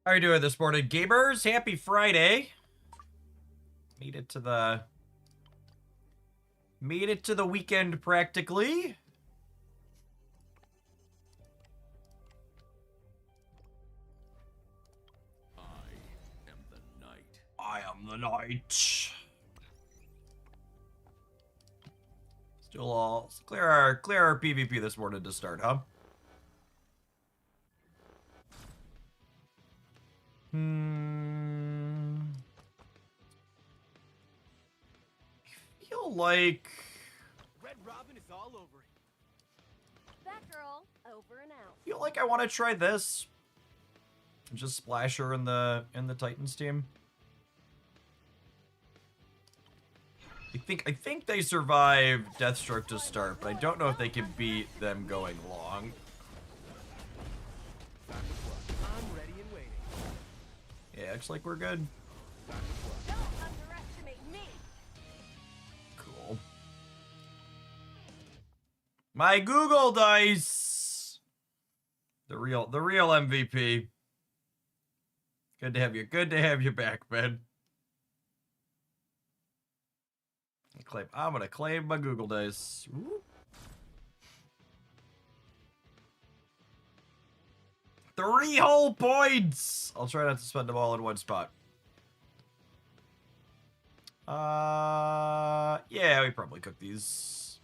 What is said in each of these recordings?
How are you doing this morning, gamers? Happy Friday. Made it to the weekend practically. I am the knight. Still all clear our PvP this morning to start, huh? I feel like Red Robin is all over it. That girl, over and out. feel like I want to try this. Just splash her in the Titans team. I think they survive Deathstroke to start, but I don't know if they can beat them going long. I'm ready and waiting. Yeah, looks like we're good. Don't underestimate me. Cool. My Google dice. The real MVP. Good to have you. Good to have you back, man. I'm gonna claim my Google dice. Ooh. 3 whole points. I'll try not to spend them all in one spot. Yeah, we probably cook these.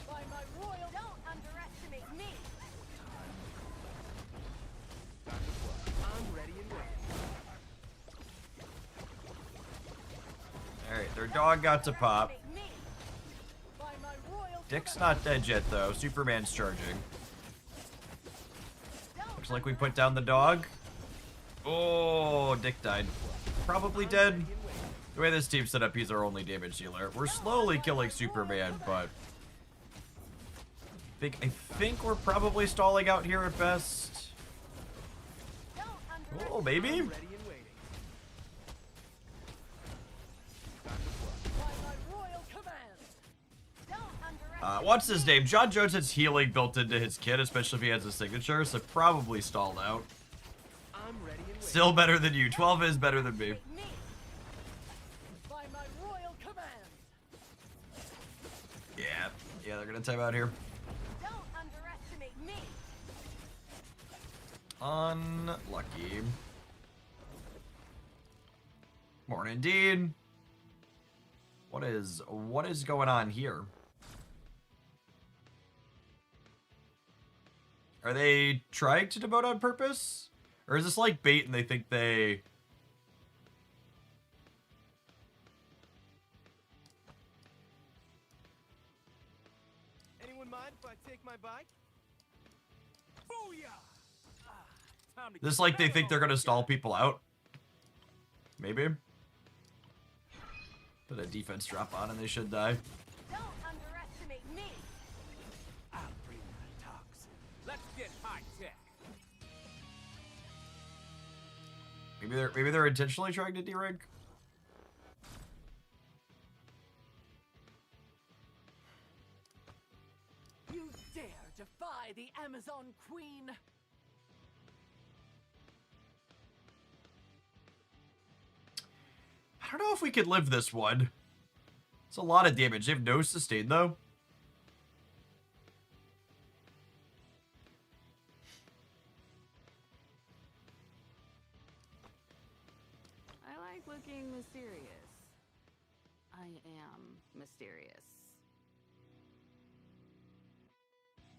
By my royal, don't underestimate me. I'm ready and waiting. All right, their dog got to pop. Underestimate me. By my royal, Dick's not dead yet, though. Superman's charging. Looks like we put down the dog. Oh, Dick died. Probably dead. The way this team's set up, he's our only damage dealer. We're slowly killing Superman, but I think we're probably stalling out here at best. don't underestimate Oh, baby. I'm ready and waiting. by my royal command. Don't underestimate What's his name? John Jones has healing built into his kit, especially if he has a signature, so probably stalled out. I'm ready and waiting. Still better than you. 12 is better than me. me. By my royal command. Yeah, they're gonna time out here. Don't underestimate me. Unlucky. Morning, Dean. What is going on here? Are they trying to demote on purpose? Or is this like bait and they think they... Anyone mind if I take my bike? Booyah! Time to This get like they metal think they're on gonna the stall guy. people out? Maybe. Put a defense drop on and they should die. Don't underestimate me. I'll bring the toxin. Let's get high tech. Maybe they're intentionally trying to de-rank. You dare defy the Amazon Queen? I don't know if we could live this one. It's a lot of damage. They have no sustain though. I like looking mysterious. I am mysterious.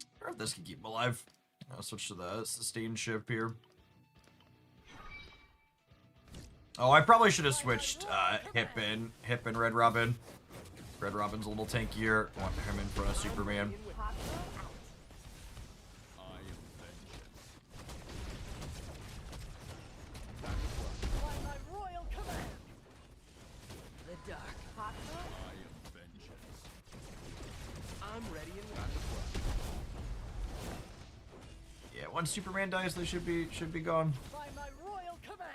I wonder if this can keep him alive. I'll switch to the sustain ship here. Oh, I probably should have switched Hip and Red Robin. Red Robin's a little tankier. Want him in front of Superman. By my royal command. The dark. I'm ready and waiting. Yeah, once Superman dies, they should be gone. By my royal command.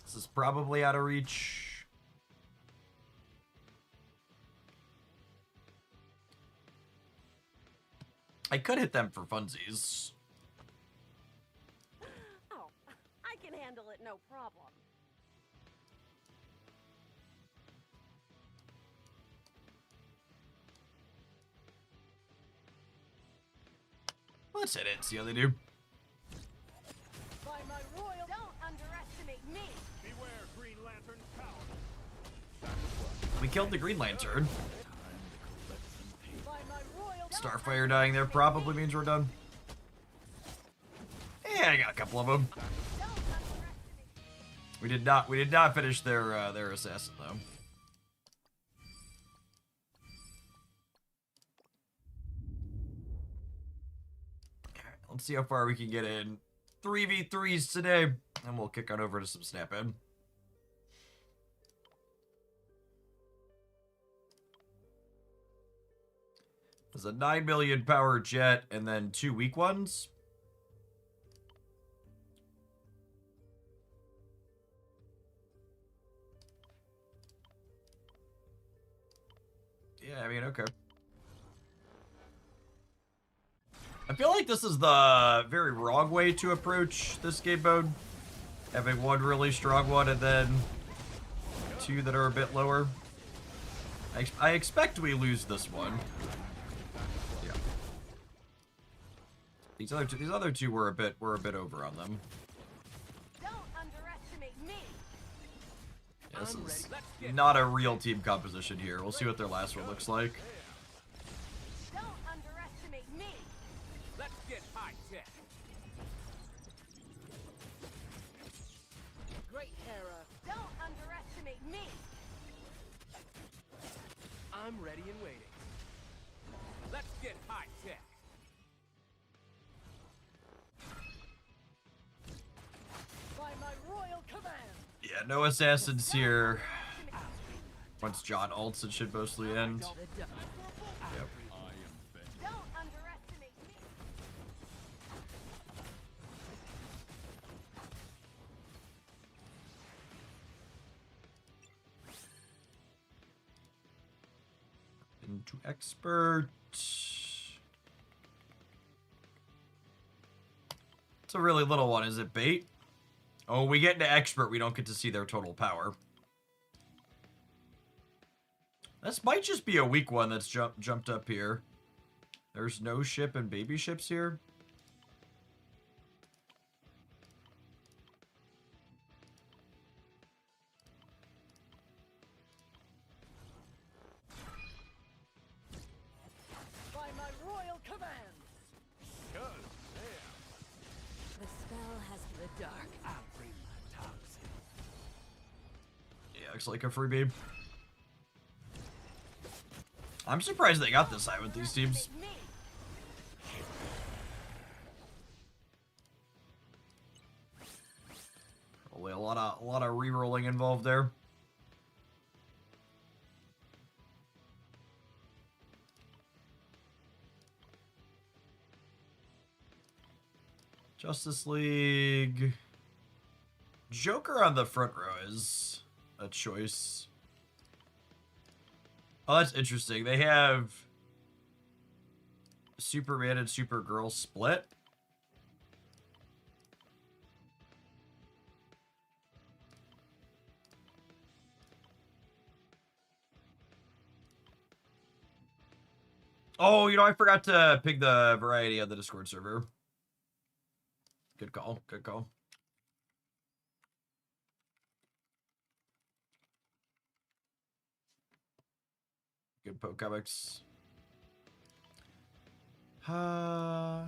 This is probably out of reach. I could hit them for funsies. Oh, I can handle it, no problem. Let's hit it, see how they do. By my royal, don't underestimate me. Beware, Green Lantern power. We killed the Green Lantern. By my royal, Starfire dying there probably means we're done. Yeah, I got a couple of them. don't underestimate. We did not finish their assassin though. Alright, let's see how far we can get in 3v3s today, and we'll kick on over to some snap-in. There's a 9 million power jet and then 2 weak ones. Yeah, I mean, okay. I feel like this is the very wrong way to approach this game mode. Having one really strong one and then 2 that are a bit lower. I expect we lose this one. Yeah. These other two were a bit over on them. Don't underestimate me. Yeah, this is not a real team composition here. We'll see what their last one looks like. Don't underestimate me. Let's get high tech. Great Hera. Don't underestimate me. I'm ready and waiting. Let's get high tech. By my royal command. Yeah, no assassins here. Once John ults, it should mostly end. Yep. Don't underestimate me. Into expert. It's a really little one. Is it bait? Oh, we get into expert. We don't get to see their total power. This might just be a weak one that's jumped up here. There's no ship and baby ships here. By my royal command. Good. The spell has the dark. I'll bring my toxin. Yeah, looks like a free babe. I'm surprised they got this high with these teams. Me. Probably a lot of re-rolling involved there. Justice League. Joker on the front row is a choice. Oh, that's interesting. They have Superman and Supergirl split. Oh, you know, I forgot to pick the variety on the Discord server. Good call. Good call. Good poke comics. I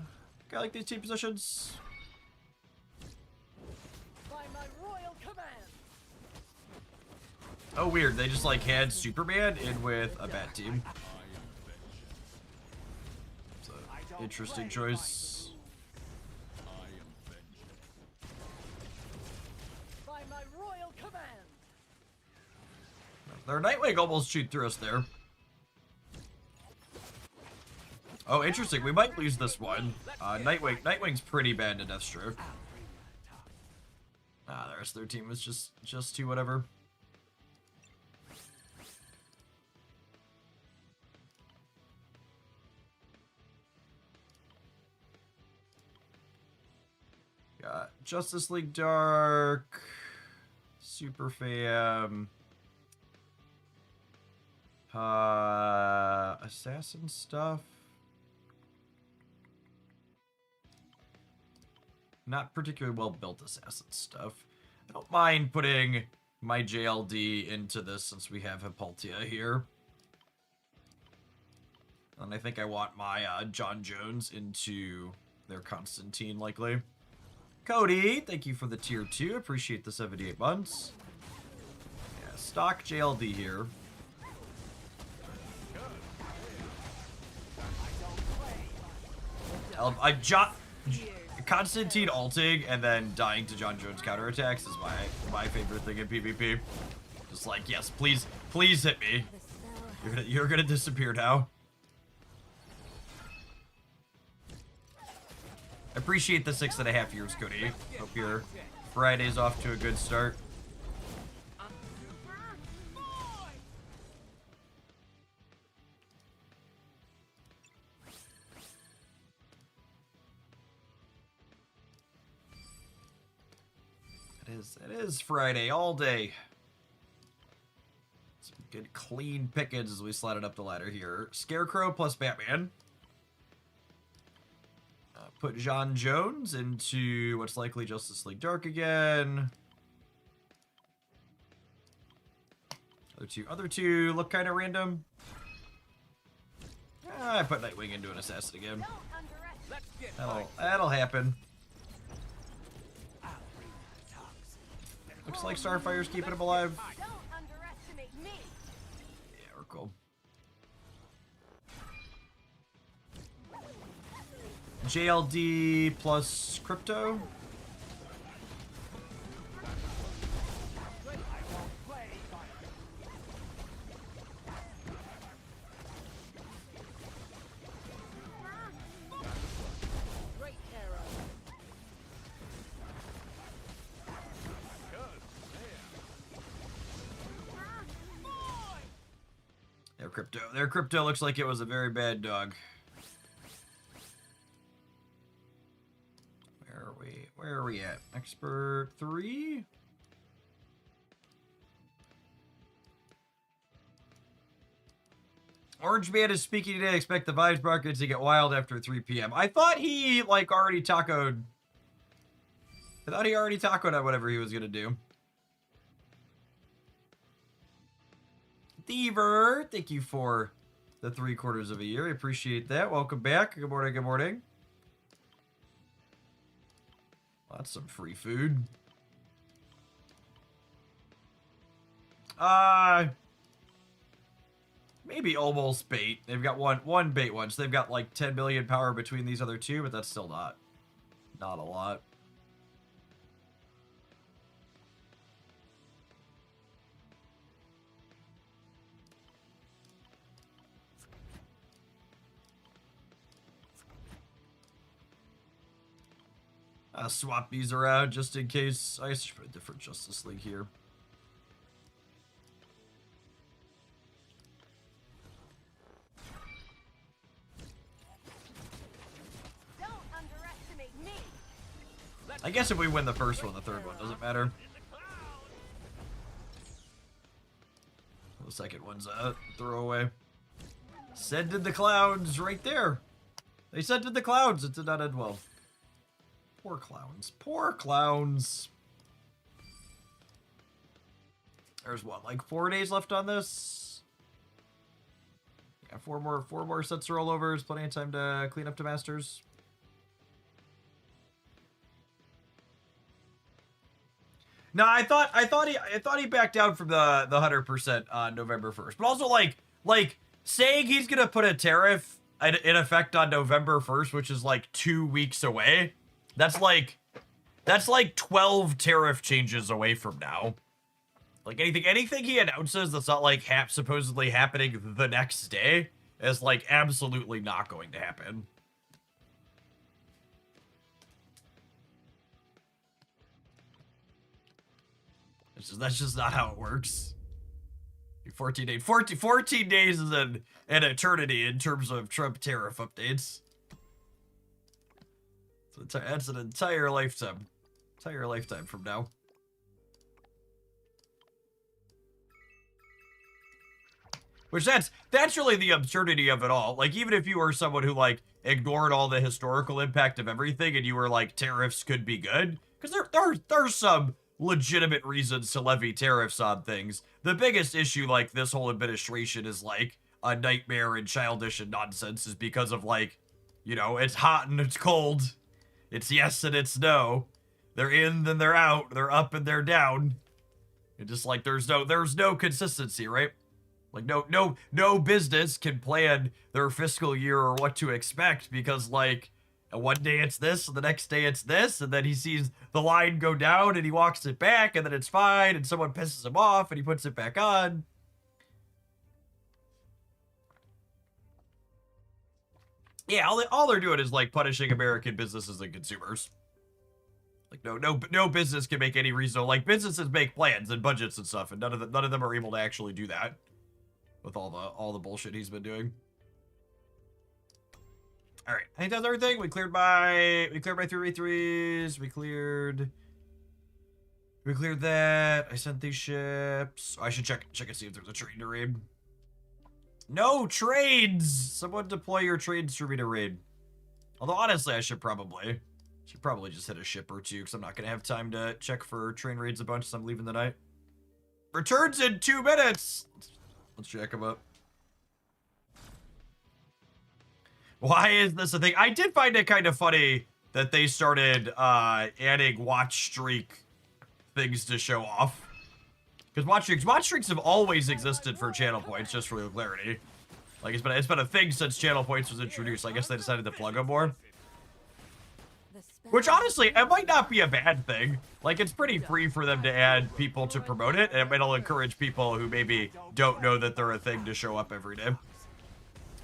like these team positions. By my royal command. Oh, weird. They just like had Superman in with a bat team. It's an interesting choice. By my royal command. Their Nightwing almost shoot through us there. Oh, interesting. We might lose this one. Nightwing's pretty bad to Deathstroke. The rest of their team is just too whatever. Got Justice League Dark, Super Fam, Assassin stuff. Not particularly well built assassin stuff. I don't mind putting my JLD into this since we have Hippolyta here. And I think I want my John Jones into their Constantine, likely. Cody, thank you for the tier 2. Appreciate the 78 months. Yeah, stock JLD here. Constantine ulting and then dying to John Jones counterattacks is my favorite thing in PvP. Just like, yes, please hit me. You're gonna disappear now. Appreciate the 6.5 years, Cody. Hope your Friday's off to a good start. It is Friday all day. Some good clean pickings as we slide it up the ladder here. Scarecrow plus Batman. Put John Jones into what's likely Justice League Dark again. Other two look kind of random. I put Nightwing into an assassin again. That'll happen. Looks like Starfire's keeping him alive. Don't underestimate me. Yeah, we're cool. JLD plus crypto. Their crypto looks like it was a very bad dog. Where are we at? Expert 3? Orange Man is speaking today. Expect the vibes market to get wild after 3 p.m. I thought he, like, already tacoed. I thought he already tacoed on whatever he was going to do. Thiever, thank you for the 3/4 of a year. I appreciate that. Welcome back. Good morning, good morning. Well, that's some free food. Maybe almost bait. They've got one bait one, so they've got like 10 million power between these other two, but that's still not a lot. Swap these around just in case. I guess I should put a different Justice League here. Don't underestimate me. I guess if we win the first one, the third one doesn't matter. The second one's a throwaway. Send in the clouds right there. They sent in the clouds. It did not end well. Poor clowns. Poor clowns. There's what, like 4 days left on this? Yeah, four more sets of rollovers. Plenty of time to clean up to Masters. No, I thought he backed down from the 100% on November 1st. But also like saying he's gonna put a tariff in effect on November 1st, which is like 2 weeks away. That's like 12 tariff changes away from now. Like anything he announces that's not like supposedly happening the next day is like absolutely not going to happen. That's just not how it works. 14 days is an eternity in terms of Trump tariff updates. That's an entire lifetime. Entire lifetime from now. Which that's really the absurdity of it all. Like, even if you were someone who, like, ignored all the historical impact of everything and you were like, tariffs could be good, because there's some legitimate reasons to levy tariffs on things. The biggest issue, like, this whole administration is, like, a nightmare and childish and nonsense is because of, like, you know, it's hot and it's cold. It's yes and it's no. They're in, then they're out. They're up and they're down. And just, like, there's no consistency, right? Like, no business can plan their fiscal year or what to expect because, like, one day it's this, and the next day it's this, and then he sees the line go down, and he walks it back, and then it's fine, and someone pisses him off, and he puts it back on. Yeah, all they're doing is, like, punishing American businesses and consumers. Like, no business can make any reasonable, like, businesses make plans and budgets and stuff, and none of them are able to actually do that. With all the bullshit he's been doing. All right, I think that's everything. We cleared by 3v3s. We cleared that. I sent these ships. Oh, I should check and see if there's a trade to raid. No trades. Someone deploy your trades for me to raid. Although honestly, I should probably just hit a ship or two because I'm not gonna have time to check for train raids a bunch. So I'm leaving the night. Returns in 2 minutes. Let's check him up. Why is this a thing? I did find it kind of funny that they started adding watch streak things to show off. Because watch streaks have always existed for channel points, just for clarity. Like it's been a thing since channel points was introduced. I guess they decided to plug them more. Which honestly, it might not be a bad thing. Like, it's pretty free for them to add people to promote it, and it'll encourage people who maybe don't know that they're a thing to show up every day.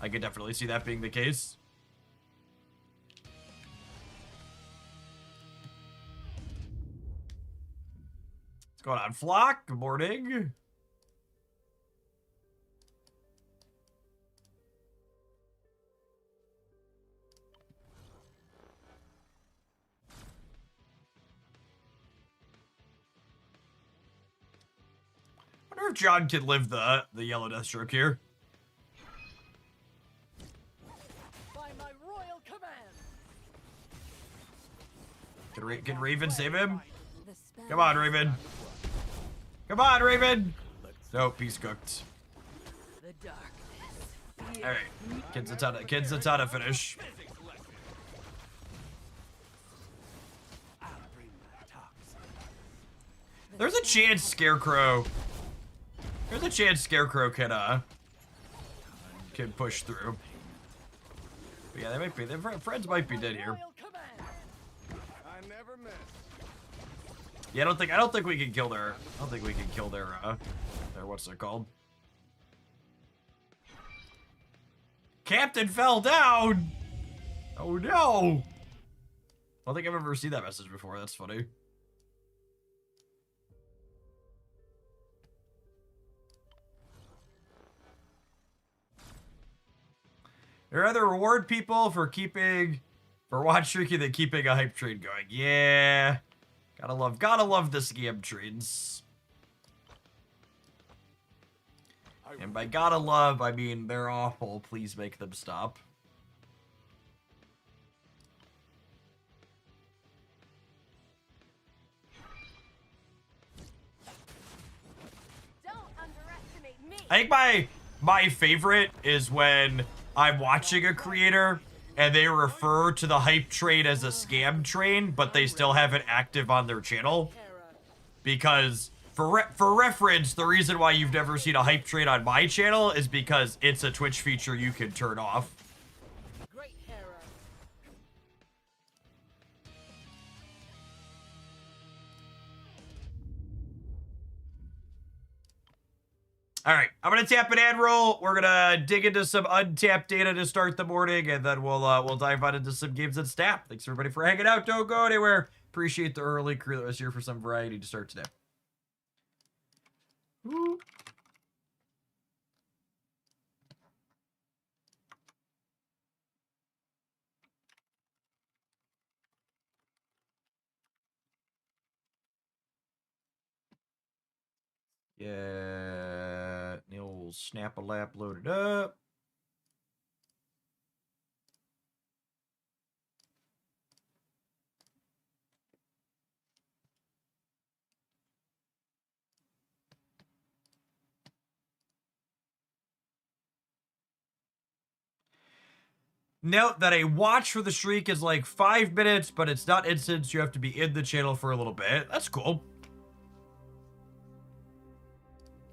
I could definitely see that being the case. What's going on, Flock? Good morning. I wonder if John can live the yellow death stroke here. By my royal command. Can Raven save him? Come on, Raven. Come on, Raven. Nope, he's cooked. The darkness. All right, kids a ton of finish. There's a chance Scarecrow. There's a chance Scarecrow can push through. But yeah, they might be. Their friends might be dead here. I never miss. Yeah, I don't think we can kill their. I don't think we can kill their what's it called? Captain fell down. Oh no! I don't think I've ever seen that message before. That's funny. I'd rather reward people for watch streaking than keeping a hype train going. Yeah. Gotta love the scam trains. And by gotta love, I mean they're awful. Please make them stop. Don't underestimate me. I think my favorite is when I'm watching a creator and they refer to the hype train as a scam train, but they still have it active on their channel. Because for reference, the reason why you've never seen a hype train on my channel is because it's a Twitch feature you can turn off. Great Hera. All right, I'm gonna tap an ad roll. We're gonna dig into some untapped data to start the morning, and then we'll dive on into some games and stat. Thanks everybody for hanging out. Don't go anywhere. Appreciate the early crew that was here for some variety to start today. Woo. Yeah, the old Snap-a-Lap loaded up. Note that a watch for the streak is like 5 minutes, but it's not instant. You have to be in the channel for a little bit. That's cool.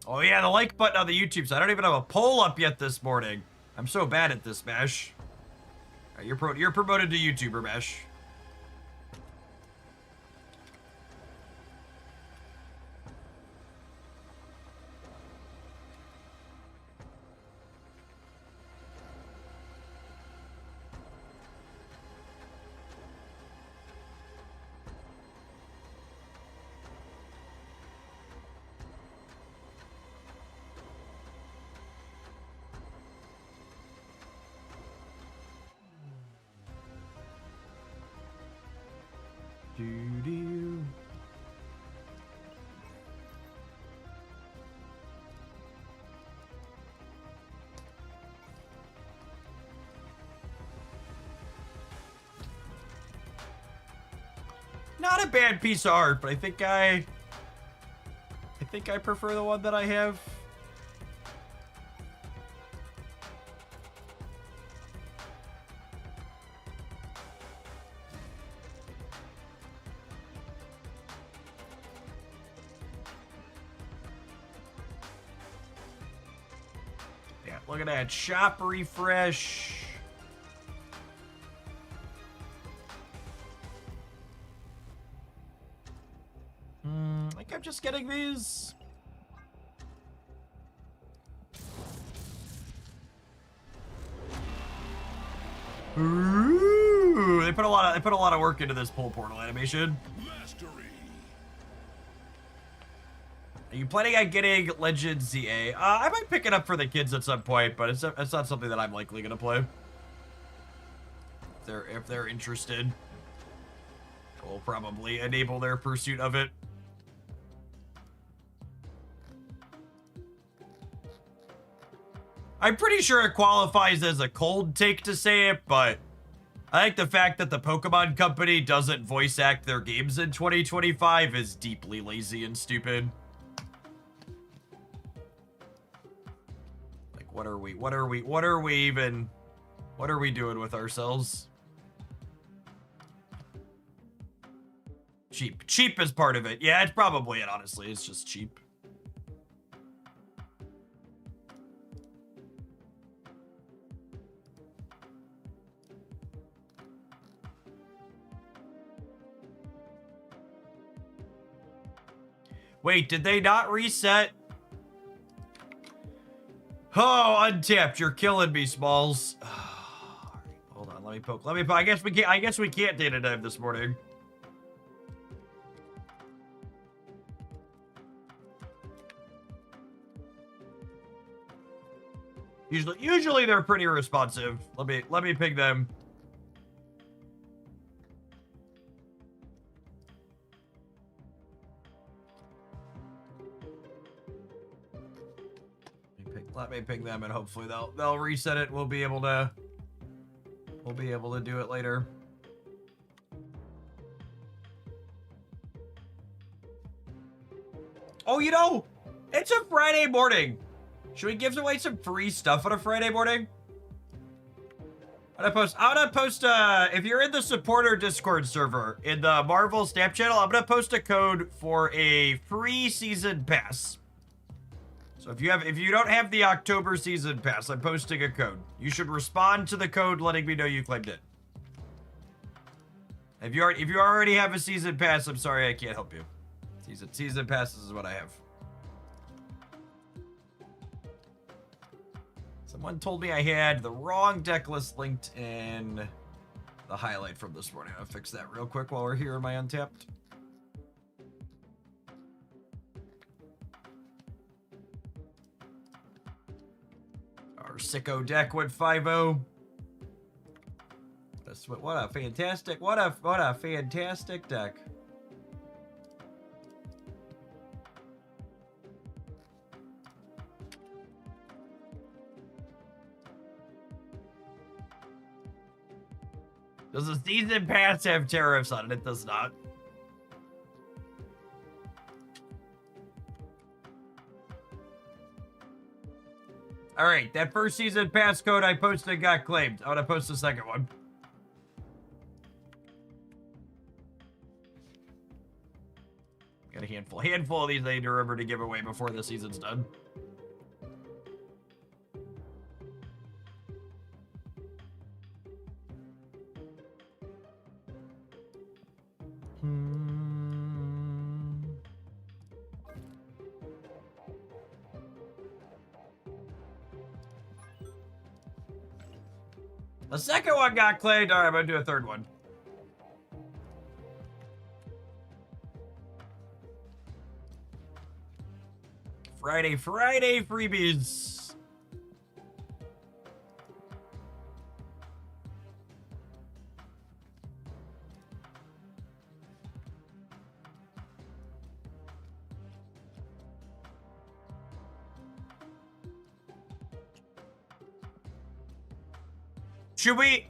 Oh yeah, the like button on the YouTube side. I don't even have a poll up yet this morning. I'm so bad at this, Mesh. Right, you're promoted to YouTuber, Mesh. Doo-doo. Not a bad piece of art, but I think I prefer the one that I have. Yeah, look at that shop refresh. I think I'm just getting these. Ooh, they put a lot of work into this pull portal animation. Mastery. Are you planning on getting Legend ZA? I might pick it up for the kids at some point, but it's not something that I'm likely gonna play. If they're interested, we'll probably enable their pursuit of it. I'm pretty sure it qualifies as a cold take to say it, but I think the fact that the Pokemon Company doesn't voice act their games in 2025 is deeply lazy and stupid. Like, what are we doing with ourselves? Cheap is part of it. Yeah, it's probably it, honestly. It's just cheap. Wait, did they not reset? Oh, untapped. You're killing me, Smalls. Hold on, let me poke. I guess we can't data dive this morning. Usually they're pretty responsive. Let me ping them. Let me ping them, and hopefully they'll reset it. We'll be able to do it later. Oh, you know, it's a Friday morning. Should we give away some free stuff on a Friday morning? I'm gonna post if you're in the supporter Discord server in the Marvel Snap channel, I'm gonna post a code for a free season pass. So if you don't have the October season pass, I'm posting a code. You should respond to the code letting me know you claimed it. If you already have a season pass, I'm sorry I can't help you. Season passes is what I have. Someone told me I had the wrong deck list linked in the highlight from this morning. I'll fix that real quick while we're here in my Untapped. Our sicko deck went 5-0. What a fantastic deck. Does the season pass have tariffs on it? It does not. All right, that first season pass code I posted got claimed. I'm gonna post the second one. Got a handful of these I need to remember to give away before the season's done. The second one got claimed. All right, I'm gonna do a third one. Friday freebies.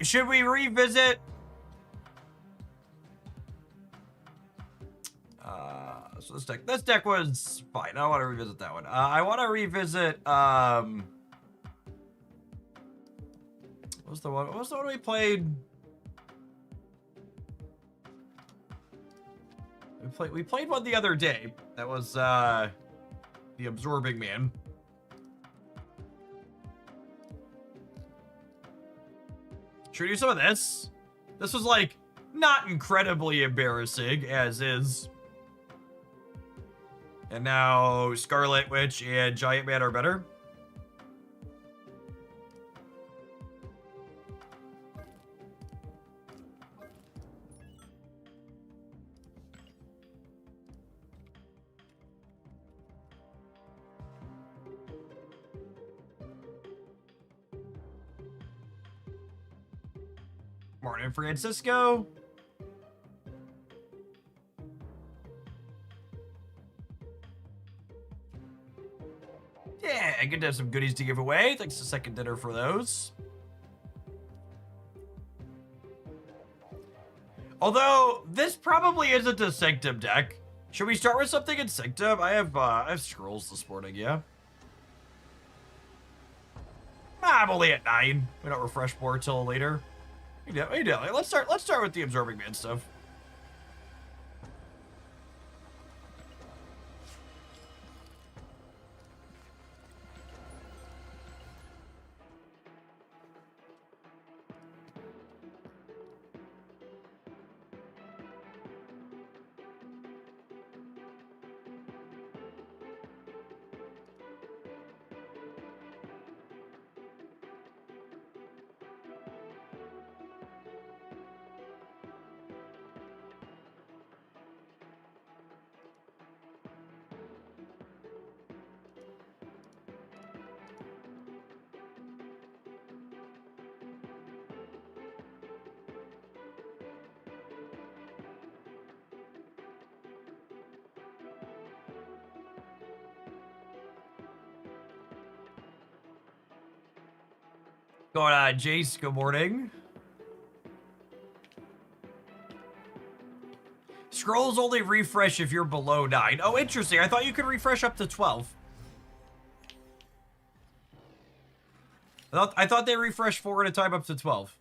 Should we revisit? So this deck was fine. I don't want to revisit that one. I want to revisit what was the one we played? We played one the other day. That was the Absorbing Man. Should we do some of this? This was like not incredibly embarrassing as is. And now Scarlet Witch and Giant Man are better. Morning, Francisco. Yeah, good to have some goodies to give away. Thanks to Second Dinner for those. Although, this probably isn't a Sanctum deck. Should we start with something in Sanctum? I have scrolls this morning, yeah. I'm only at 9. We don't refresh more till later. Yeah, let's start with the Absorbing Man stuff. Going on, Jace, good morning. Scrolls only refresh if you're below 9. Oh, interesting. I thought you could refresh up to 12. I thought they refreshed 4 at a time up to 12.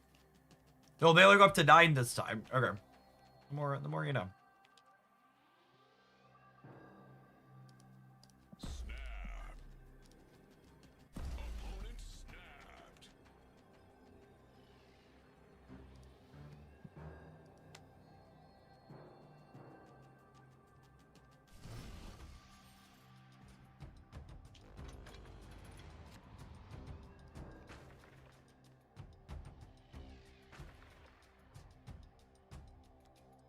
No, they only go up to 9 this time. Okay. The more you know.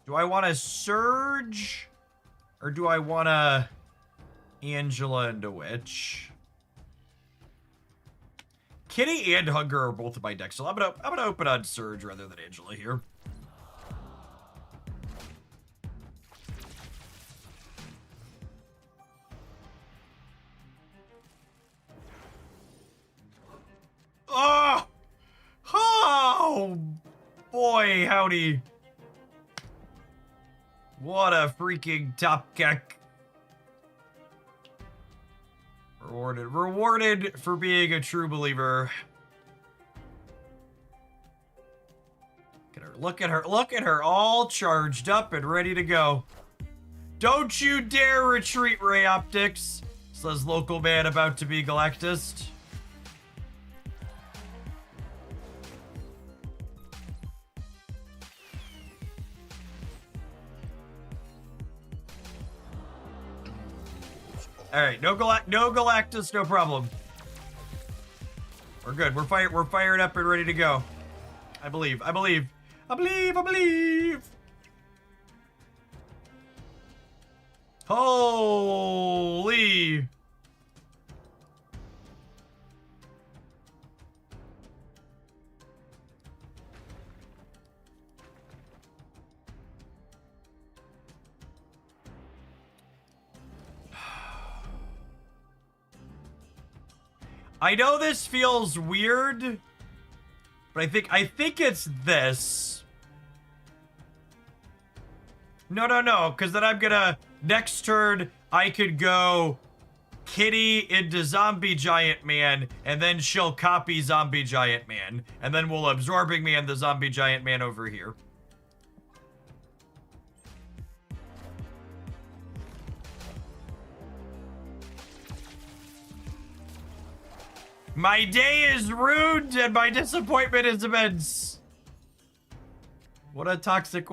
Do I want to Surge? Or do I want to Angela into Witch? Kitty and Hunger are both in my deck, so I'm gonna open on Surge rather than Angela here. Oh! Oh! Boy, howdy, howdy. What a freaking top kick. Rewarded for being a true believer. Look at her, all charged up and ready to go. Don't you dare retreat, Ray Optics, says local man about to be Galactus. All right, no Galactus, no problem. We're good. We're fired up and ready to go. I believe. Holy. I know this feels weird, but I think it's this. No, because then I'm gonna, next turn, I could go Kitty into Zombie Giant Man, and then she'll copy Zombie Giant Man, and then we'll Absorbing Man the Zombie Giant Man over here. My day is ruined and my disappointment is immense. What a toxic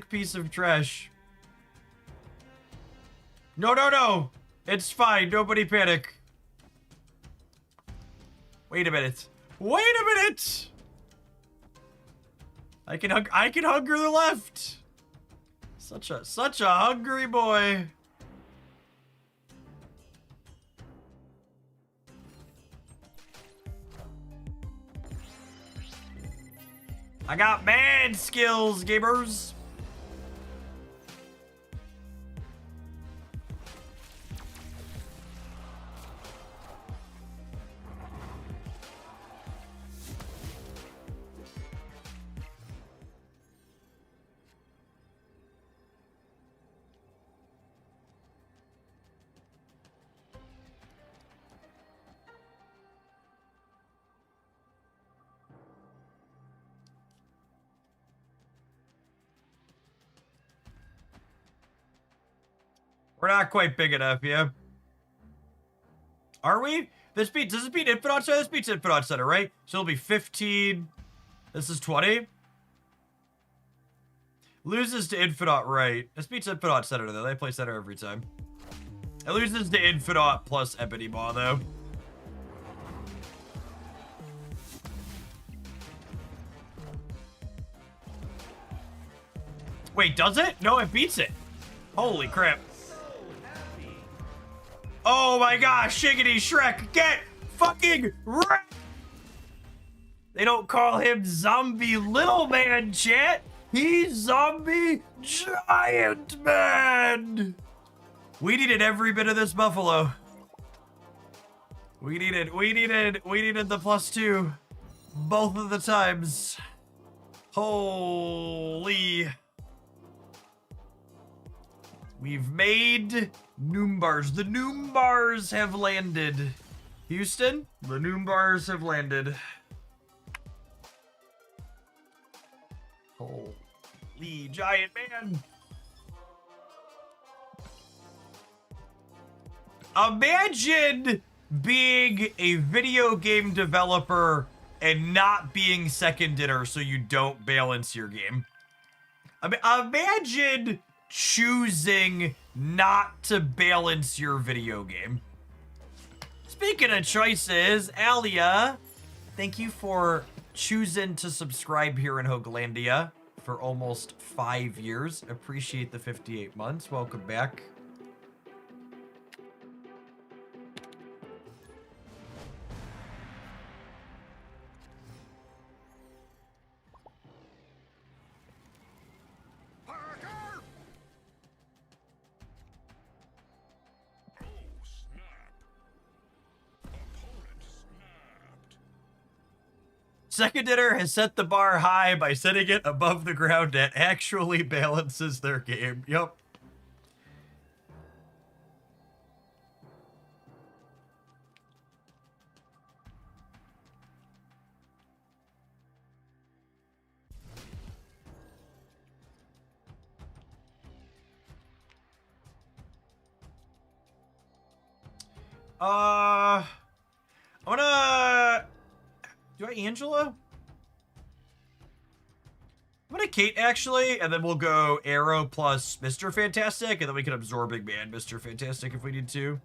piece of trash. No. It's fine. Nobody panic. Wait a minute. I can hunger the left. Such a hungry boy. I got mad skills, gamers. We're not quite big enough, yeah. Are we? Does this beat Infinite Center? This beats Infinite Center, right? So it'll be 15. This is 20. Loses to Infinite, right? This beats Infinite Center, though. They play center every time. It loses to Infinite plus Ebony Maw, though. Wait, does it? No, it beats it. Holy crap. Oh my gosh, Shiggity Shrek, get fucking wrecked! They don't call him Zombie Little Man, chat. He's Zombie Giant Man. We needed every bit of this buffalo. We needed the +2 both of the times. Holy. We've made Noombars. The Noombars have landed. Houston, the Noombars have landed. Holy Giant Man. Imagine being a video game developer and not being second dinner so you don't balance your game. Imagine choosing not to balance your video game. Speaking of choices, Alia, thank you for choosing to subscribe here in Hooglandia for almost 5 years. Appreciate the 58 months. Welcome back. Second Dinner has set the bar high by setting it above the ground that actually balances their game. Yep. I'm gonna... Do I Angela? I'm gonna Kate, actually, and then we'll go Arrow plus Mr. Fantastic, and then we can Absorbing Man Mr. Fantastic if we need to.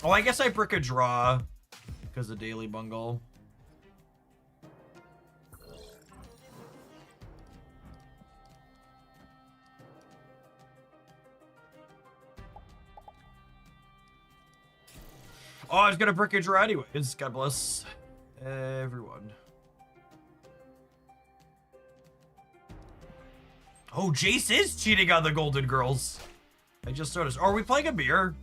Oh, I guess I brick a draw because of Daily Bungle. Oh, I was gonna brick a draw anyways. God bless everyone. Oh, Jace is cheating on the Golden Girls. I just noticed. Oh, are we playing a mirror?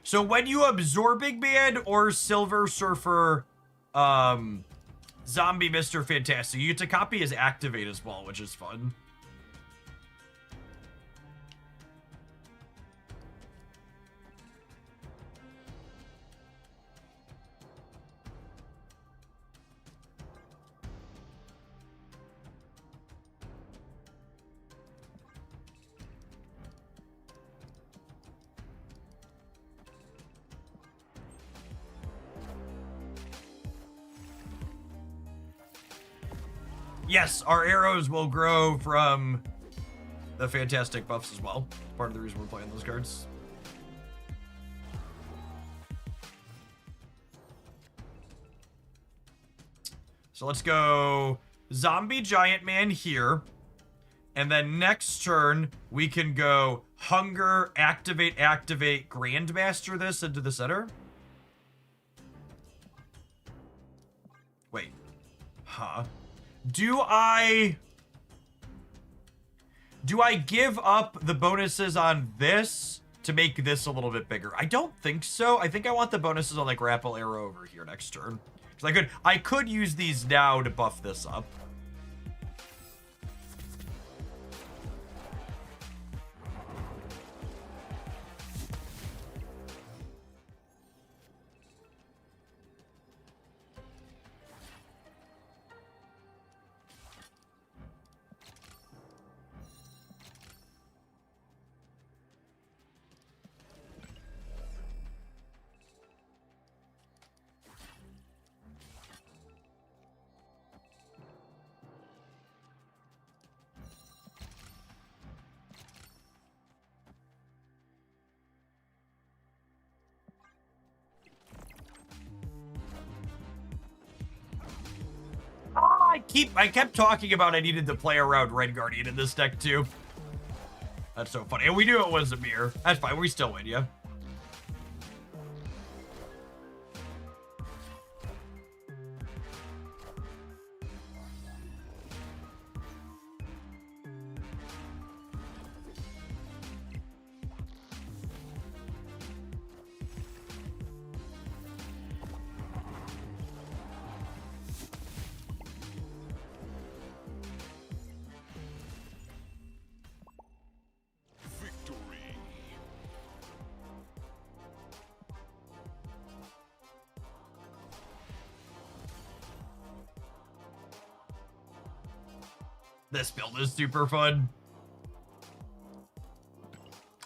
So when you Absorbing Man or Silver Surfer, Zombie Mr. Fantastic, you get to copy his Activate as well, which is fun. Yes, our arrows will grow from the fantastic buffs as well. Part of the reason we're playing those cards. So let's go Zombie Giant Man here. And then next turn, we can go Hunger, Activate, Grandmaster this into the center. Wait. Huh. Do I give up the bonuses on this to make this a little bit bigger? I don't think so. I think I want the bonuses on like Grapple Arrow over here next turn. Because I could use these now to buff this up. I kept talking about I needed to play around Red Guardian in this deck too. That's so funny. And we knew it was a mirror. That's fine. We still win, yeah. This build is super fun.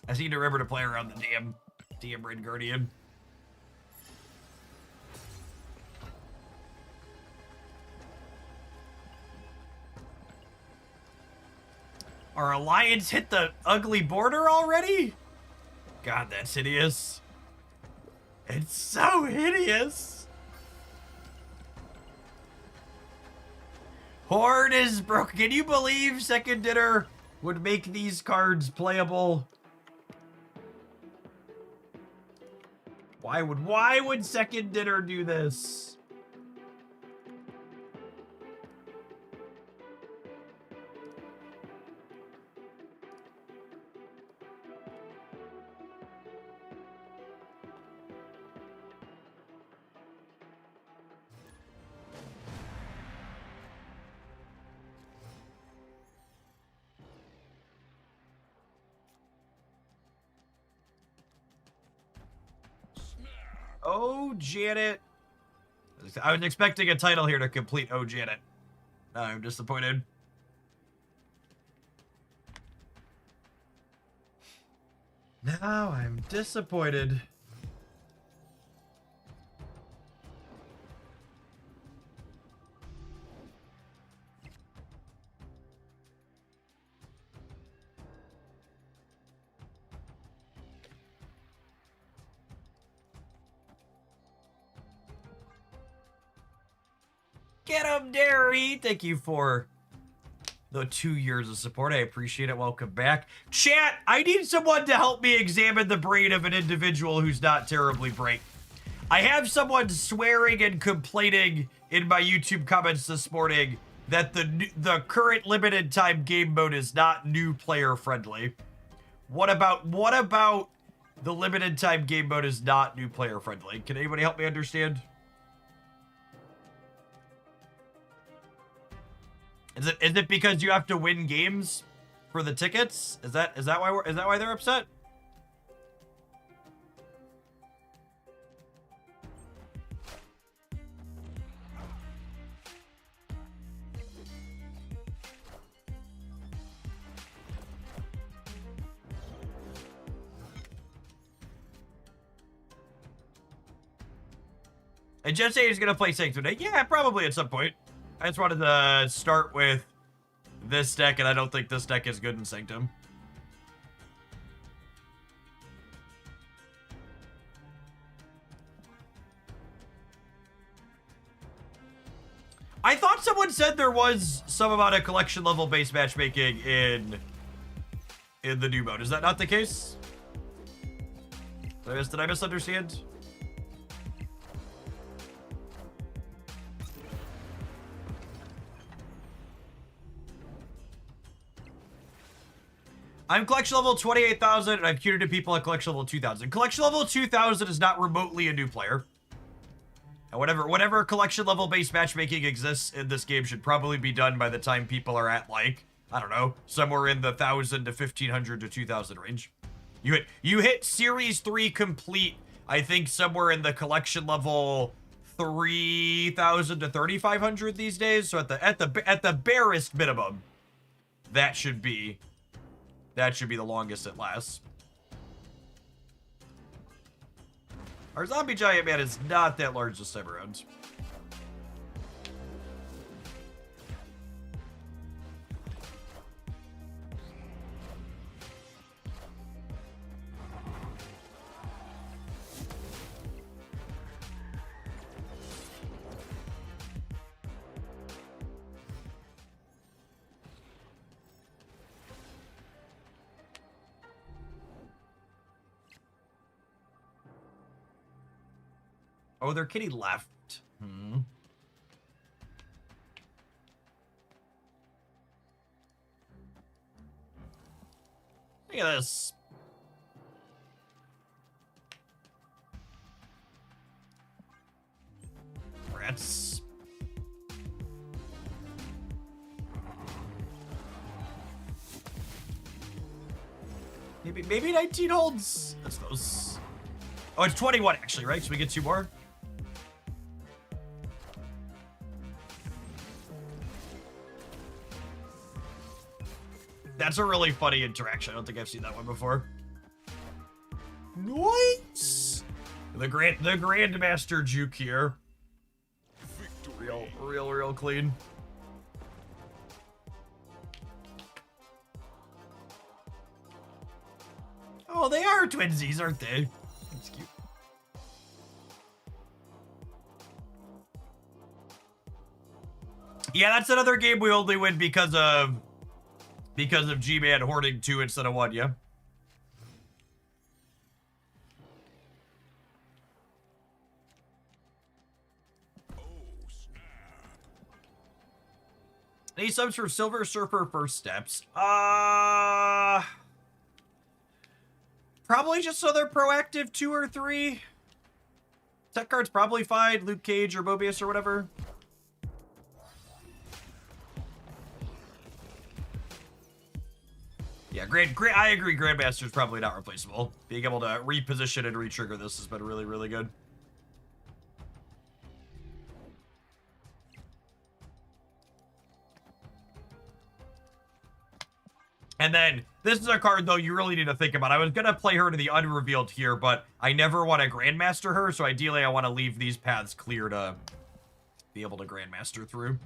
I seem to remember to play around the damn Red Guardian. Our alliance hit the ugly border already? God, that's hideous. It's so hideous. Horde is broken. Can you believe Second Dinner would make these cards playable? Why would Second Dinner do this? Oh, Janet. I was expecting a title here to complete Oh, Janet. I'm disappointed. Now I'm disappointed. Get him, Derry! Thank you for the 2 years of support. I appreciate it. Welcome back. Chat, I need someone to help me examine the brain of an individual who's not terribly bright. I have someone swearing and complaining in my YouTube comments this morning that the current limited time game mode is not new player friendly. What about the limited time game mode is not new player friendly? Can anybody help me understand? Is it because you have to win games for the tickets? Is that why they're upset? And Jet say he's gonna play Sanctum today. Yeah, probably at some point. I just wanted to start with this deck, and I don't think this deck is good in Sanctum. I thought someone said there was some amount of collection level based matchmaking in the new mode. Is that not the case? Did I misunderstand? I'm collection level 28,000, and I've queued to people at collection level 2,000. Collection level 2,000 is not remotely a new player. And whatever collection level based matchmaking exists in this game should probably be done by the time people are at, like, I don't know, somewhere in the 1,000 to 1,500 to 2,000 range. You hit Series 3 complete, I think, somewhere in the collection level 3,000 to 3,500 these days. So at the barest minimum, that should be the longest it lasts. Our zombie giant man is not that large this time around. Oh, their kitty left. Look at this. Rats. Maybe 19 holds. That's those. Oh, it's 21 actually, right? So we get 2 more. That's a really funny interaction. I don't think I've seen that one before. Nice. The Grandmaster juke here. Real clean. Oh, they are twinsies, aren't they? That's cute. Yeah, that's another game we only win because of G-Man hoarding 2 instead of 1, yeah? Any subs for Silver Surfer first steps? Probably just so they're proactive 2 or 3. Tech card's probably fine. Luke Cage or Mobius or whatever. Yeah, I agree. Grandmaster's probably not replaceable. Being able to reposition and re-trigger this has been really, really good. And then, this is a card, though, you really need to think about. I was going to play her to the unrevealed here, but I never want to Grandmaster her, so ideally I want to leave these paths clear to be able to Grandmaster through.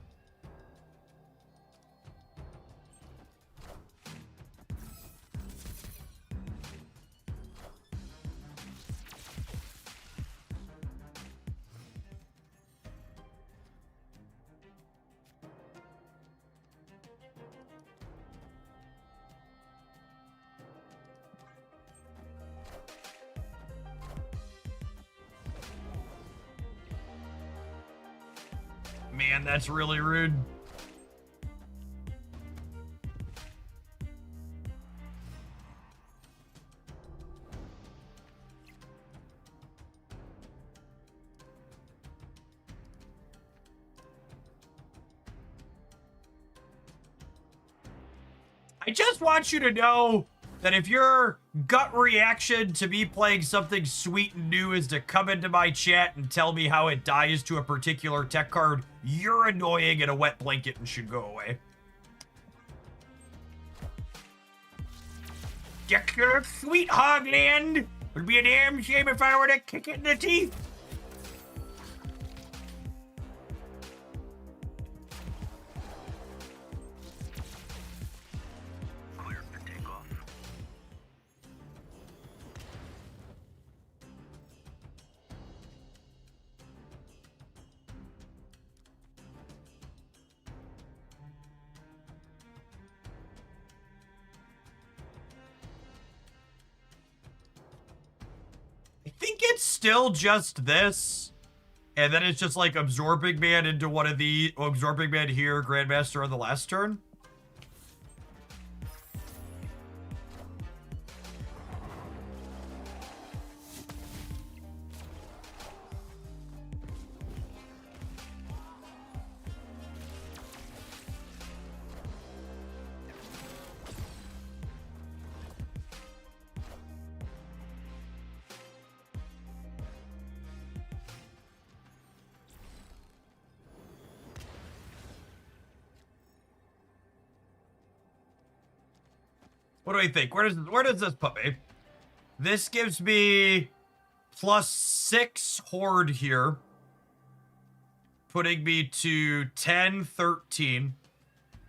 Man, that's really rude. I just want you to know that if your gut reaction to me playing something sweet and new is to come into my chat and tell me how it dies to a particular tech card, you're annoying and a wet blanket and should go away. Sweet Hogland! Would be a damn shame if I were to kick it in the teeth. I think it's still just this. And then it's just like Absorbing Man into one of the... Absorbing Man here, Grandmaster on the last turn. What do I think? Where does this put me? This gives me +6 Horde here. Putting me to 10, 13.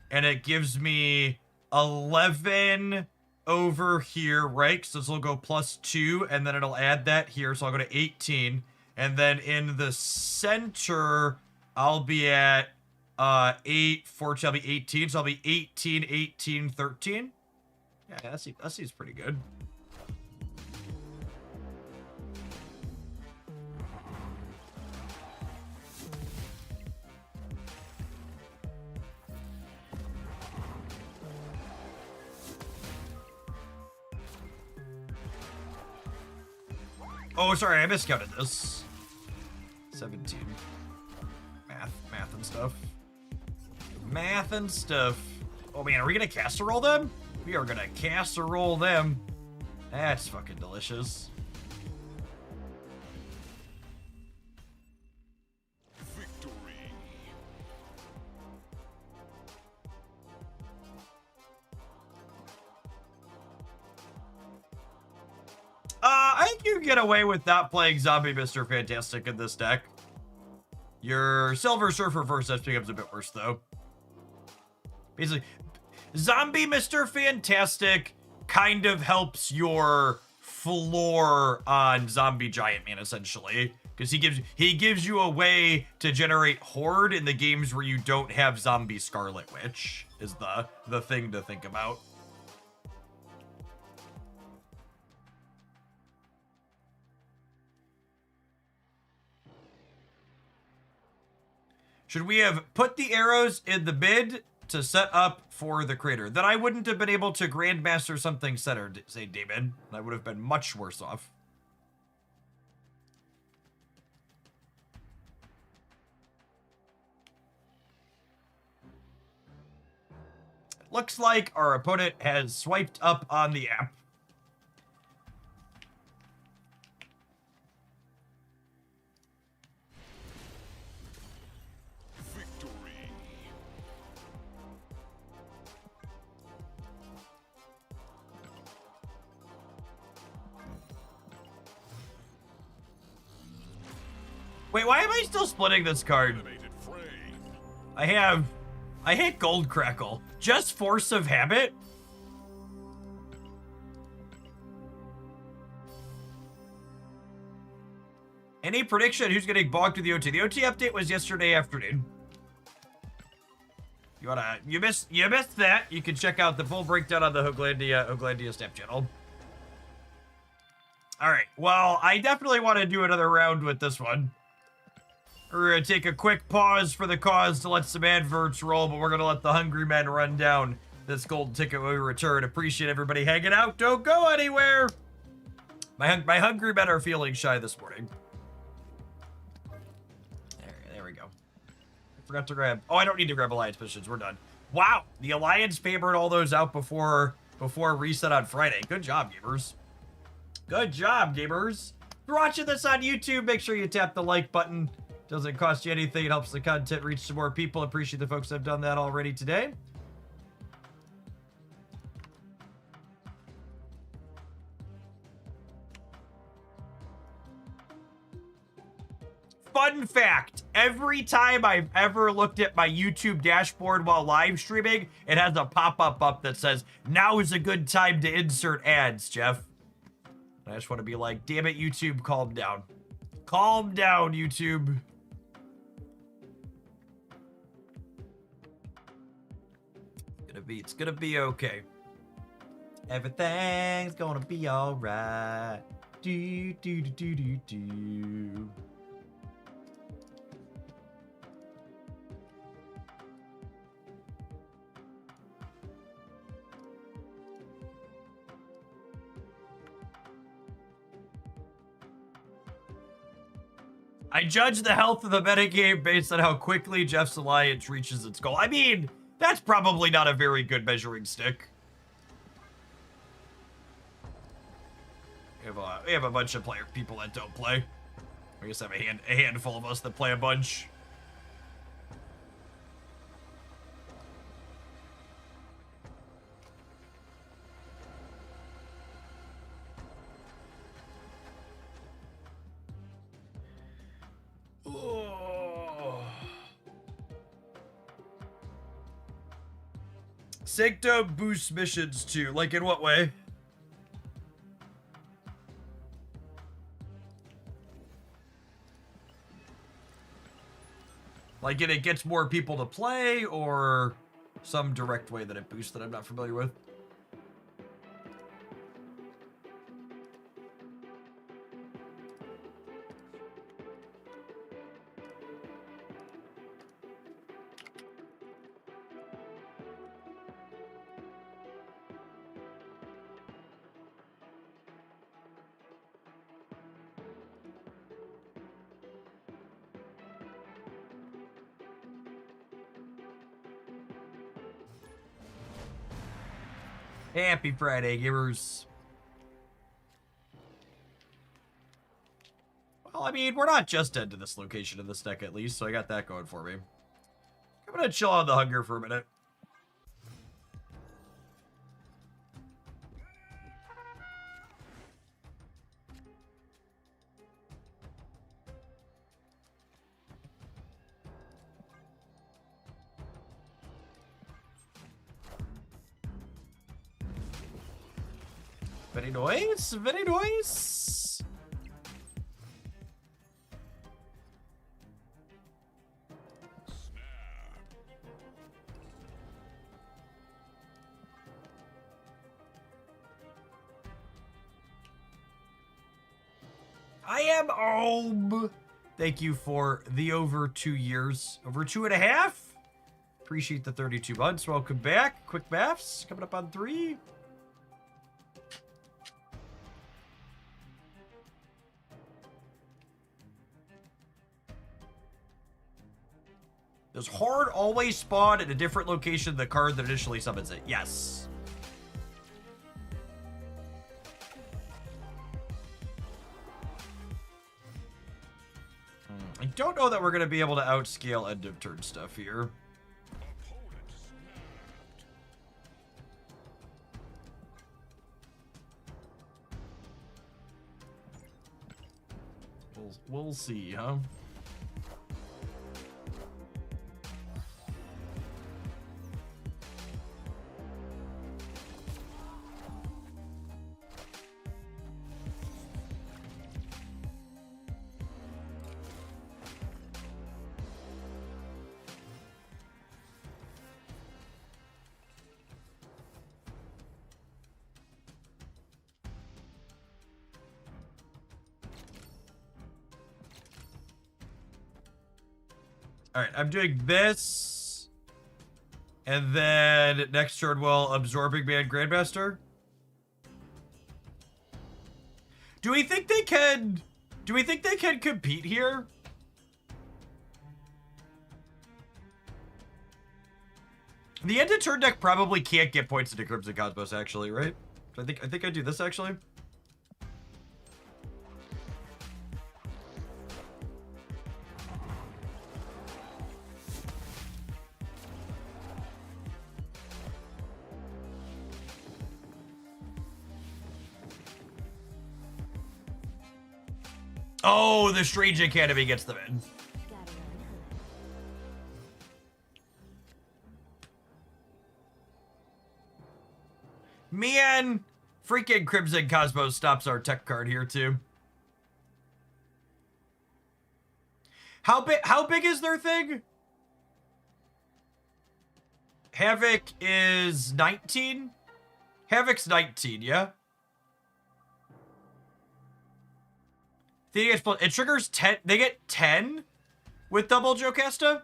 And it gives me 11 over here, right? So this will go +2, and then it'll add that here. So I'll go to 18. And then in the center, I'll be at 8, 14, I'll be 18. So I'll be 18, 18, 13. Yeah, that seems pretty good. Oh, sorry, I miscounted this. 17. Math and stuff. Math and stuff. Oh man, are we gonna casserole them? We are gonna casserole them. That's fucking delicious. Victory. I think you can get away with not playing Zombie Mr. Fantastic in this deck. Your Silver Surfer first steps becomes a bit worse though. Basically, Zombie Mr. Fantastic kind of helps your floor on Zombie Giant Man, essentially. Because he gives you a way to generate Horde in the games where you don't have Zombie Scarlet Witch, is the thing to think about. Should we have put the arrows in the mid to set up for the crater. Then I wouldn't have been able to Grandmaster something center, say Damon. I would have been much worse off. Looks like our opponent has swiped up on the app. Victory. Wait, why am I still splitting this card? Animated frame. I hate Gold Crackle. Just force of habit? Any prediction who's getting bogged with the OT? The OT update was yesterday afternoon. You missed that. You can check out the full breakdown on the Hoaglandia Snap channel. Alright, well, I definitely want to do another round with this one. We're going to take a quick pause for the cause to let some adverts roll, but we're going to let the hungry men run down this golden ticket when we return. Appreciate everybody hanging out. Don't go anywhere. My hungry men are feeling shy this morning. There we go. I forgot to grab... Oh, I don't need to grab Alliance positions. We're done. Wow. The Alliance favored all those out before reset on Friday. Good job, gamers. Good job, gamers. If you're watching this on YouTube, make sure you tap the like button. Doesn't cost you anything. It helps the content reach some more people. Appreciate the folks that have done that already today. Fun fact, every time I've ever looked at my YouTube dashboard while live streaming, it has a pop-up up that says, now is a good time to insert ads, Jeff. I just want to be like, damn it, YouTube, calm down. Calm down, YouTube. It's gonna be okay. Everything's gonna be alright. Do do do do do do. I judge the health of the metagame based on how quickly Jeff's Alliance reaches its goal. I mean, that's probably not a very good measuring stick. We have a bunch of people that don't play. We just have a handful of us that play a bunch. Sanctum boosts missions too. Like, in what way? Like, it gets more people to play, or some direct way that it boosts that I'm not familiar with? Happy Friday, gamers. Well, I mean, we're not just dead to this location in this deck, at least, so I got that going for me. I'm gonna chill on the hunger for a minute. Very nice, very nice. I am home. Thank you for the over 2 years. Over 2.5? Appreciate the 32 months. Welcome back. Quick maths coming up on 3. Does Horde always spawn at a different location than the card that initially summons it? Yes. I don't know that we're going to be able to outscale end of turn stuff here. We'll see, huh? All right, I'm doing this. And then next turn, well, Absorbing Man Grandmaster. Do we think they can compete here? The end of turn deck probably can't get points into Crimson Cosmos, actually, right? I think I do this actually. Oh, the Strange Academy gets them in. Man, freaking Crimson Cosmos stops our tech card here too. How big is their thing? Havoc is 19? Havoc's 19, yeah? It triggers 10. They get 10 with double Jocasta?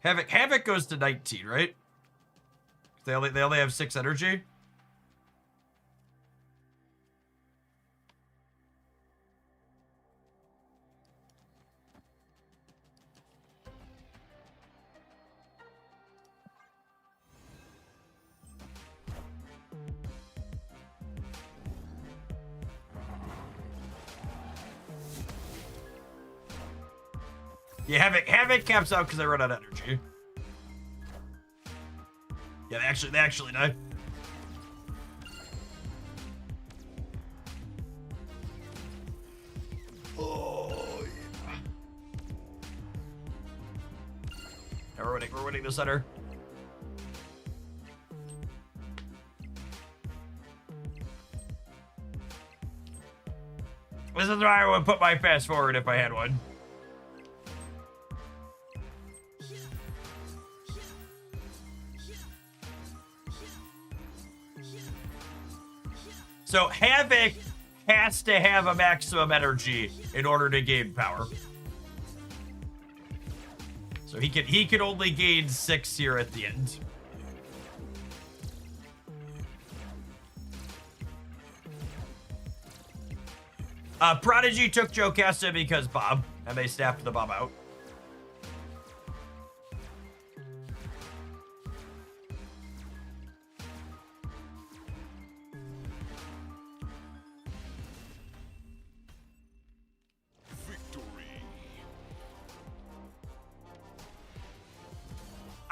Havoc goes to 19, right? They only have 6 energy. Yeah, Havoc caps out because they run out of energy. Yeah, they actually die. Oh yeah. Now we're winning the center. This is why I would put my fast forward if I had one. So Havoc has to have a maximum energy in order to gain power. So he can only gain 6 here at the end. Prodigy took Jocasta because Bob, and they snapped the Bob out.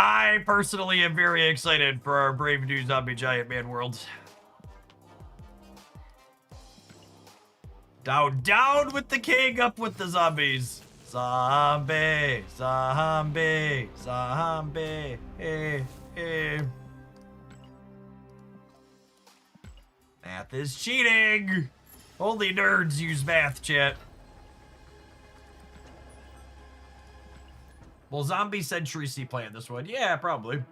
I personally am very excited for our Brave New Zombie Giant Man world. Down with the king, up with the zombies. Zombie, zombie, zombie. Hey, hey. Math is cheating. Only nerds use math, chat. Will Zombie Century C playing this one? Yeah, probably.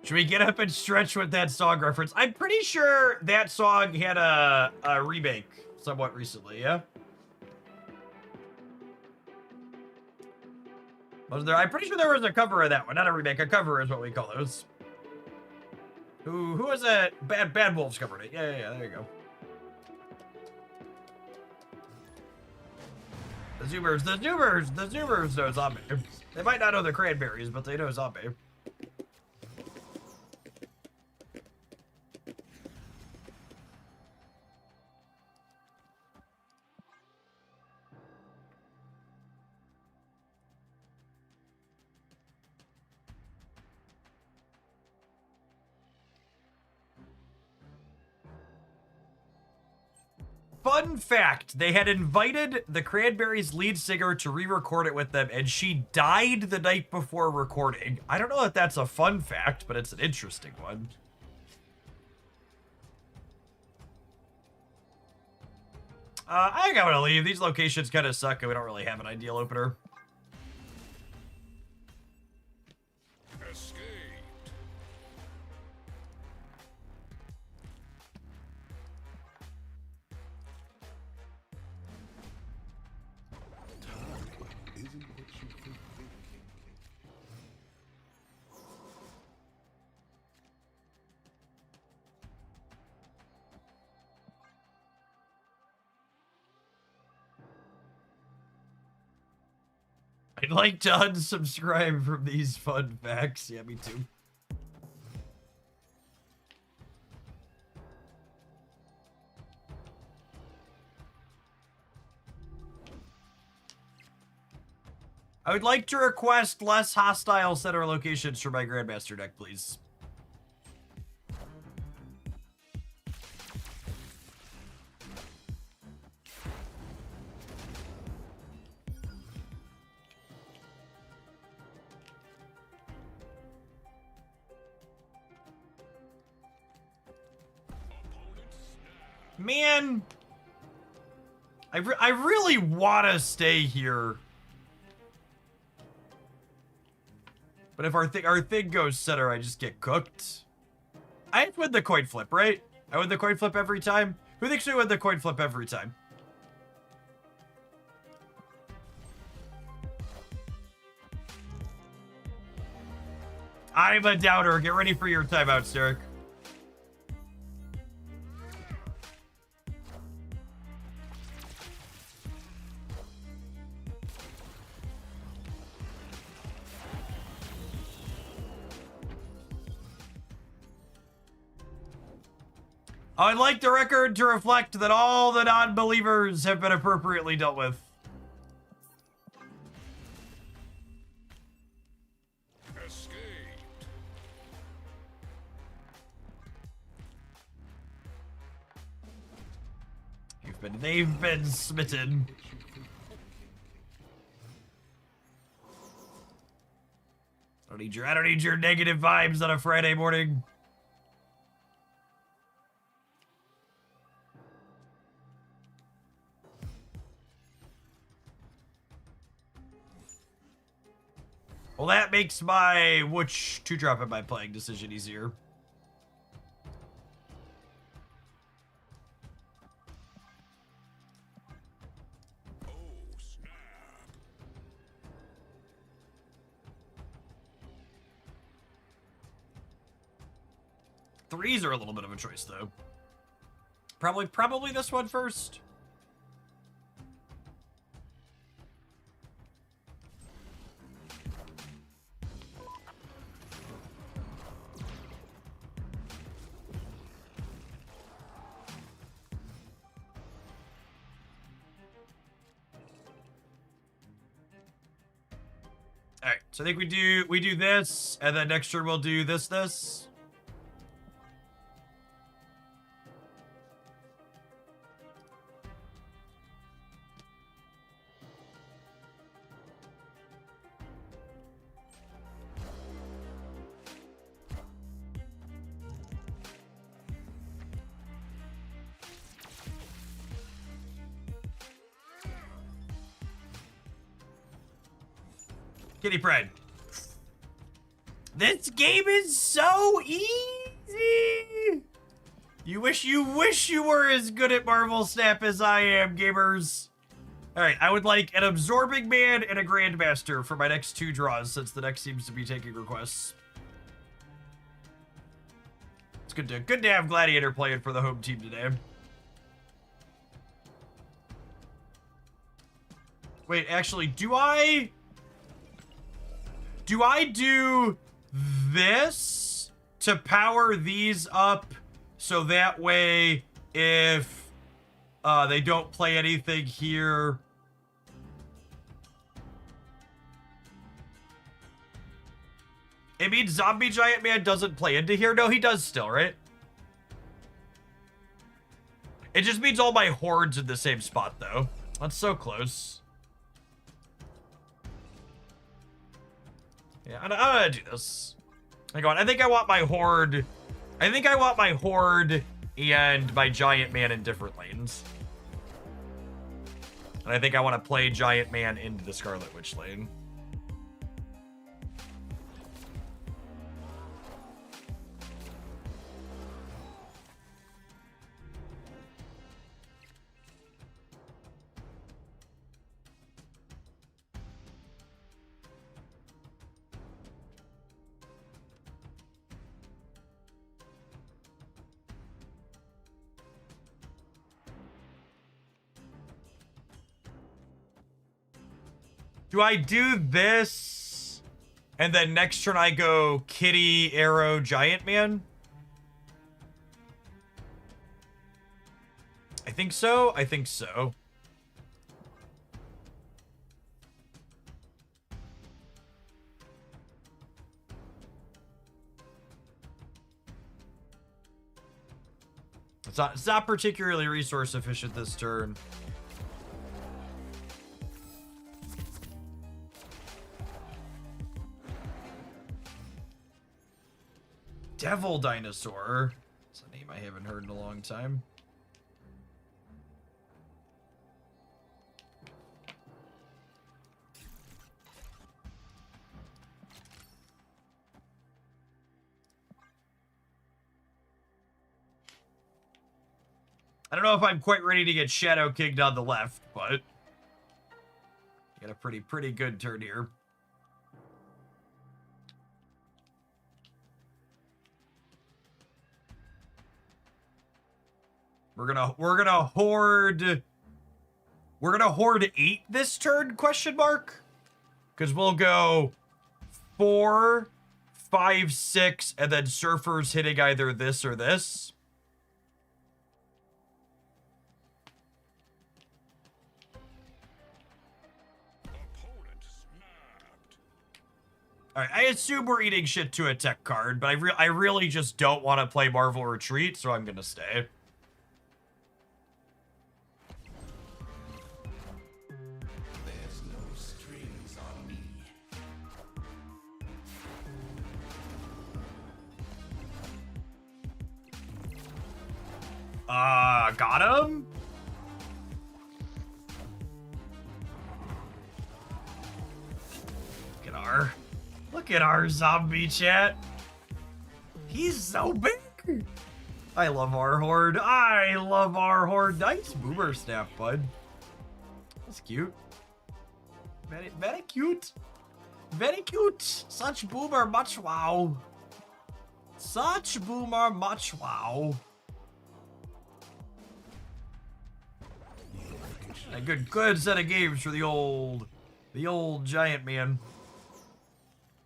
Should we get up and stretch with that song reference? I'm pretty sure that song had a remake somewhat recently, yeah? Was there? I'm pretty sure there was a cover of that one. Not a remake, a cover is what we call those. Who was it? Bad Wolves covered it. Yeah, there you go. The Zoomers know zombie. They might not know the cranberries, but they know zombie. Fun fact, they had invited the Cranberries lead singer to re-record it with them, and she died the night before recording. I don't know if that's a fun fact, but it's an interesting one. I think I'm gonna leave. These locations kind of suck, and we don't really have an ideal opener. I'd like to unsubscribe from these fun facts. Yeah, me too. I would like to request less hostile center locations for my Grandmaster deck, please. Man, I really want to stay here. But if our thing goes center, I just get cooked. I win the coin flip, right? I win the coin flip every time? Who thinks we win the coin flip every time? I'm a doubter. Get ready for your timeout, Derek. I'd like the record to reflect that all the non-believers have been appropriately dealt with. Escaped. They've been smitten. I don't need your negative vibes on a Friday morning. Well, that makes my which 2-drop am I playing decision easier. Oh, snap. Threes are a little bit of a choice, though. Probably this one first. All right, so I think we do this, and then next turn we'll do this. Kitty Pride. This game is so easy. You wish you were as good at Marvel Snap as I am, gamers. All right, I would like an Absorbing Man and a Grandmaster for my next 2 draws, since the deck seems to be taking requests. It's good to have Gladiator playing for the home team today. Wait, actually, do I do this to power these up so that way if they don't play anything here, it means Zombie Giant Man doesn't play into here? No, he does still, right? It just means all my hordes in the same spot, though. That's so close. Yeah, I'm gonna do this. Hang on, I think I want my horde. I think I want my horde and my Giant Man in different lanes. And I think I want to play Giant Man into the Scarlet Witch lane. Do I do this? And then next turn I go Kitty, Arrow, Giant Man? I think so. I think so. It's not particularly resource efficient this turn. Devil Dinosaur. It's a name I haven't heard in a long time. I don't know if I'm quite ready to get Shadow Kinged on the left, but got a pretty good turn here. We're gonna horde 8 this turn, question mark? Because we'll go 4, 5, 6, and then Surfer's hitting either this or this. Opponent snapped. Alright, I assume we're eating shit to a tech card, but I really just don't want to play Marvel Retreat, so I'm gonna stay. There's no strings on me. Got him? Look at our zombie chat. He's so big. I love our horde. I love our horde. Nice boomer snap, bud. That's cute. Very cute. Very cute. Such boomer, much wow. Such boomer, much wow. A good set of games for the old Giant Man.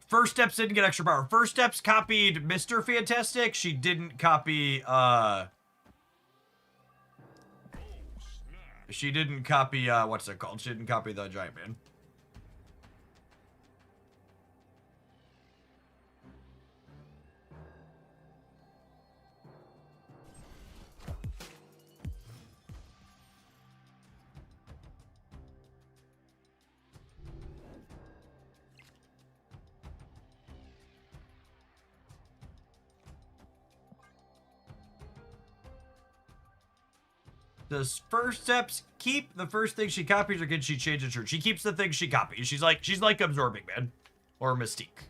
First Steps didn't get extra power. First Steps copied Mr. Fantastic. She didn't copy, she didn't copy, what's it called? She didn't copy the Giant Man. Does First Steps keep the first thing she copies, or can she change it? She keeps the thing she copies. She's like Absorbing Man or Mystique,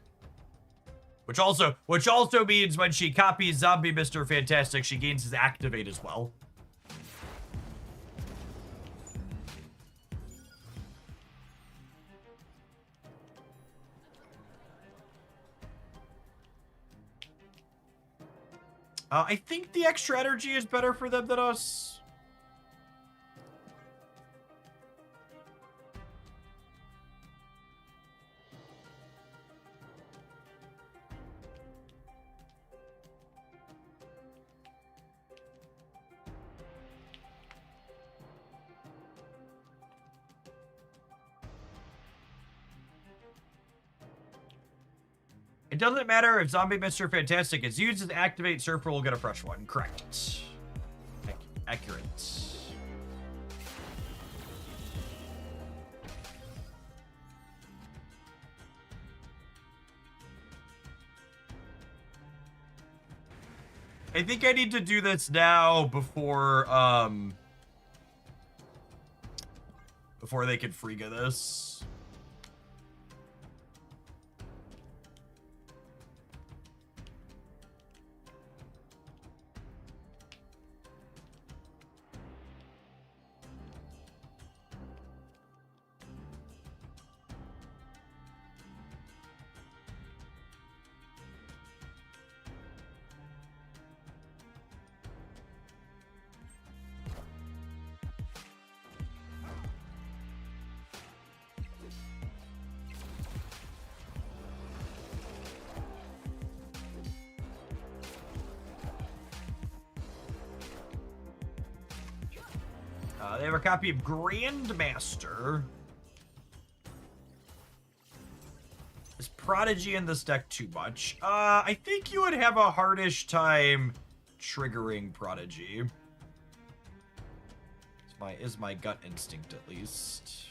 Which also means when she copies Zombie Mr. Fantastic, she gains his activate as well. I think the extra energy is better for them than us. It doesn't matter if Zombie Mr. Fantastic is used to activate, Surfer will get a fresh one. Correct. Accurate. I think I need to do this now before they can Frigga this. They have a copy of Grandmaster. Is Prodigy in this deck too much? I think you would have a hardish time triggering Prodigy. Is my gut instinct at least.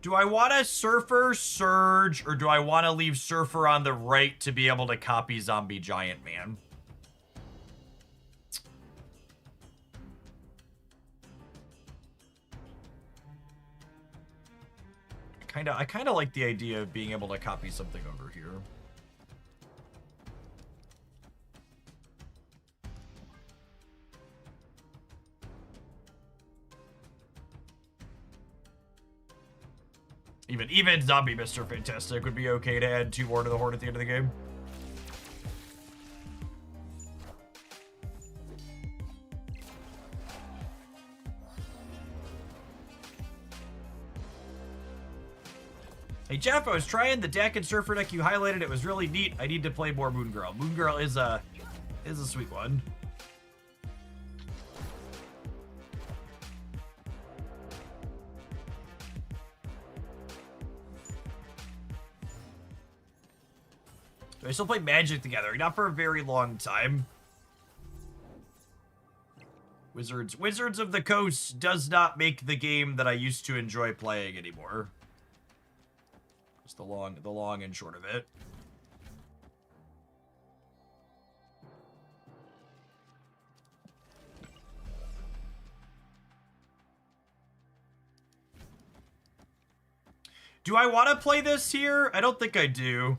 Do I want to Surfer Surge, or do I want to leave Surfer on the right to be able to copy Zombie Giant Man? I kind of like the idea of being able to copy something over here. Even Zombie Mr. Fantastic would be okay to add 2 more to the Horde at the end of the game. Hey Jeff, I was trying the deck and Surfer deck you highlighted. It was really neat. I need to play more Moon Girl. Moon Girl is a sweet one. I still play Magic the Gathering, not for a very long time. Wizards of the Coast does not make the game that I used to enjoy playing anymore. It's the long and short of it. Do I want to play this here? I don't think I do.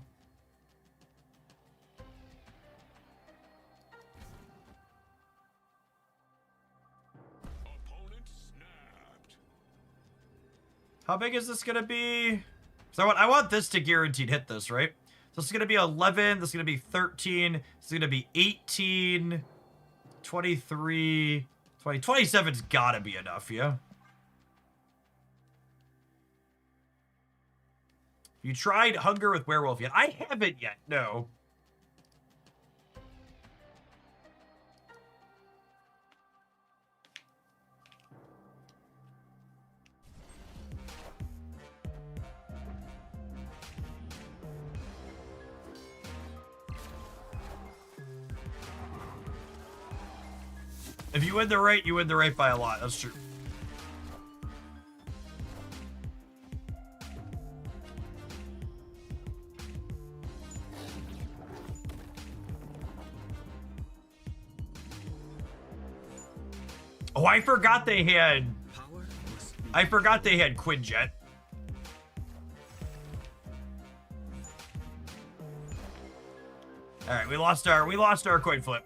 How big is this gonna be? So I want this to guaranteed hit this, right? So it's gonna be 11, this is gonna be 13, this is gonna be 18, 23, 20, 27's gotta be enough, yeah? You tried Hunger with Werewolf yet? I haven't yet, no. If you win the right, you win the right by a lot. That's true. Oh, I forgot they had... I forgot they had Quinjet. All right, we lost our coin flip.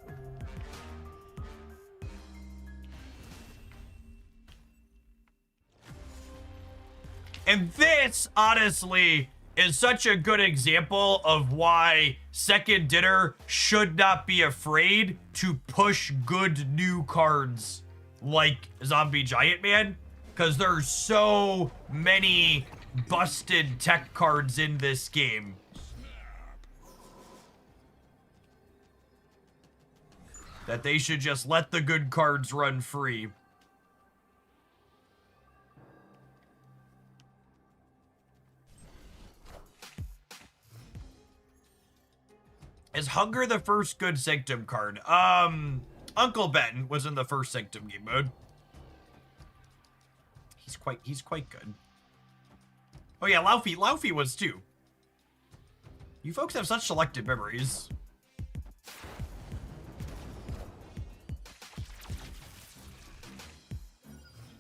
And this, honestly, is such a good example of why Second Dinner should not be afraid to push good new cards like Zombie Giant Man, because there's so many busted tech cards in this game. That they should just let the good cards run free. Is Hunger the first good Sanctum card? Uncle Ben was in the first Sanctum game mode. He's quite good. Oh yeah, Laufey was too. You folks have such selective memories.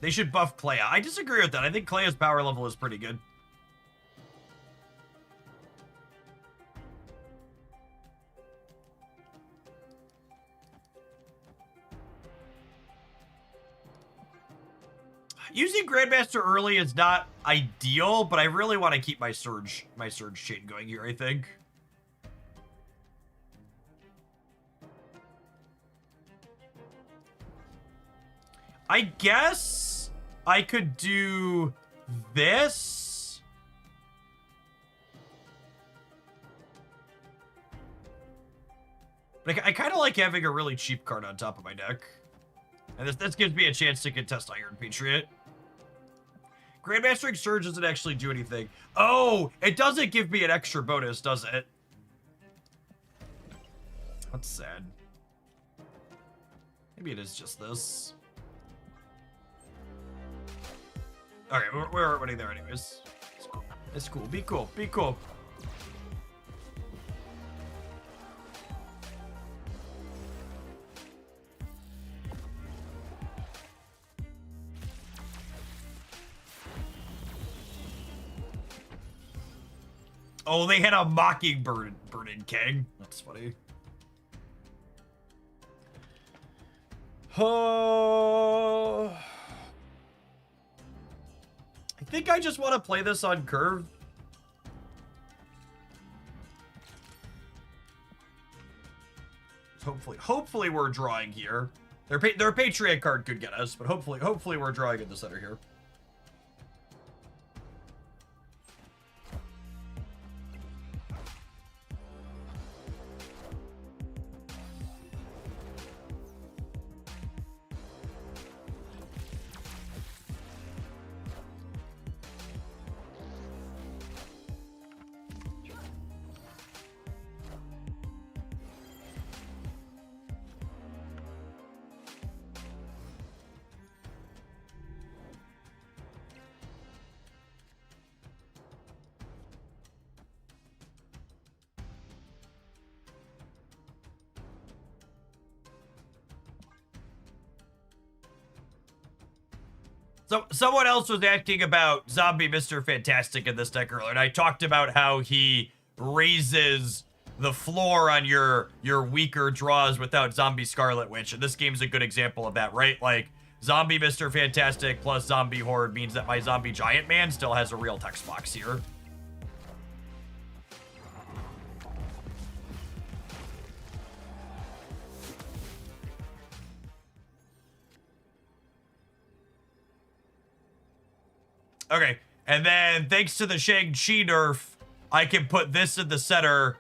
They should buff Clea. I disagree with that. I think Clea's power level is pretty good. Using Grandmaster early is not ideal, but I really want to keep my Surge chain going here, I think. I guess I could do this. But I kind of like having a really cheap card on top of my deck. And this gives me a chance to contest Iron Patriot. Grandmastering Surge doesn't actually do anything. Oh, it doesn't give me an extra bonus, does it? That's sad. Maybe it is just this. Okay, we're already there anyways. It's cool. It's cool. Be cool. Be cool. Oh, they had a Mockingbird in King. That's funny. Oh. I think I just want to play this on curve. Hopefully we're drawing here. Their Patriot card could get us, but hopefully we're drawing in the center here. So someone else was asking about Zombie Mr. Fantastic in this deck earlier, and I talked about how he raises the floor on your weaker draws without Zombie Scarlet Witch, and this game's a good example of that, right? Like, Zombie Mr. Fantastic plus Zombie Horde means that my Zombie Giant Man still has a real text box here. Okay, and then thanks to the Shang-Chi nerf, I can put this in the center,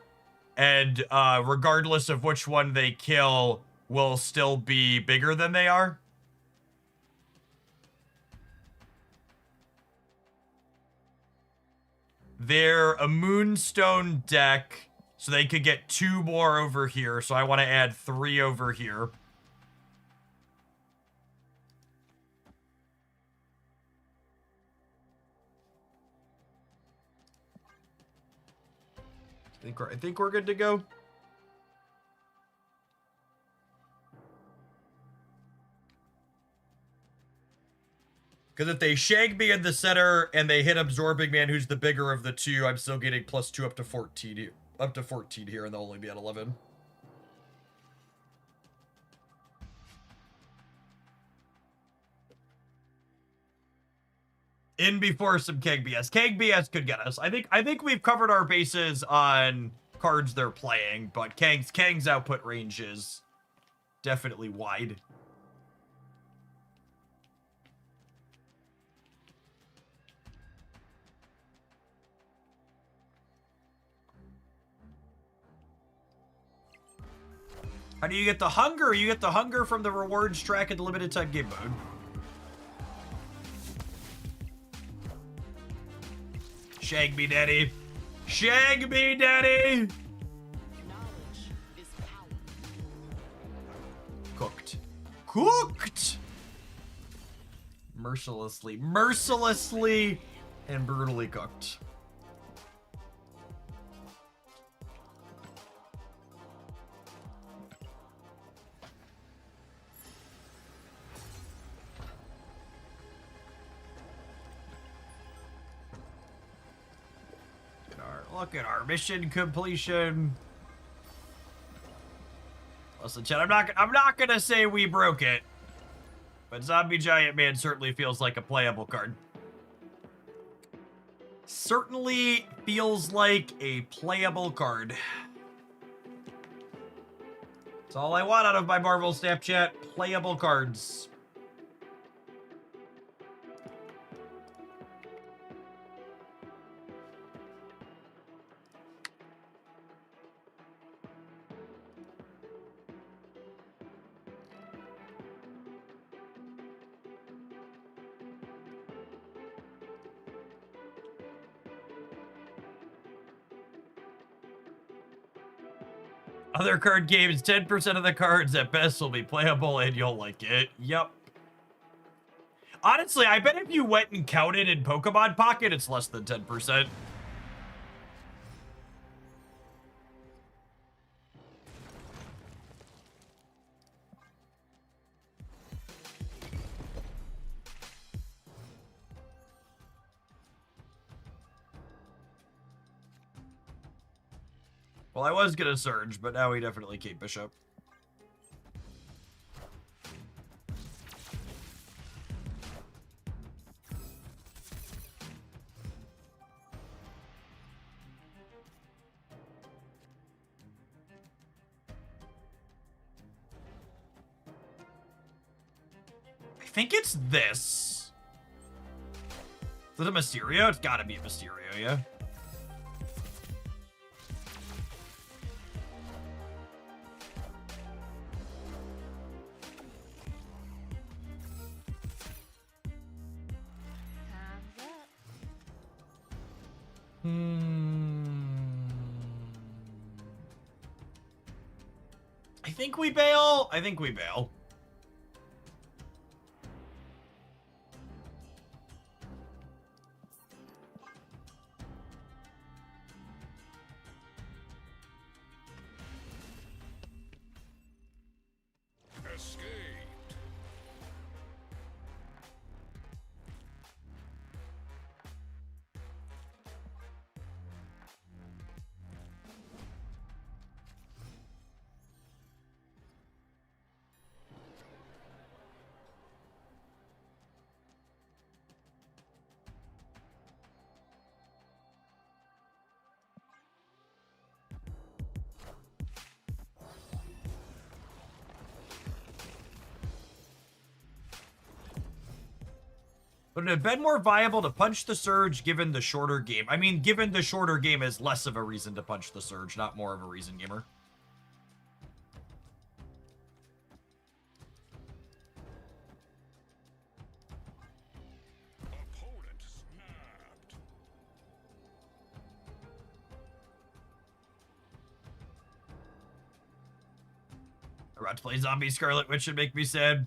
and regardless of which one they kill, will still be bigger than they are. They're a Moonstone deck, so they could get 2 more over here, so I want to add 3 over here. I think we're good to go. Because if they shag me in the center and they hit Absorbing Man, who's the bigger of the two, I'm still getting +2 up to 14 here. Up to 14 here, and they'll only be at 11. In before some Keg BS. Keg BS could get us. I think we've covered our bases on cards they're playing, but Kang's output range is definitely wide. How do you get the hunger? You get the hunger from the rewards track in the limited time game mode. Shag me, daddy. Shag me, daddy. Knowledge is power. Cooked. Cooked! Mercilessly and brutally cooked. Look at our mission completion. Listen, Chad, I'm not gonna say we broke it, but Zombie Giant Man certainly feels like a playable card. Certainly feels like a playable card. That's all I want out of my Marvel Snapchat. Playable cards. Other card games, 10% of the cards at best will be playable and you'll like it. Yep. Honestly, I bet if you went and counted in Pokemon Pocket, it's less than 10%. Well, I was gonna Surge, but now we definitely keep Bishop. I think it's this. Is it a Mysterio? It's gotta be a Mysterio, yeah? I think we bail. I think we bail. Escaped. Would it have been more viable to punch the Surge given the shorter game? I mean, given the shorter game is less of a reason to punch the Surge, not more of a reason, gamer. Opponent snapped. I'm about to play Zombie Scarlet, which should make me sad.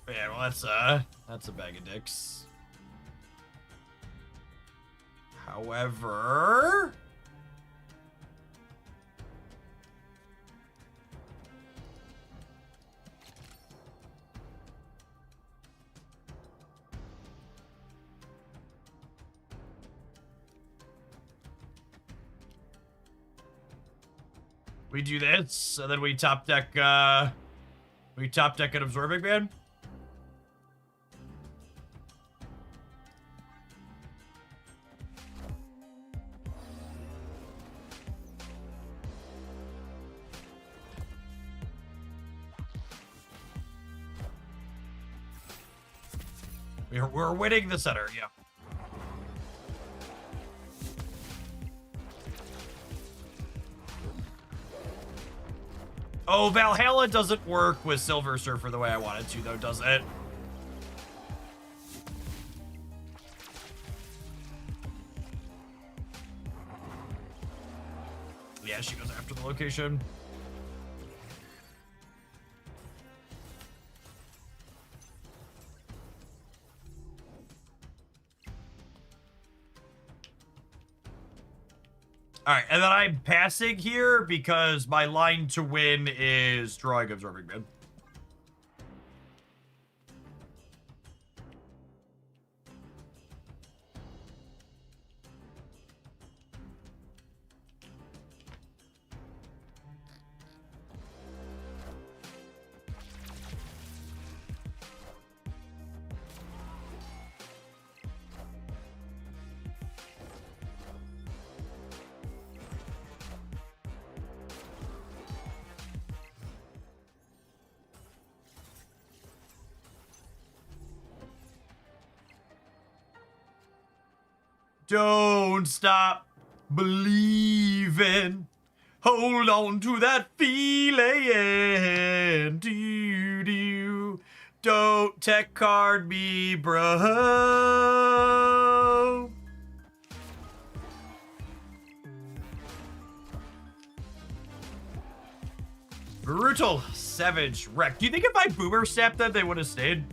Yeah, well, that's a bag of dicks. However, we do this, and then we top deck an Absorbing Man. We're winning the center, yeah. Oh, Valhalla doesn't work with Silver Surfer the way I wanted to, though, does it? Yeah, she goes after the location. All right, and then I'm passing here because my line to win is drawing Absorbing Man. Don't stop believing. Hold on to that feeling. Do. Don't tech card me, bro. Brutal Savage Wreck. Do you think if I boomer snapped them, they would have stayed?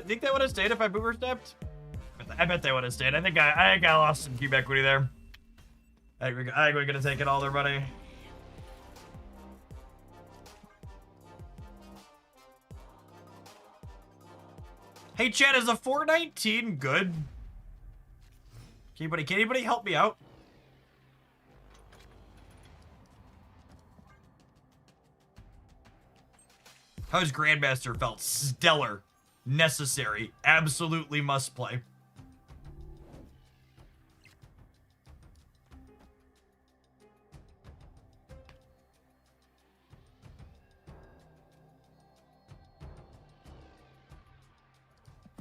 Think they would have stayed if I boomer stepped? I bet they would have stayed. I think I lost some cube equity there. I think we're gonna take it all their money. Hey Chad, is a 419 good? Can anybody help me out? How's Grandmaster felt? Stellar. Necessary. Absolutely must play.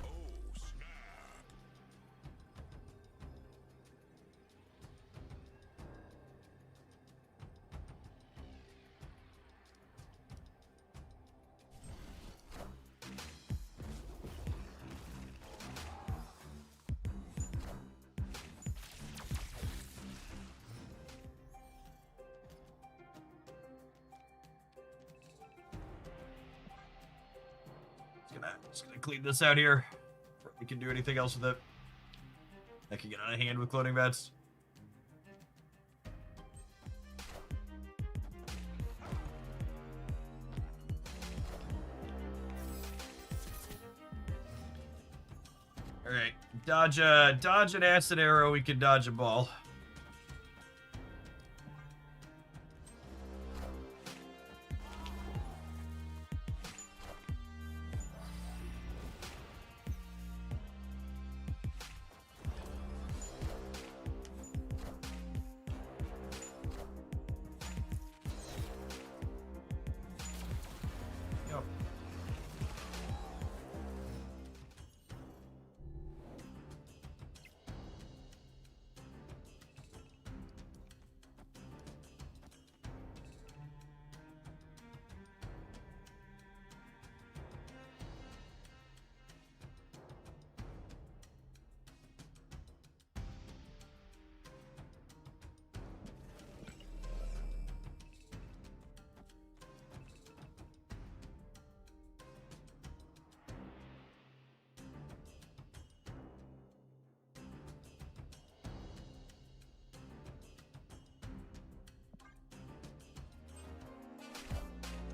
Oh, snap. Just gonna clean this out here. Before we can do anything else with it. I can get out of hand with cloning bats. All right, dodge an acid arrow. We can dodge a ball.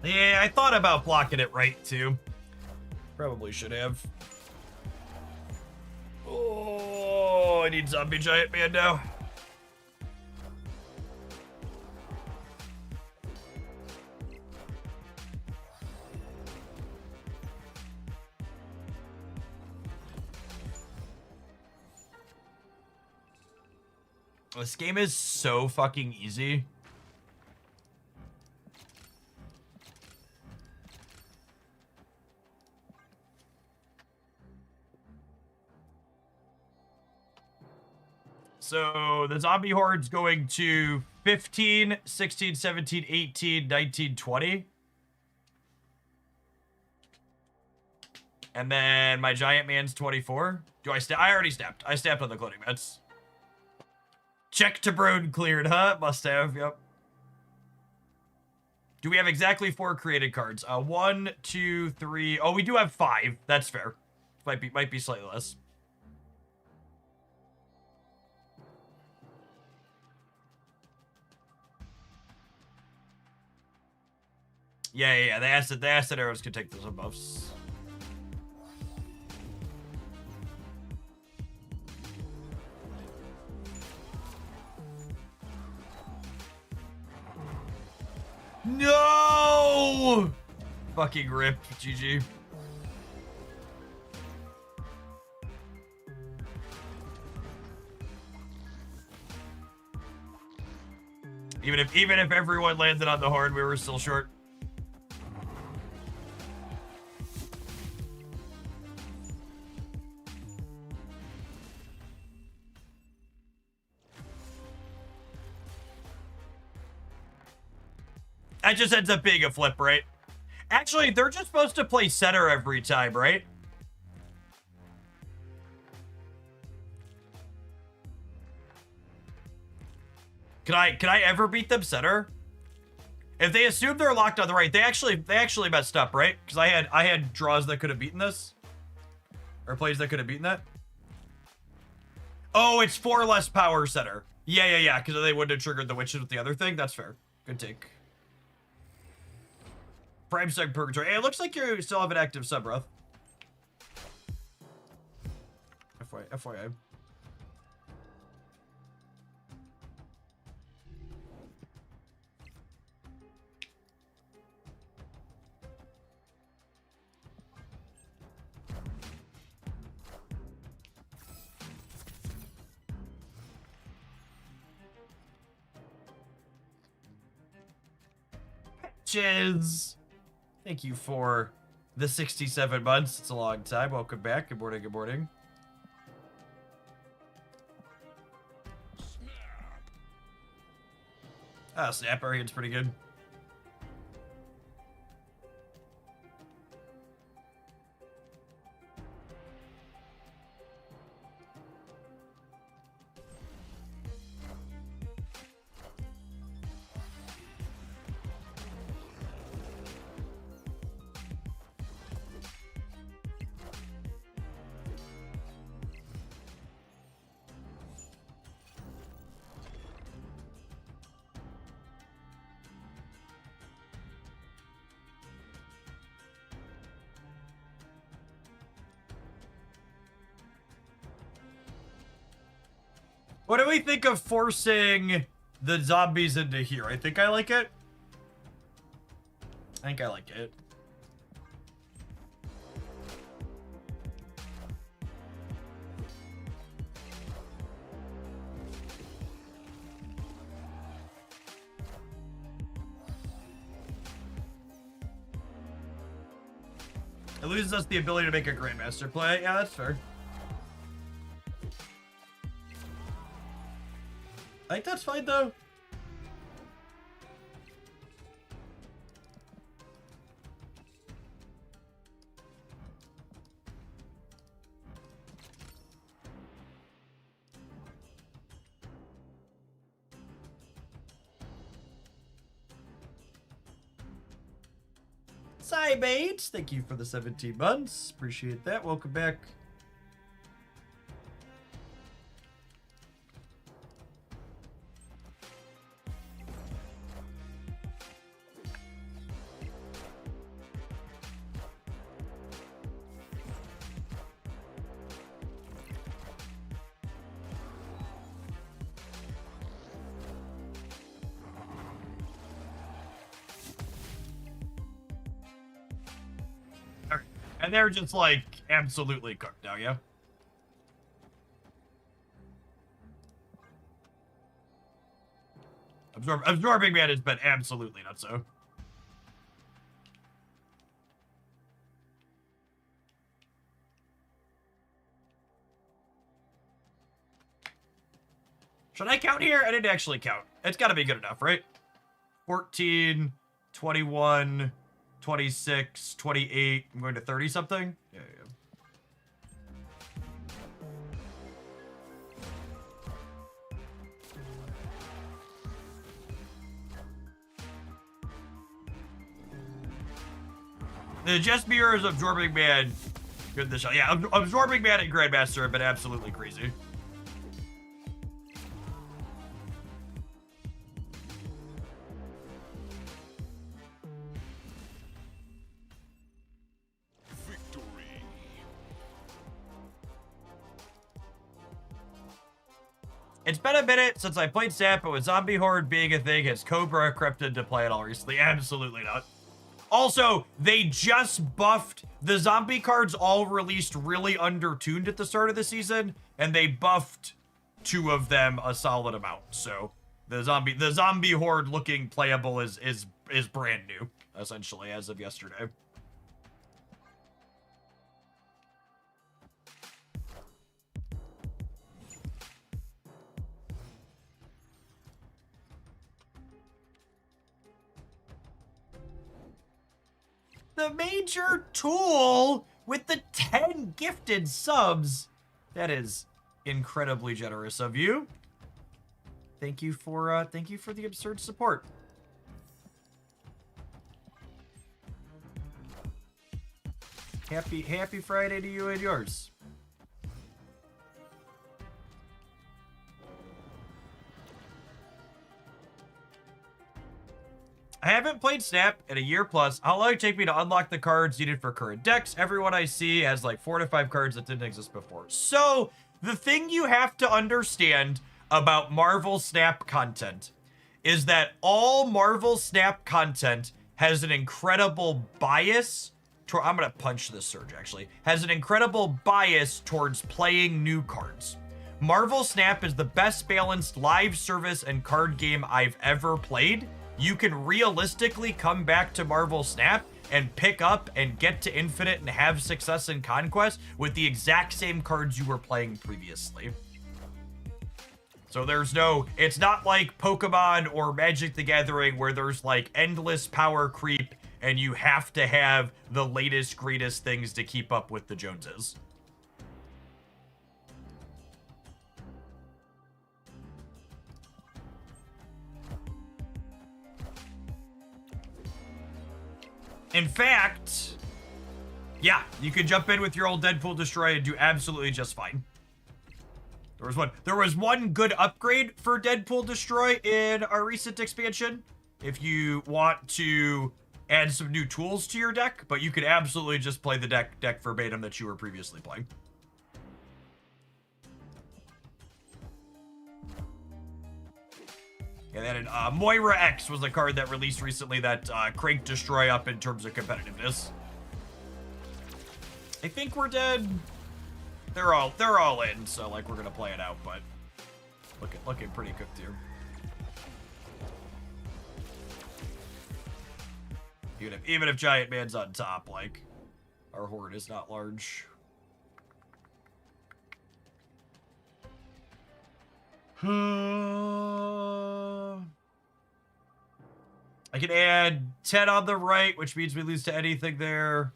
Yeah, I thought about blocking it right, too. Probably should have. Oh, I need zombie giant man now. This game is so fucking easy. So the zombie horde's going to 15, 16, 17, 18, 19, 20. And then my giant man's 24. Do I snap? I already snapped. I snapped on the cloning mats. Check to Brode cleared, huh? Must have, yep. Do we have exactly 4 created cards? 1, 2, 3. Oh, we do have 5. That's fair. Might be slightly less. Yeah. The acid arrows can take those buffs. No! Fucking rip, GG. Even if everyone landed on the horde, we were still short. That just ends up being a flip, right? Actually, they're just supposed to play center every time, right? Can I ever beat them center? If they assume they're locked on the right, they actually messed up, right? Because I had draws that could have beaten this. Or plays that could have beaten that. Oh, it's 4 less power center. Yeah, because they wouldn't have triggered the witches with the other thing. That's fair. Good take. Prime Seg Purgatory. Hey, it looks like you still have an active sub, Ruth. FYI. Patches. Thank you for the 67 months. It's a long time. Welcome back. Good morning. Good morning. Snap Arian's pretty good. What do we think of forcing the zombies into here? I think I like it. I think I like it. It loses us the ability to make a Grandmaster play. Yeah, that's fair. I think that's fine, though. Cybate, thank you for the 17 months. Appreciate that. Welcome back. And they're just, like, absolutely cooked now, yeah? Absorbing Man has been absolutely not so. Should I count here? I didn't actually count. It's got to be good enough, right? 14, 21, 26, 28. I'm going to 30 something. Yeah. The Just Mirrors Absorbing Man. Good this shot. Yeah, Absorbing Man and Grandmaster have been absolutely crazy. Victory. It's been a minute since I played Snap, but with Zombie Horde being a thing, has Cobra crept into play at all recently? Absolutely not. Also, they just buffed the zombie cards, all released really undertuned at the start of the season, and they buffed 2 of them a solid amount. So the zombie horde looking playable is brand new, essentially, as of yesterday. The major tool with the 10 gifted subs. That is incredibly generous of you. Thank you for the absurd support. Happy Friday to you and yours. I haven't played Snap in a year plus. How long did it take me to unlock the cards needed for current decks? Everyone I see has like 4 to 5 cards that didn't exist before. So, the thing you have to understand about Marvel Snap content is that all Marvel Snap content has an incredible bias toward, I'm gonna punch this Surge actually, has an incredible bias towards playing new cards. Marvel Snap is the best balanced live service and card game I've ever played. You can realistically come back to Marvel Snap and pick up and get to Infinite and have success in Conquest with the exact same cards you were playing previously. So it's not like Pokemon or Magic the Gathering where there's like endless power creep and you have to have the latest, greatest things to keep up with the Joneses. In fact, yeah, you could jump in with your old Deadpool Destroy and do absolutely just fine. There was one good upgrade for Deadpool Destroy in our recent expansion. If you want to add some new tools to your deck, but you could absolutely just play the deck verbatim that you were previously playing. And then Moira X was a card that released recently that cranked Destroy up in terms of competitiveness. I think we're dead. They're all in, so like we're gonna play it out, but looking pretty cooked here. Even if Giant Man's on top, like our horde is not large. I can add 10 on the right, which means we lose to anything there.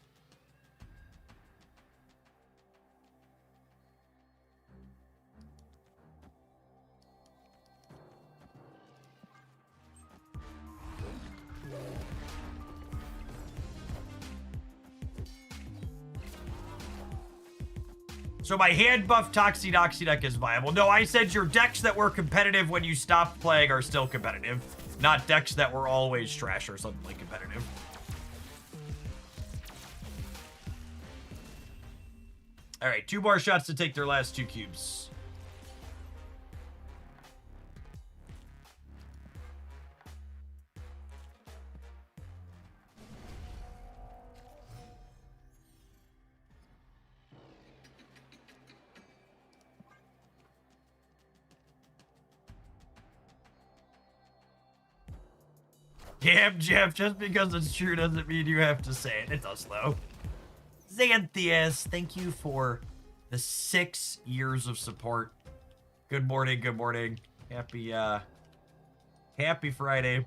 So my hand buff Toxie deck is viable. No, I said your decks that were competitive when you stopped playing are still competitive. Not decks that were always trash or suddenly competitive. All right, 2 more shots to take their last 2 cubes. Damn, Jeff, just because it's true doesn't mean you have to say it. It does, though. Xanthias, thank you for the 6 years of support. Good morning, good morning. Happy Friday.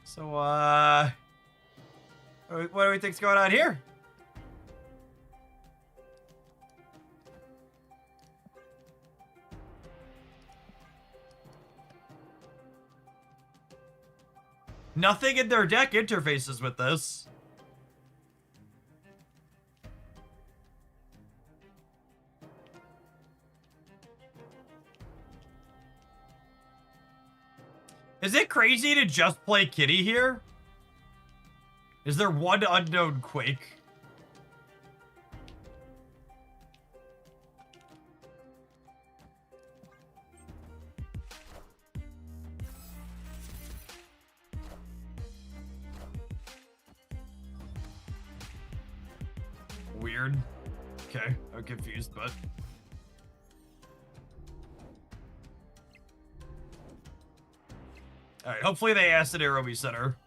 So, what do we think's going on here? Nothing in their deck interfaces with this. Is it crazy to just play Kitty here? Is there one unknown Quake? Weird. Okay, I'm confused, but... Alright, hopefully they acid arrow me center.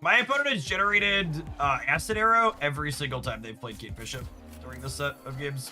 My opponent has generated Acid Arrow every single time they've played Kate Bishop during this set of games.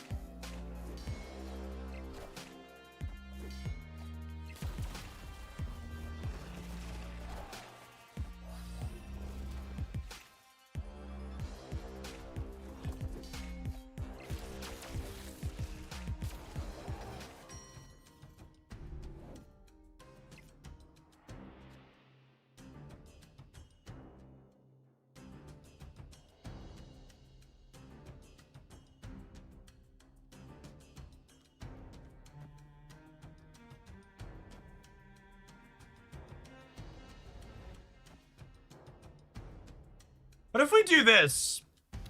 But if we do this,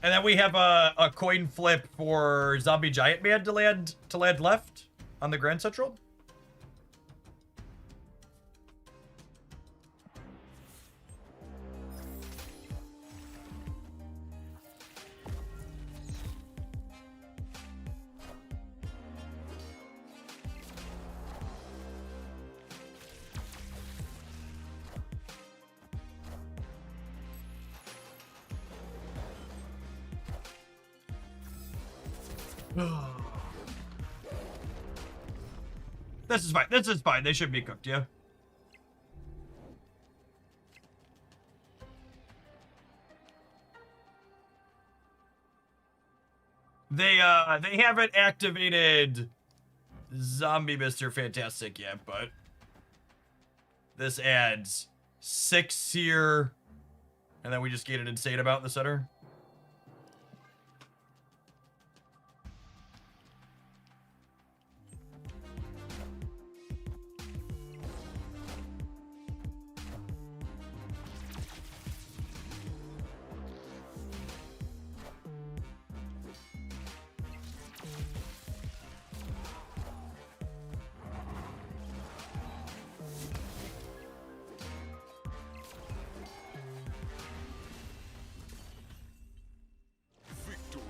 and then we have a coin flip for Zombie Giant Man to land left on the Grand Central. This is fine. This is fine. They should be cooked, yeah. They haven't activated Zombie Mr. Fantastic yet, but this adds 6 here, and then we just get an insane about in the center. Victory.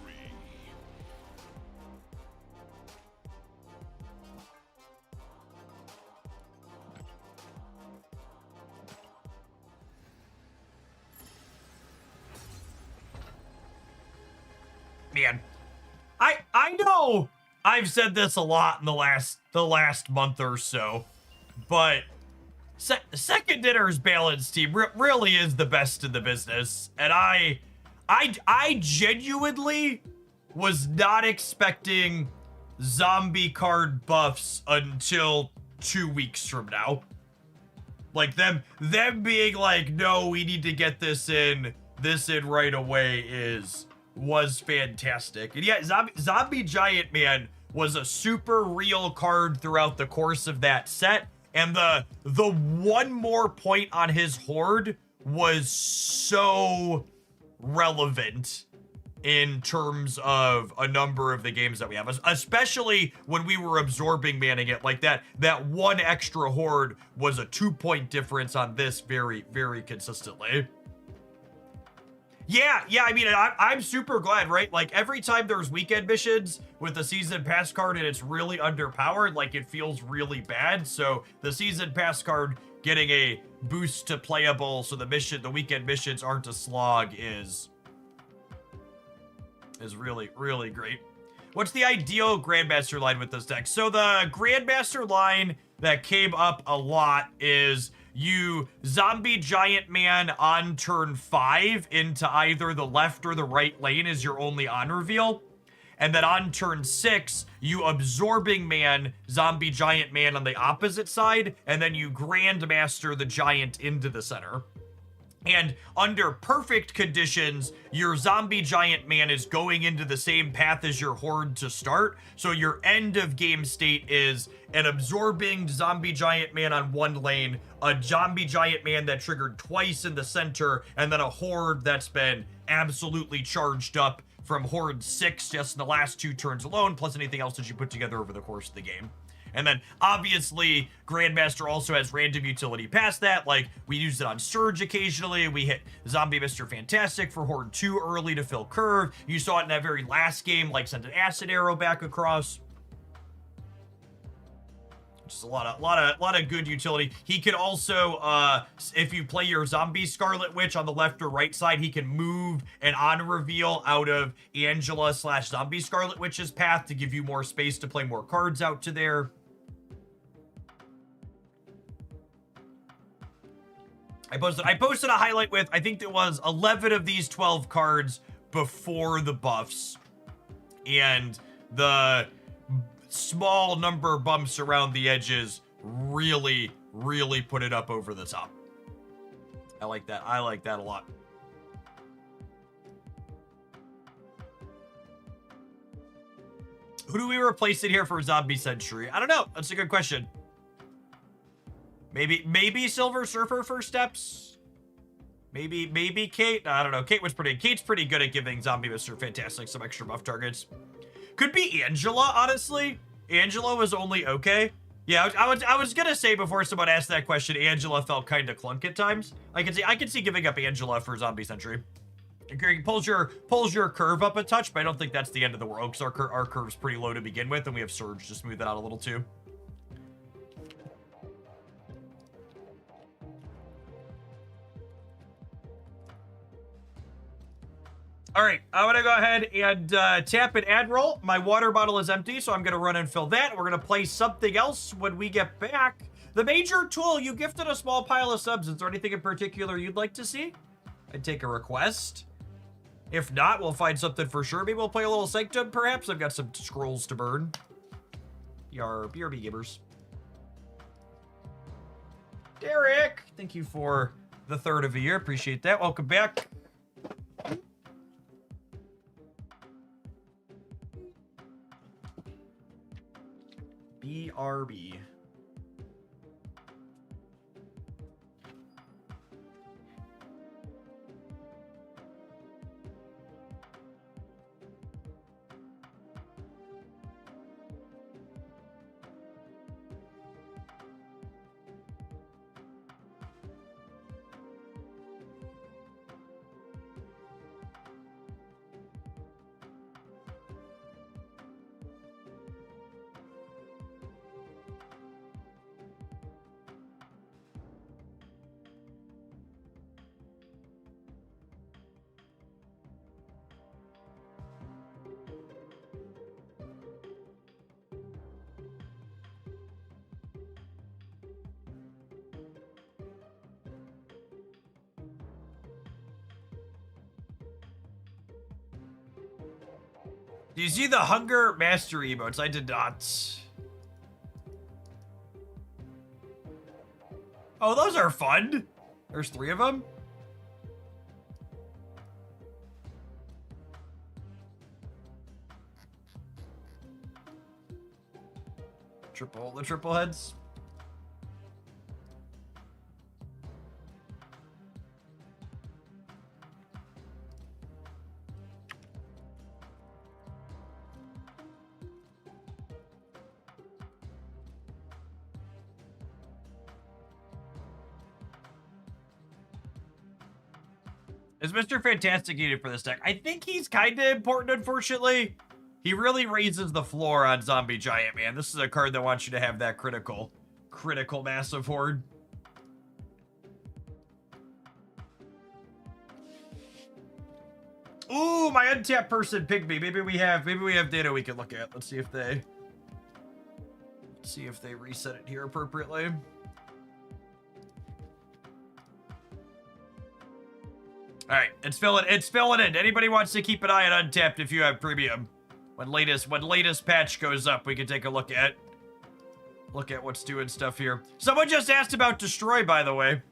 Man, I know I've said this a lot in the last month or so, but Second Dinner's balance team really is the best in the business, and I genuinely was not expecting zombie card buffs until 2 weeks from now. Like them being like, no, we need to get this in right away was fantastic. And yeah, Zombie Giant Man was a super real card throughout the course of that set. And the one more point on his horde was so relevant in terms of a number of the games that we have, especially when we were absorbing manning it like that. That one extra horde was a 2-point difference on this very, very consistently. Yeah, I mean, I'm super glad, right? Like, every time there's weekend missions with the season pass card and it's really underpowered, like, it feels really bad. So the season pass card getting a boost to playable so the weekend missions aren't a slog is really, really great. What's the ideal Grandmaster line with this deck? So the Grandmaster line that came up a lot is you Zombie Giant Man on turn 5 into either the left or the right lane as your only on reveal. And then on turn 6, you Absorbing Man, Zombie Giant Man on the opposite side, and then you Grandmaster the Giant into the center. And under perfect conditions, your Zombie Giant Man is going into the same path as your horde to start. So your end of game state is an absorbing Zombie Giant Man on one lane, a Zombie Giant Man that triggered twice in the center, and then a horde that's been absolutely charged up from horde 6 just in the last 2 turns alone, plus anything else that you put together over the course of the game. And then, obviously, Grandmaster also has random utility past that. Like, we used it on Surge occasionally. We hit Zombie Mr. Fantastic for Horde 2 early to fill curve. You saw it in that very last game, like, sent an Acid Arrow back across. Just a lot of good utility. He can also, if you play your Zombie Scarlet Witch on the left or right side, he can move an on-reveal out of Angela/Zombie Scarlet Witch's path to give you more space to play more cards out to there. I posted a highlight with, I think there was 11 of these 12 cards before the buffs. And the small number bumps around the edges really, really put it up over the top. I like that. I like that a lot. Who do we replace it here for Zombie Century? I don't know. That's a good question. Maybe Silver Surfer for steps. Maybe Kate. I don't know. Kate's pretty good at giving Zombie Mr. Fantastic some extra buff targets. Could be Angela, honestly. Angela was only okay. Yeah, I was gonna say before someone asked that question, Angela felt kind of clunk at times. I can see giving up Angela for Zombie Century. It pulls your curve up a touch, but I don't think that's the end of the world because our curve's pretty low to begin with, and we have Surge to smooth it out a little too. All right, I'm gonna go ahead and tap an ad roll. My water bottle is empty, so I'm gonna run and fill that. We're gonna play something else when we get back. The Major Tool, you gifted a small pile of subs. Is there anything in particular you'd like to see? I'd take a request. If not, we'll find something for sure. Maybe we'll play a little Sanctum, perhaps. I've got some scrolls to burn. BRB gamers. Derek, thank you for the 3rd of the year. Appreciate that. Welcome back. BRB. Do you see the Hunger Mastery emotes? I did not. Oh, those are fun. There's 3 of them. The triple heads. Is Mr. Fantastic needed for this deck? I think he's kind of important, unfortunately. He really raises the floor on Zombie Giant, man. This is a card that wants you to have that critical massive horde. Ooh, my untapped person picked me. Maybe we have data we can look at. Let's see if they reset it here appropriately. All right, it's filling in. Anybody wants to keep an eye on Untapped if you have premium. When latest patch goes up, we can take a look at what's doing stuff here. Someone just asked about Destroy, by the way.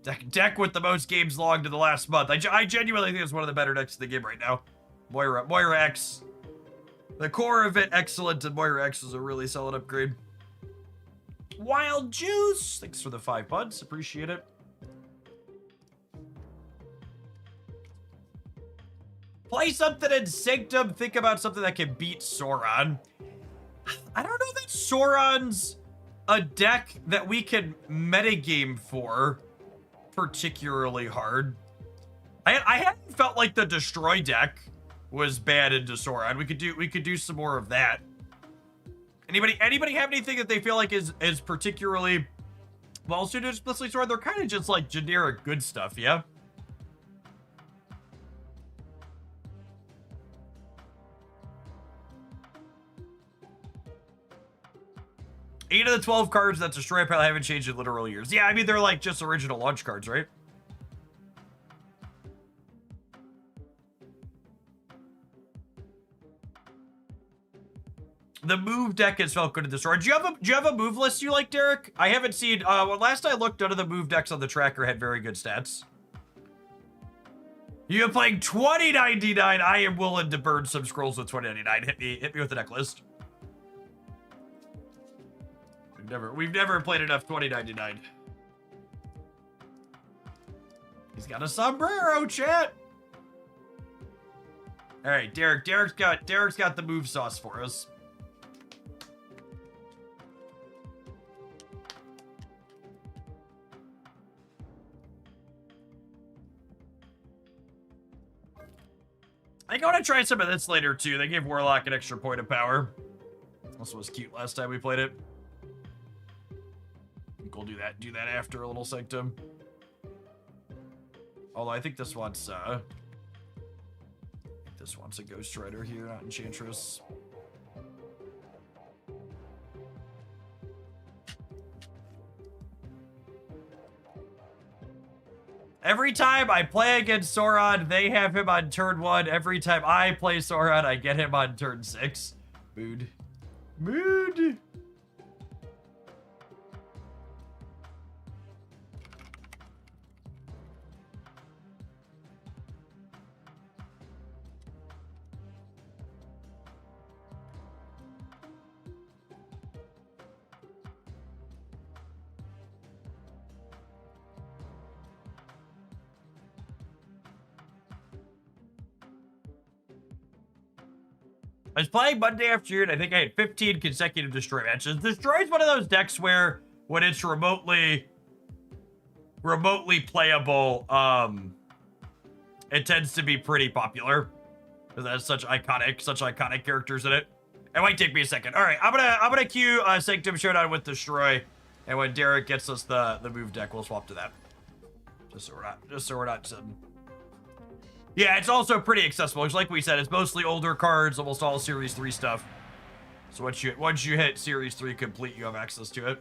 Deck with the most games logged in the last month. I genuinely think it's one of the better decks in the game right now. Moira X. The core of it, excellent, and Moira X is a really solid upgrade. Wild Juice! Thanks for the 5 buds. Appreciate it. Play something in Sanctum. Think about something that can beat Sauron. I don't know that Sauron's a deck that we can metagame for particularly hard. I hadn't felt like the Destroy deck was bad into Sauron. We could do some more of that. Anybody have anything that they feel like is particularly well suited to explicitly Sauron? They're kind of just like generic good stuff, yeah? Eight of the 12 cards that Destroy probably haven't changed in literal years. Yeah, I mean, they're like just original launch cards, right? The move deck has felt good in Destroy. Do you have a move list you like, Derek? I haven't seen, well, last I looked, none of the move decks on the tracker had very good stats. You're playing 2099. I am willing to burn some scrolls with 2099. Hit me with the deck list. We've never played enough 2099. He's got a sombrero, chat. All right, Derek's got the move sauce for us. I think I want to try some of this later too. They gave Warlock an extra point of power. This was cute last time we played it. We'll do that after a little Sanctum. Although I think this one's a Ghost Rider here, not Enchantress. Every time I play against Sauron, they have him on turn 1. Every time I play Sauron, I get him on turn 6. Mood. I was playing Monday afternoon. I think I had 15 consecutive Destroy matches. Destroy is one of those decks where when it's remotely playable, it tends to be pretty popular because it has such iconic characters in it. It might take me a second. All right, I'm gonna queue Sanctum Showdown with Destroy, and when Derek gets us the move deck, we'll swap to that. Just so we're not sitting. Yeah, it's also pretty accessible. It's like we said, it's mostly older cards, almost all Series 3 stuff. So once you hit Series 3 complete, you have access to it.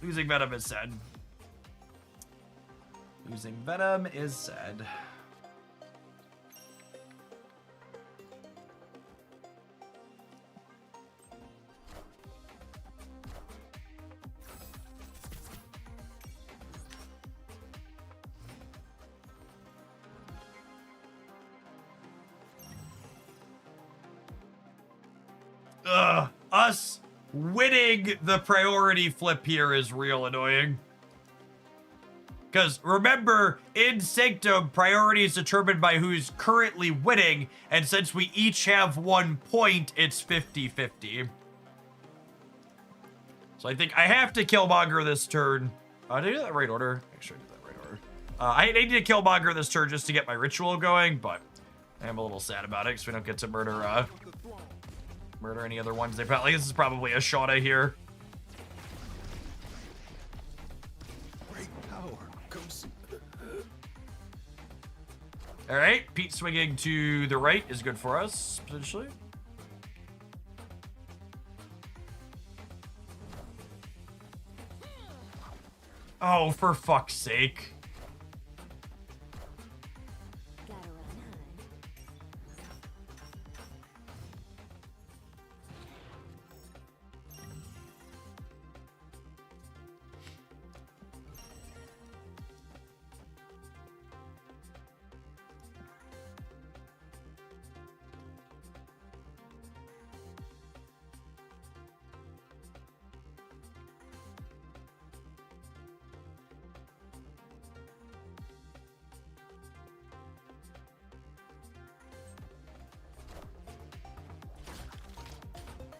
Losing Venom is sad. Losing Venom is sad. Ugh, us winning the priority flip here is real annoying. Because remember, in Sanctum, priority is determined by who's currently winning, and since we each have 1 point, it's 50-50. So I think I have to Killmonger this turn. Did I do that in the right order? Make sure I did that in the right order. I need to Killmonger this turn just to get my ritual going, but I am a little sad about it because we don't get to murder any other ones. They probably, this is probably a Shauna here. Great power comes. All right, Pete swinging to the right is good for us, potentially. Oh, for fuck's sake. Gotta run high.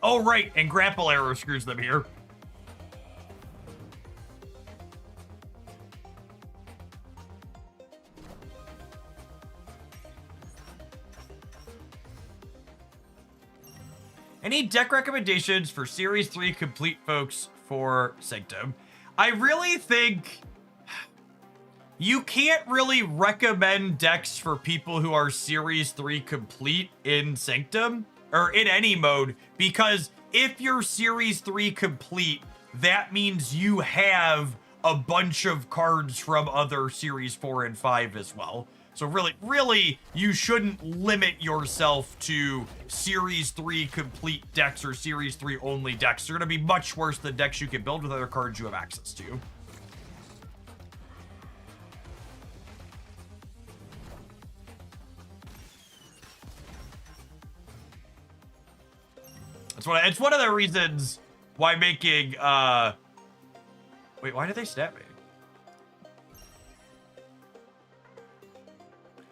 Oh, right, and grapple arrow screws them here. Any deck recommendations for Series 3 complete folks for Sanctum? I really think you can't really recommend decks for people who are Series 3 complete in Sanctum, or in any mode, because if you're Series 3 complete, that means you have a bunch of cards from other Series 4 and 5 as well. So really, you shouldn't limit yourself to Series 3 complete decks or Series 3 only decks. They're gonna be much worse than decks you can build with other cards you have access to. It's one of the reasons why making, wait, why did they stab me?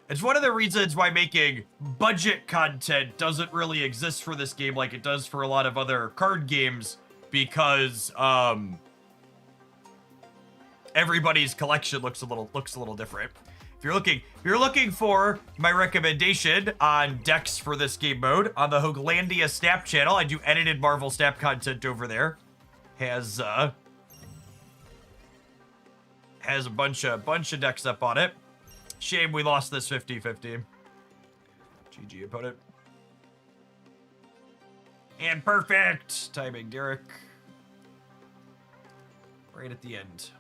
It's one of the reasons why making budget content doesn't really exist for this game like it does for a lot of other card games, because, everybody's collection looks a little different. If you're looking for my recommendation on decks for this game mode, on the Hoaglandia Snap channel, I do edited Marvel Snap content over there. Has a bunch of decks up on it. Shame we lost this 50-50. GG opponent. And perfect timing, Derek. Right at the end.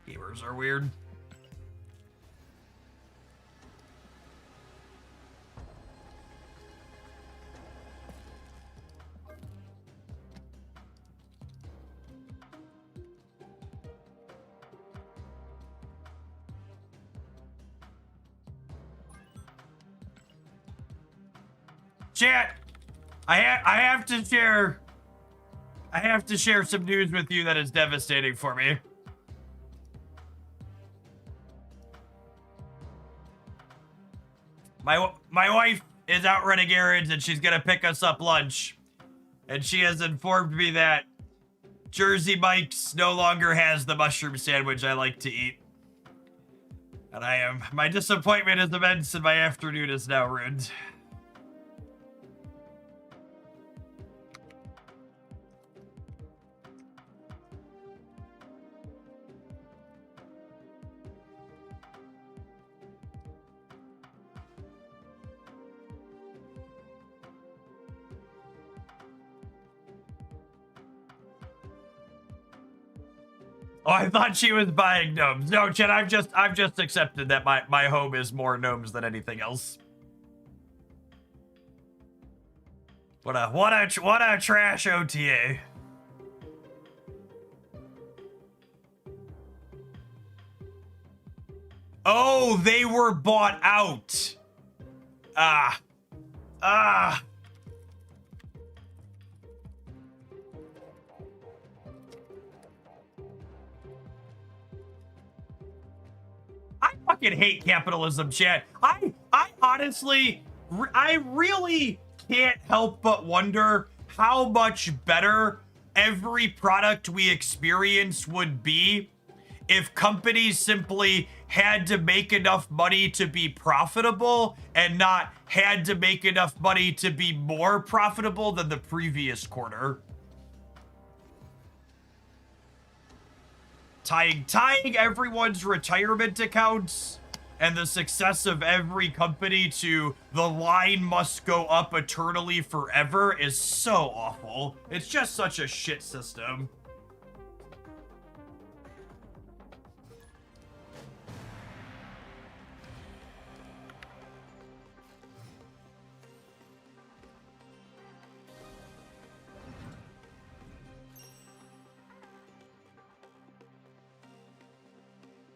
Gamers are weird. Chat, I have to share some news with you that is devastating for me. My wife is out running errands and she's gonna pick us up lunch. And she has informed me that Jersey Mike's no longer has the mushroom sandwich I like to eat. And my disappointment is immense and my afternoon is now ruined. Oh, I thought she was buying gnomes. No, Chen, I've just accepted that my home is more gnomes than anything else. What a trash OTA. Oh, they were bought out. Ah. I fucking hate capitalism, chat. I honestly, I really can't help but wonder how much better every product we experience would be if companies simply had to make enough money to be profitable and not had to make enough money to be more profitable than the previous quarter. Tying everyone's retirement accounts and the success of every company to the line must go up eternally forever is so awful. It's just such a shit system.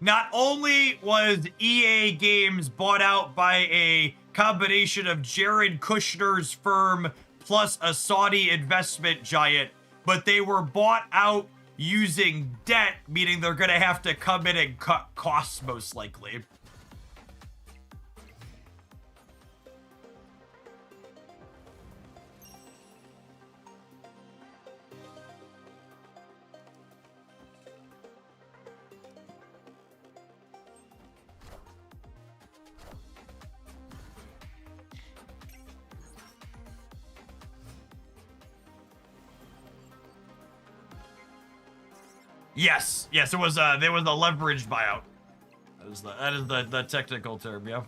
Not only was EA Games bought out by a combination of Jared Kushner's firm plus a Saudi investment giant, but they were bought out using debt, meaning they're going to have to come in and cut costs most likely. Yes, it was there was a leveraged buyout. That is the technical term, yeah.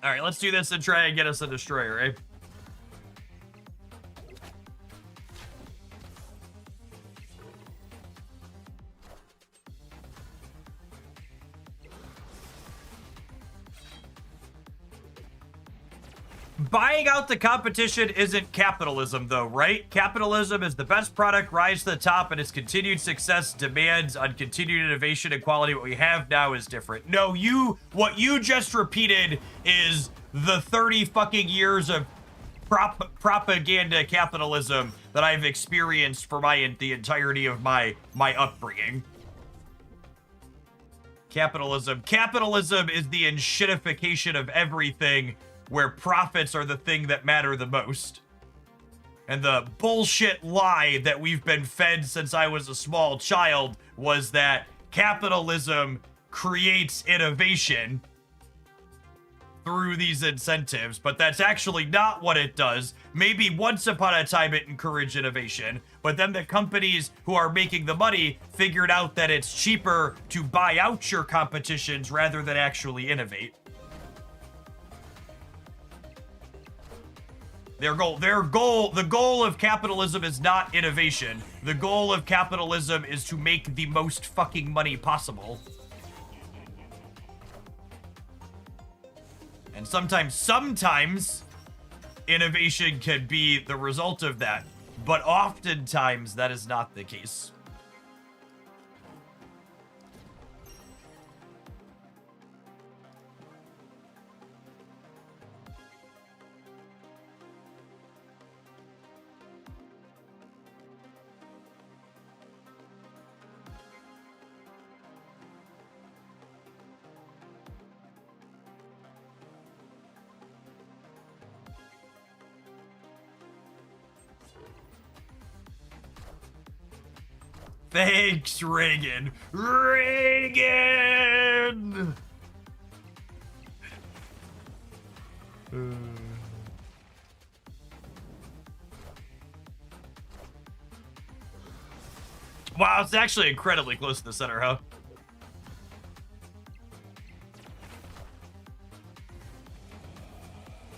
All right, let's do this and try and get us a destroyer, eh? Buying out the competition isn't capitalism, though, right? Capitalism is the best product, rise to the top, and its continued success demands on continued innovation and quality. What we have now is different. No, what you just repeated is the 30 fucking years of propaganda capitalism that I've experienced for the entirety of my upbringing. Capitalism is the enshittification of everything, where profits are the thing that matter the most. And the bullshit lie that we've been fed since I was a small child was that capitalism creates innovation through these incentives, but that's actually not what it does. Maybe once upon a time it encouraged innovation, but then the companies who are making the money figured out that it's cheaper to buy out your competitions rather than actually innovate. The goal of capitalism is not innovation. The goal of capitalism is to make the most fucking money possible. And sometimes innovation can be the result of that, but oftentimes that is not the case. Thanks, Reagan. Reagan! Wow, it's actually incredibly close to the center, huh?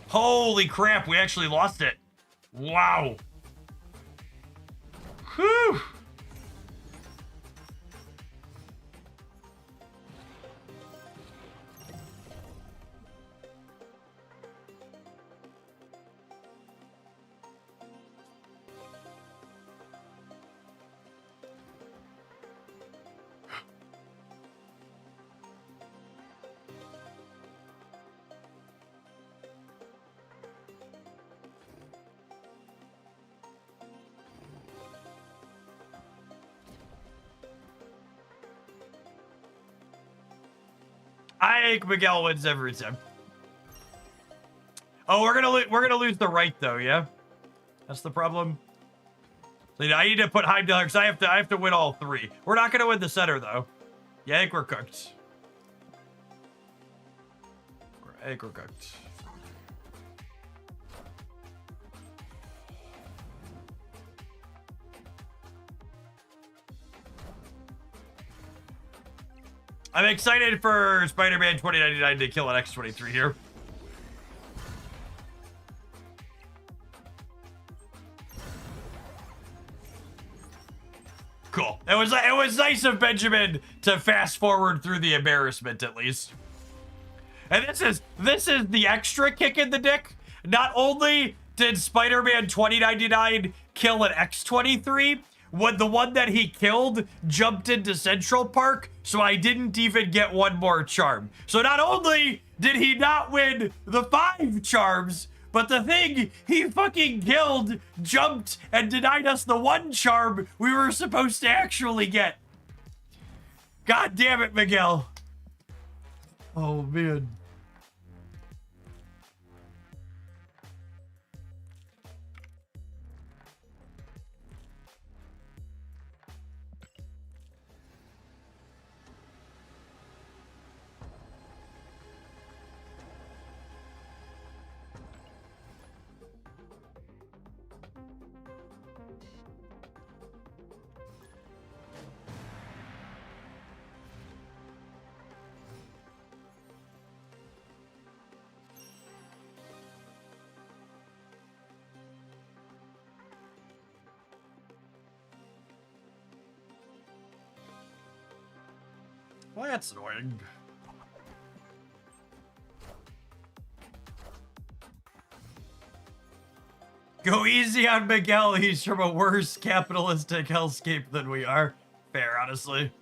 Holy crap, we actually lost it. Wow. Whew. I think Miguel wins every time. Oh, we're gonna lose the right though, yeah? That's the problem. So I need to put Heim down because I have to win all three. We're not gonna win the center though. Yeah, I think we're cooked. I think we're cooked. I'm excited for Spider-Man 2099 to kill an X-23 here. Cool. It was nice of Benjamin to fast forward through the embarrassment at least. And this is the extra kick in the dick. Not only did Spider-Man 2099 kill an X-23, when the one that he killed jumped into Central Park, so I didn't even get one more charm. So not only did he not win the 5 charms, but the thing he fucking killed jumped and denied us the 1 charm we were supposed to actually get. God damn it, Miguel. Oh, man. Well, that's annoying. Go easy on Miguel. He's from a worse capitalistic hellscape than we are. Fair, honestly.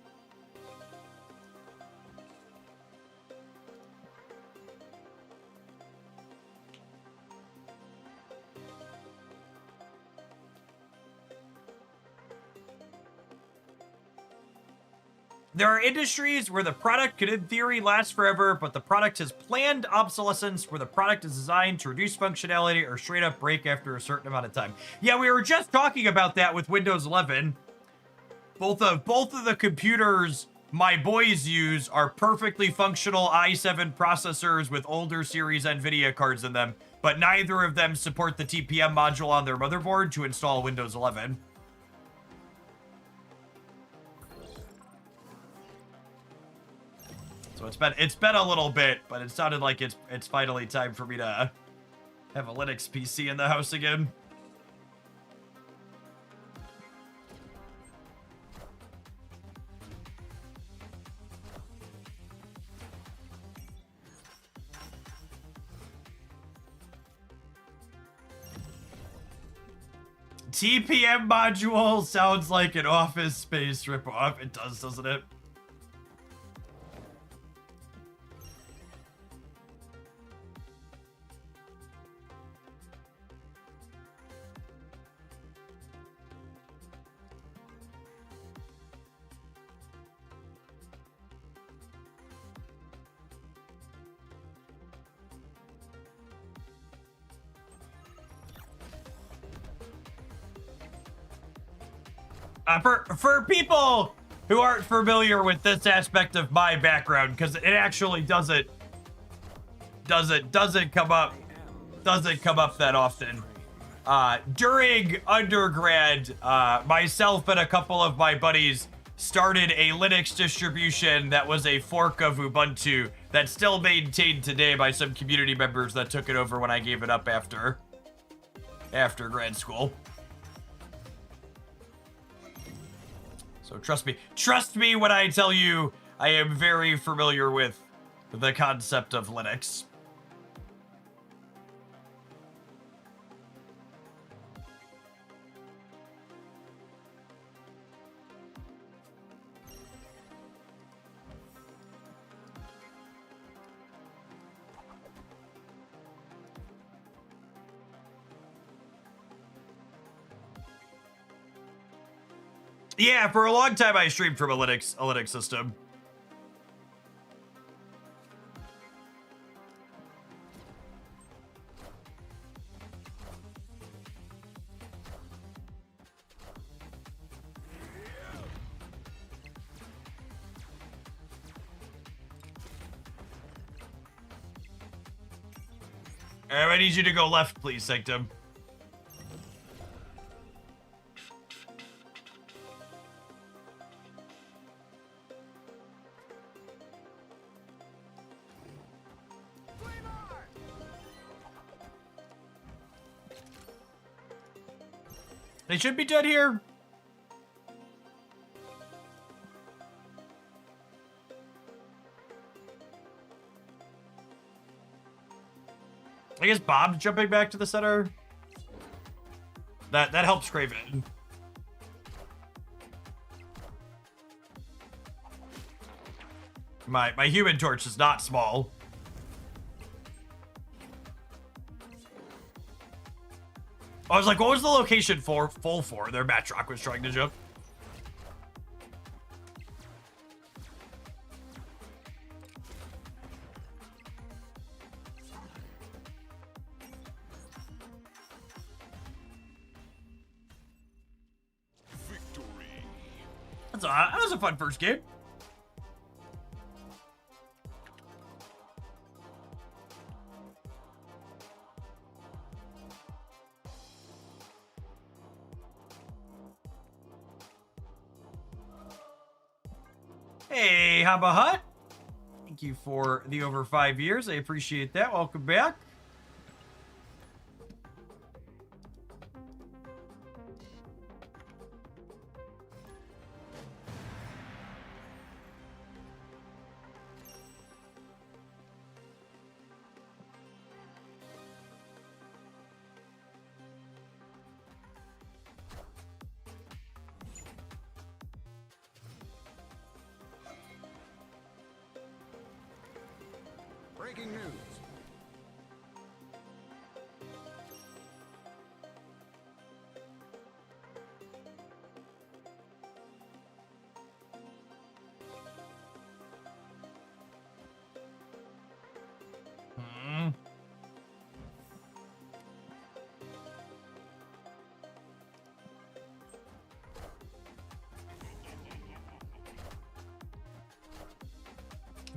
There are industries where the product could, in theory, last forever, but the product has planned obsolescence where the product is designed to reduce functionality or straight up break after a certain amount of time. Yeah, we were just talking about that with Windows 11. Both of the computers my boys use are perfectly functional i7 processors with older series NVIDIA cards in them, but neither of them support the TPM module on their motherboard to install Windows 11. So it's been a little bit, but it sounded like it's finally time for me to have a Linux PC in the house again. TPM module sounds like an Office Space ripoff. It does, doesn't it? For people who aren't familiar with this aspect of my background, because it actually doesn't come up that often. During undergrad, myself and a couple of my buddies started a Linux distribution that was a fork of Ubuntu that's still maintained today by some community members that took it over when I gave it up after grad school. So trust me when I tell you I am very familiar with the concept of Linux. Yeah, for a long time I streamed from a Linux system. I need you to go left, please, Sanctum. They should be dead here. I guess Bob's jumping back to the center. That helps Craven. My human torch is not small. I was like, what was the location for their Batroc was trying to jump? Victory. That was a fun first game. Hey, Haba Hut. Thank you for the over 5 years. I appreciate that. Welcome back. Breaking news.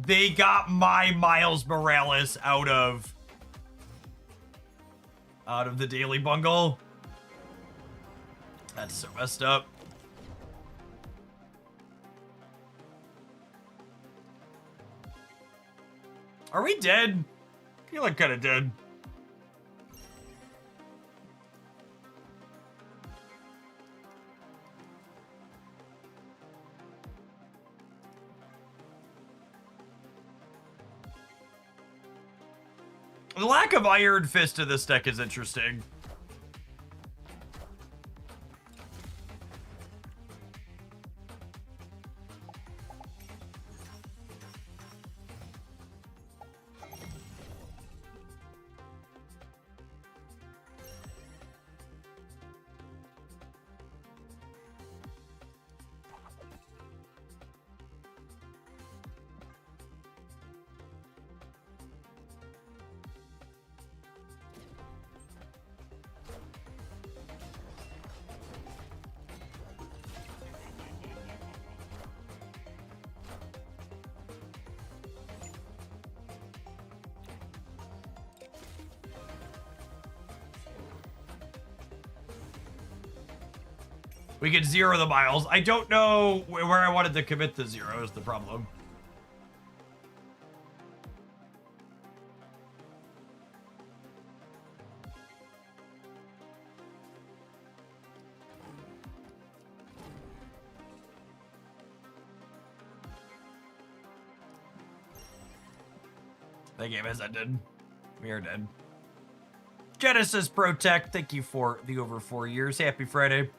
They got my Miles Morales out of the daily bungle. That's so messed up. Are we dead? I feel like kind of dead. The lack of Iron Fist in this deck is interesting. We can 0 the miles. I don't know where I wanted to commit to 0 is the problem. That game has ended. We are dead. Genesis Protect, thank you for the over 4 years. Happy Friday.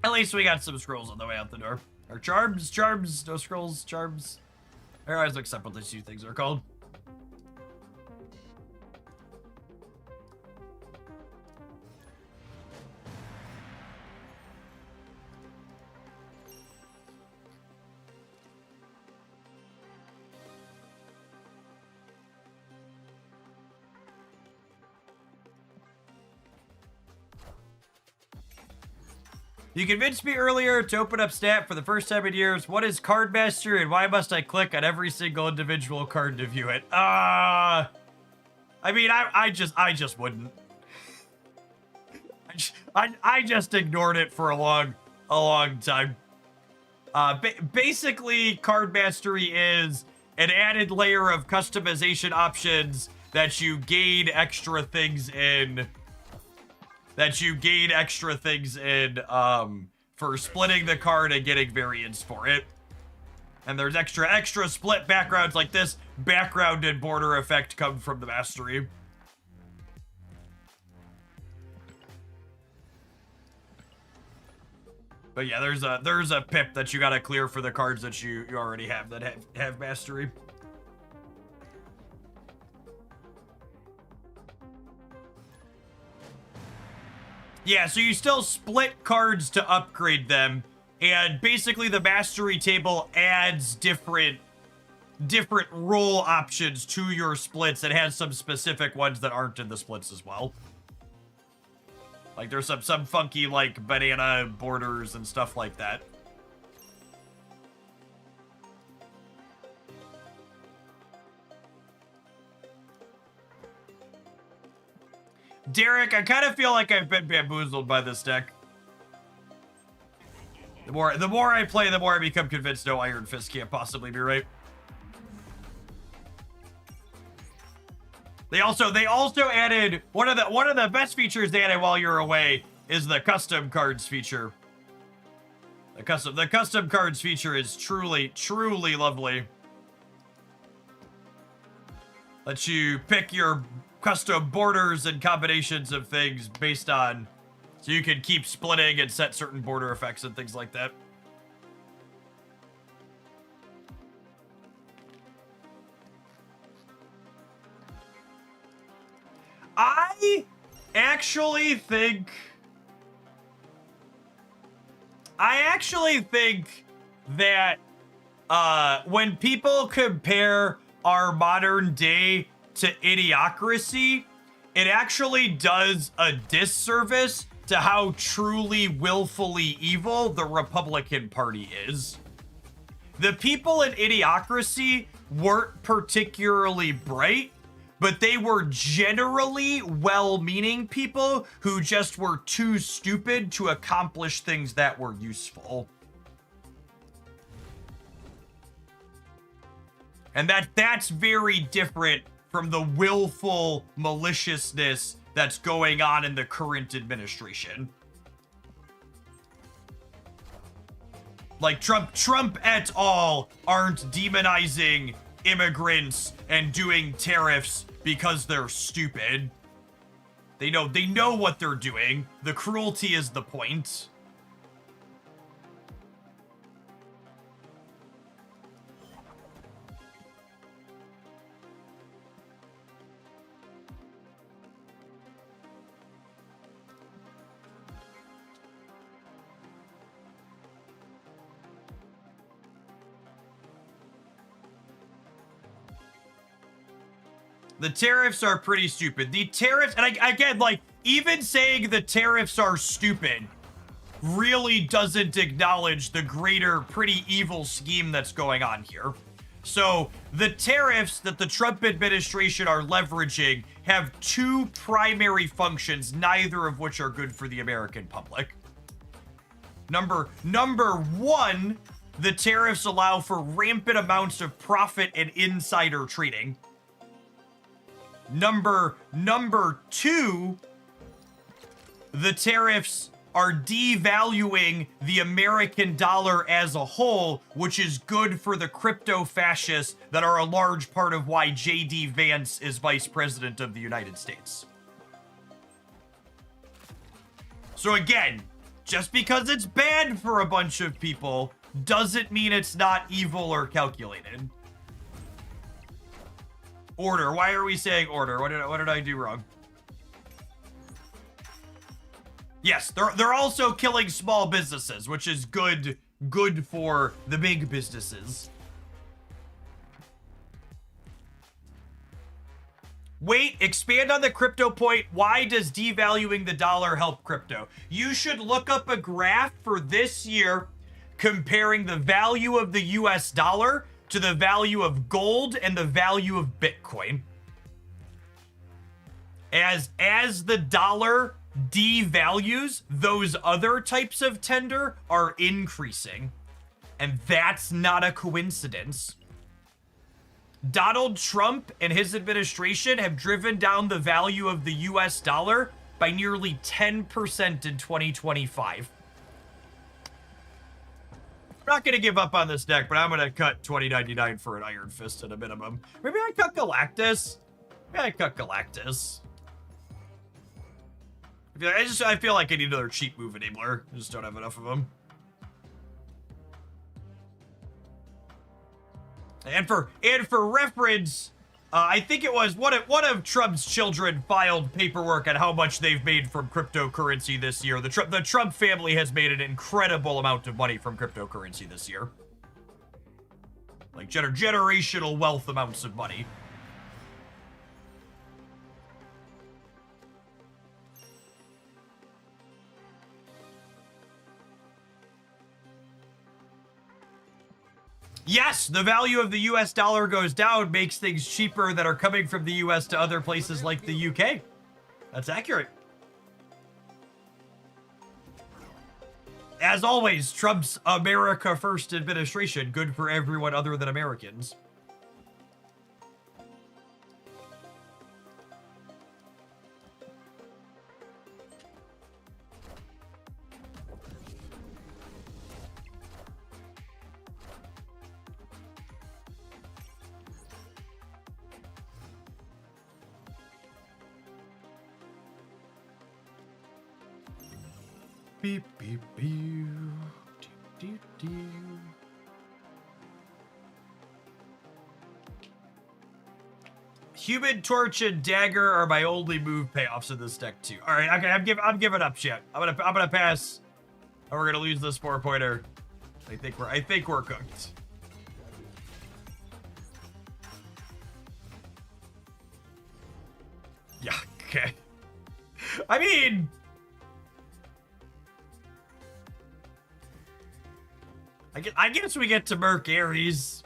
At least we got some scrolls on the way out the door. Or charms, no scrolls, charms. I always accept what these two things are called. You convinced me earlier to open up Stat for the first time in years. What is Card Master and why must I click on every single individual card to view it? I mean, I just wouldn't. I just ignored it for a long time. Basically, Card Mastery is an added layer of customization options that you gain extra things in. For splitting the card and getting variants for it. And there's extra split backgrounds like this. Background and border effect come from the mastery. But yeah, there's a pip that you gotta clear for the cards that you already have that have mastery. Yeah, so you still split cards to upgrade them, and basically the mastery table adds different role options to your splits. It has some specific ones that aren't in the splits as well. Like there's some funky like banana borders and stuff like that. Derek, I kind of feel like I've been bamboozled by this deck. The more I play, the more I become convinced no Iron Fist can't possibly be right. They also added one of the best features they added while you're away is the custom cards feature. The custom cards feature is truly lovely. Lets you pick your custom borders and combinations of things based on, so you can keep splitting and set certain border effects and things like that. I actually think that when people compare our modern day to Idiocracy, it actually does a disservice to how truly willfully evil the Republican Party is. The people in Idiocracy weren't particularly bright, but they were generally well-meaning people who just were too stupid to accomplish things that were useful. And that's very different from the willful maliciousness that's going on in the current administration. Like Trump et al. Aren't demonizing immigrants and doing tariffs because they're stupid. They know what they're doing. The cruelty is the point. The tariffs are pretty stupid. The tariffs, and again, like, even saying the tariffs are stupid really doesn't acknowledge the greater, pretty evil scheme that's going on here. So, the tariffs that the Trump administration are leveraging have two primary functions, neither of which are good for the American public. Number one, the tariffs allow for rampant amounts of profit and insider trading. Number two, the tariffs are devaluing the American dollar as a whole, which is good for the crypto fascists that are a large part of why J.D. Vance is vice president of the United States. So again, just because it's bad for a bunch of people doesn't mean it's not evil or calculated. Order. Why are we saying order? What did I do wrong? Yes, they're also killing small businesses, which is good for the big businesses. Wait, expand on the crypto point. Why does devaluing the dollar help crypto? You should look up a graph for this year comparing the value of the US dollar to the value of gold and the value of Bitcoin. As the dollar devalues, those other types of tender are increasing. And that's not a coincidence. Donald Trump and his administration have driven down the value of the US dollar by nearly 10% in 2025. I'm not going to give up on this deck, but I'm going to cut 2099 for an Iron Fist at a minimum. Maybe I cut Galactus. Maybe I cut Galactus. I feel like I need another cheap move enabler. I just don't have enough of them. And for reference, I think it was one of Trump's children filed paperwork on how much they've made from cryptocurrency this year. The Trump family has made an incredible amount of money from cryptocurrency this year. Like generational wealth amounts of money. Yes, the value of the US dollar goes down, makes things cheaper that are coming from the US to other places like the UK. That's accurate. As always, Trump's America First administration, good for everyone other than Americans. Beep, beep, beep. Doo, doo, doo. Human Torch and Dagger are my only move payoffs in this deck too. All right, okay, I'm giving up shit. I'm gonna pass. And we're gonna lose this 4-pointer. I think we're cooked. Yeah. Okay. I mean. I guess we get to Merc Ares.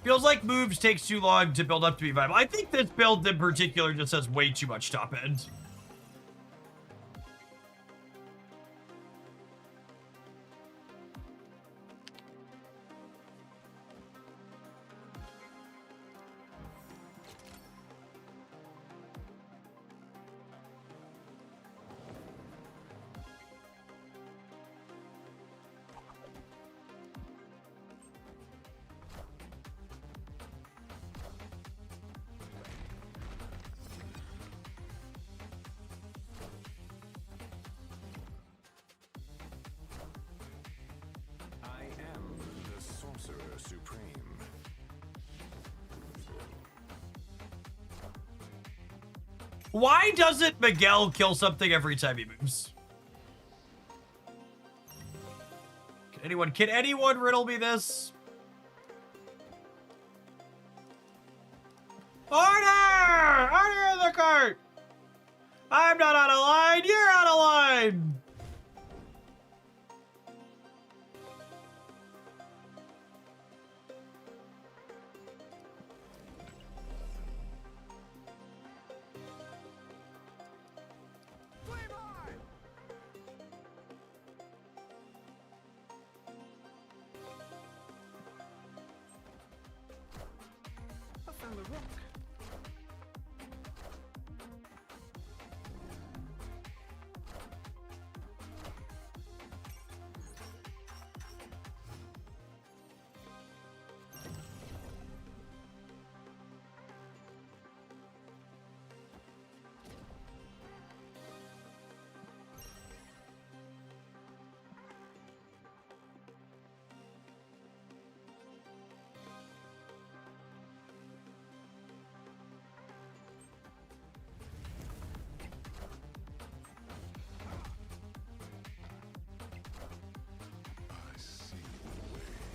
Feels like moves takes too long to build up to be viable. I think this build in particular just has way too much top end. Why doesn't Miguel kill something every time he moves? Can anyone riddle me this? Order! Order in the cart! I'm not on a line, you're on a line! I found a rock.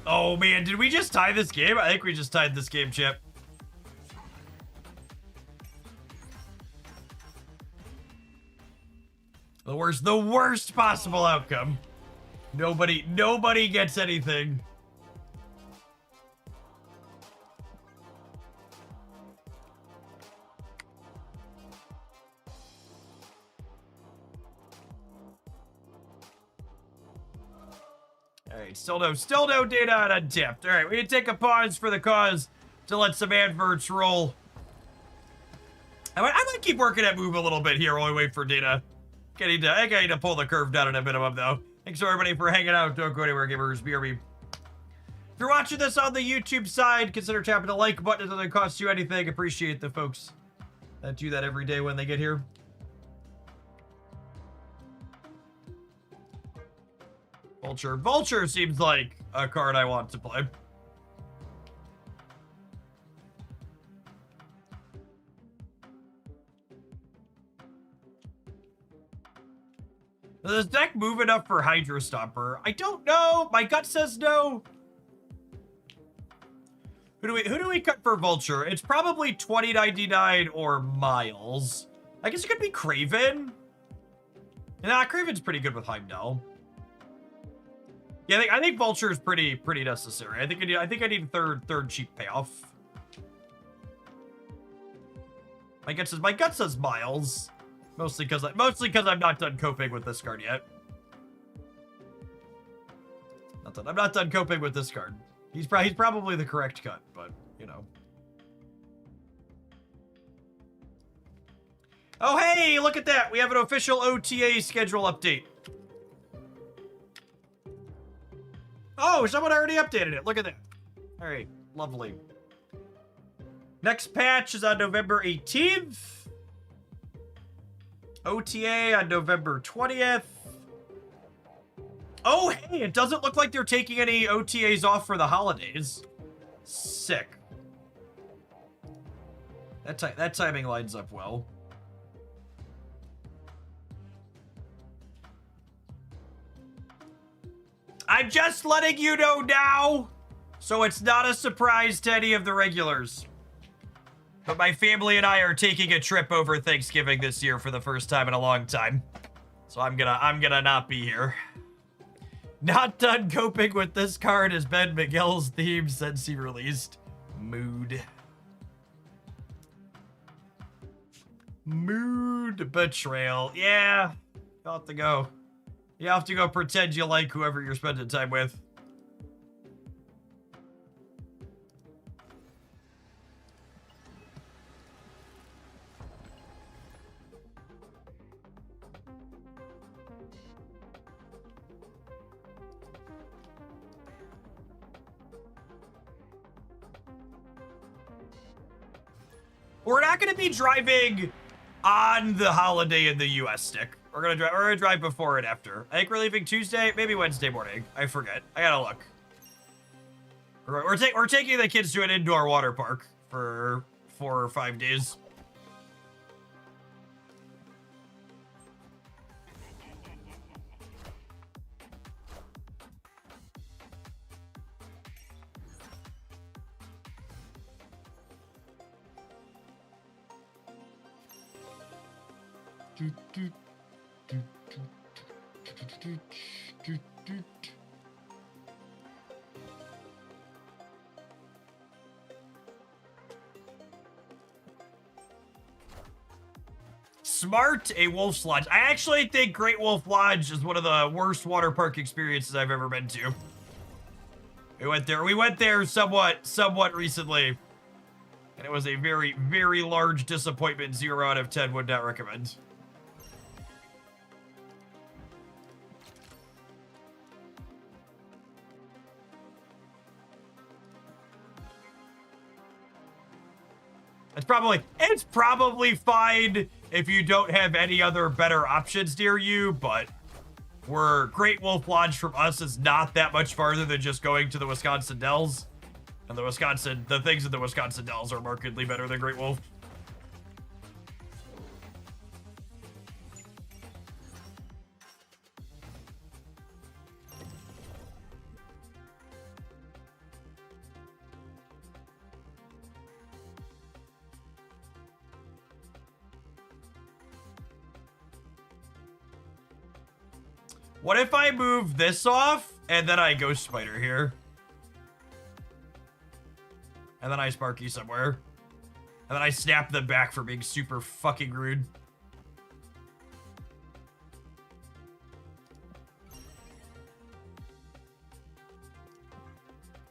Oh man, did we just tie this game? I think we just tied this game, Chip. The worst possible outcome. Nobody gets anything. Alright, still no data on Untapped. Alright, we can take a pause for the cause to let some adverts roll. I might keep working at move a little bit here while we wait for data. I think I need to pull the curve down at a minimum, though. Thanks to everybody for hanging out. Don't go anywhere, gamers. BRB. If you're watching this on the YouTube side, consider tapping the like button. It doesn't cost you anything. Appreciate the folks that do that every day when they get here. Vulture seems like a card I want to play. Does this deck move enough for Hydro Stomper? I don't know. My gut says no. Who do we cut for Vulture? It's probably 2099 or Miles. I guess it could be Craven. Nah, Craven's pretty good with Heimdall. Yeah, I think Vulture is pretty necessary. I think I need a third cheap payoff. My gut says Miles. Mostly because I'm not done coping with this card yet. I'm not done coping with this card. He's probably the correct cut, but you know. Oh hey, look at that! We have an official OTA schedule update. Oh, someone already updated it. Look at that. All right, lovely. Next patch is on November 18th. OTA on November 20th. Oh, hey, it doesn't look like they're taking any OTAs off for the holidays. Sick. That timing lines up well. I'm just letting you know now, so it's not a surprise to any of the regulars. But my family and I are taking a trip over Thanksgiving this year for the first time in a long time. So I'm gonna not be here. Not done coping with this card has been Miguel's theme since he released Mood. Mood Betrayal. Yeah. You'll have to go. You have to go pretend you like whoever you're spending time with. We're not going to be driving on the holiday in the U.S. stick. We're gonna drive before and after. I think we're leaving Tuesday, maybe Wednesday morning. I forget. I gotta look. We're taking the kids to an indoor water park for 4 or 5 days. Smart, a Wolf's Lodge. I actually think Great Wolf Lodge is one of the worst water park experiences I've ever been to. We went there somewhat recently. And it was a very, very large disappointment. 0 out of 10 would not recommend. It's probably fine if you don't have any other better options near you, but Great Wolf Lodge from us is not that much farther than just going to the Wisconsin Dells. And the things in the Wisconsin Dells are markedly better than Great Wolf. What if I move this off and then I Ghost Spider here? And then I Sparky somewhere. And then I snap them back for being super fucking rude.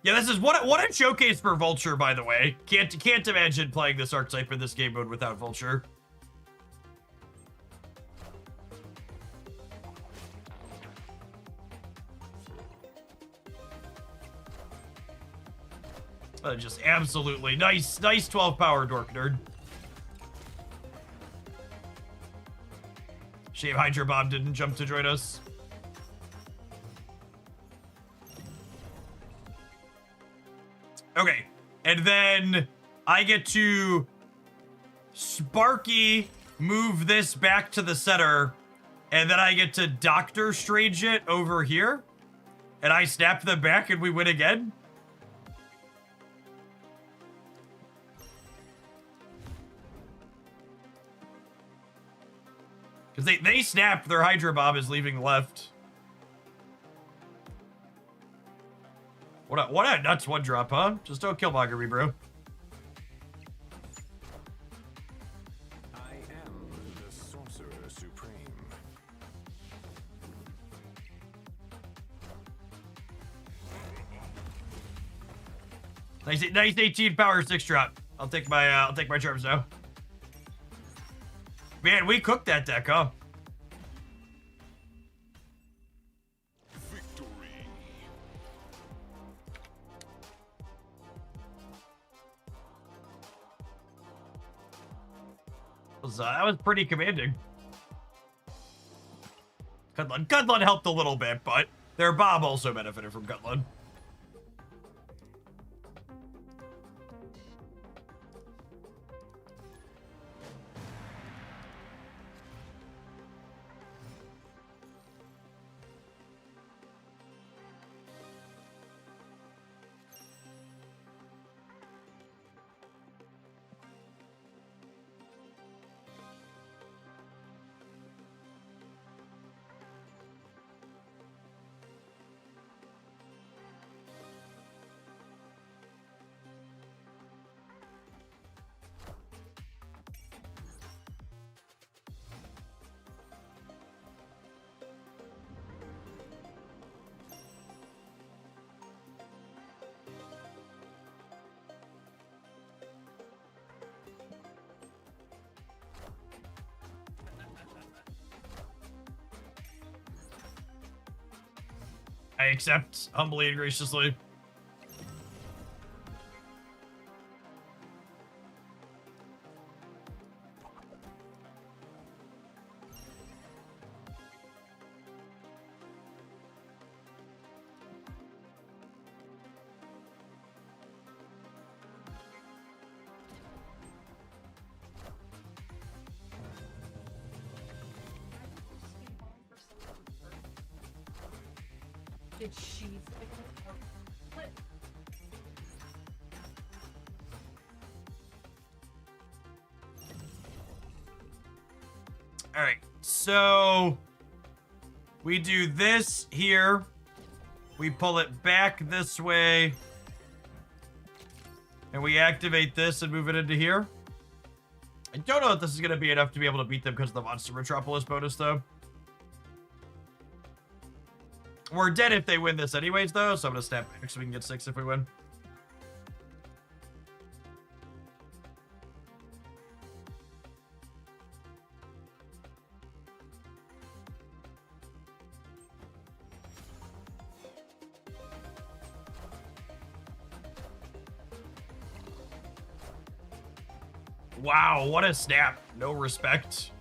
Yeah, this is what a showcase for Vulture, by the way. Can't imagine playing this archetype in this game mode without Vulture. Just absolutely nice 12 power Dork Nerd. Shame Hydra Bomb didn't jump to join us. Okay, and then I get to Sparky move this back to the center, and then I get to Doctor Strange it over here, and I snap them back and we win again. Because they snapped, their Hydra Bomb is leaving left. What a nuts one drop, huh? Just don't Killmonger me, bro. I am the Sorcerer Supreme. Nice 18 power 6 drop. I'll take my charms now. Man, we cooked that deck, huh? Victory. That was pretty commanding. Cudlun helped a little bit, but their Bob also benefited from Cudlun. I accept humbly and graciously. Did she what? All right, so we do this here. We pull it back this way. And we activate this and move it into here. I don't know if this is going to be enough to be able to beat them because of the Monster Metropolis bonus, though. We're dead if they win this anyways, though, so I'm going to snap back so we can get 6 if we win. Wow, what a snap. No respect.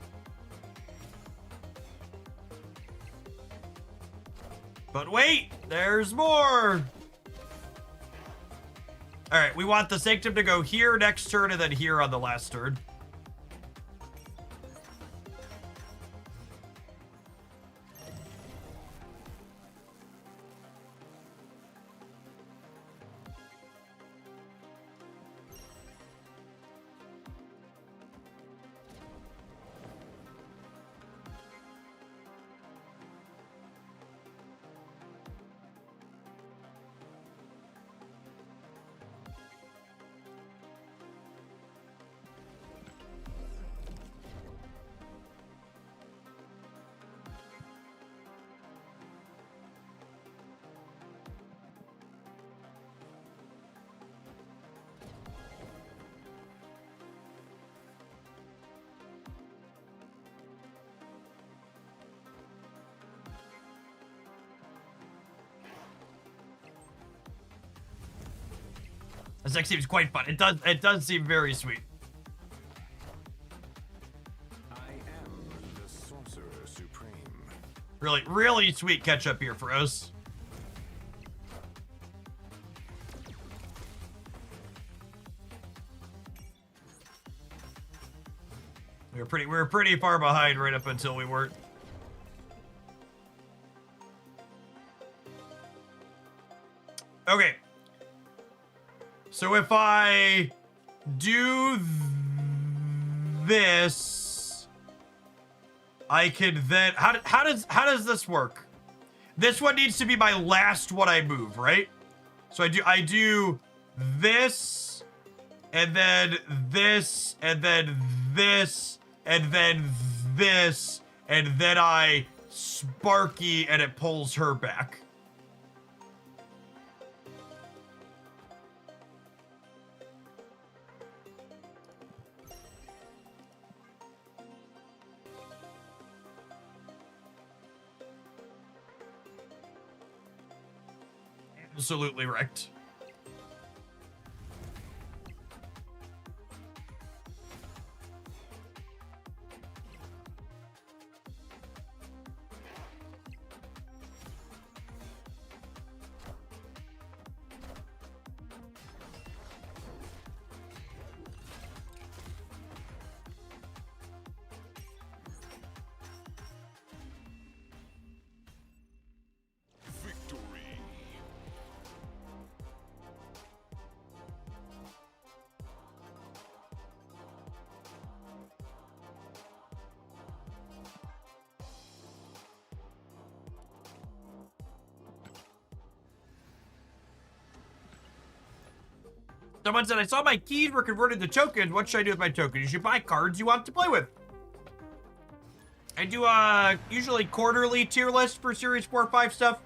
But wait, there's more. All right, we want the Sanctum to go here next turn and then here on the last turn. This deck seems quite fun. It does seem very sweet. I am the Sorcerer Supreme. Really sweet catch up here for us. We were pretty far behind right up until we weren't. Okay. So if I do this, I can then how does this work? This one needs to be my last one I move, right? So I do this, and then this, and then this, and then this, and then I Sparky and it pulls her back. Absolutely wrecked. Someone said, I saw my keys were converted to tokens. What should I do with my tokens? You should buy cards you want to play with. I do usually quarterly tier list for Series 4-5 stuff.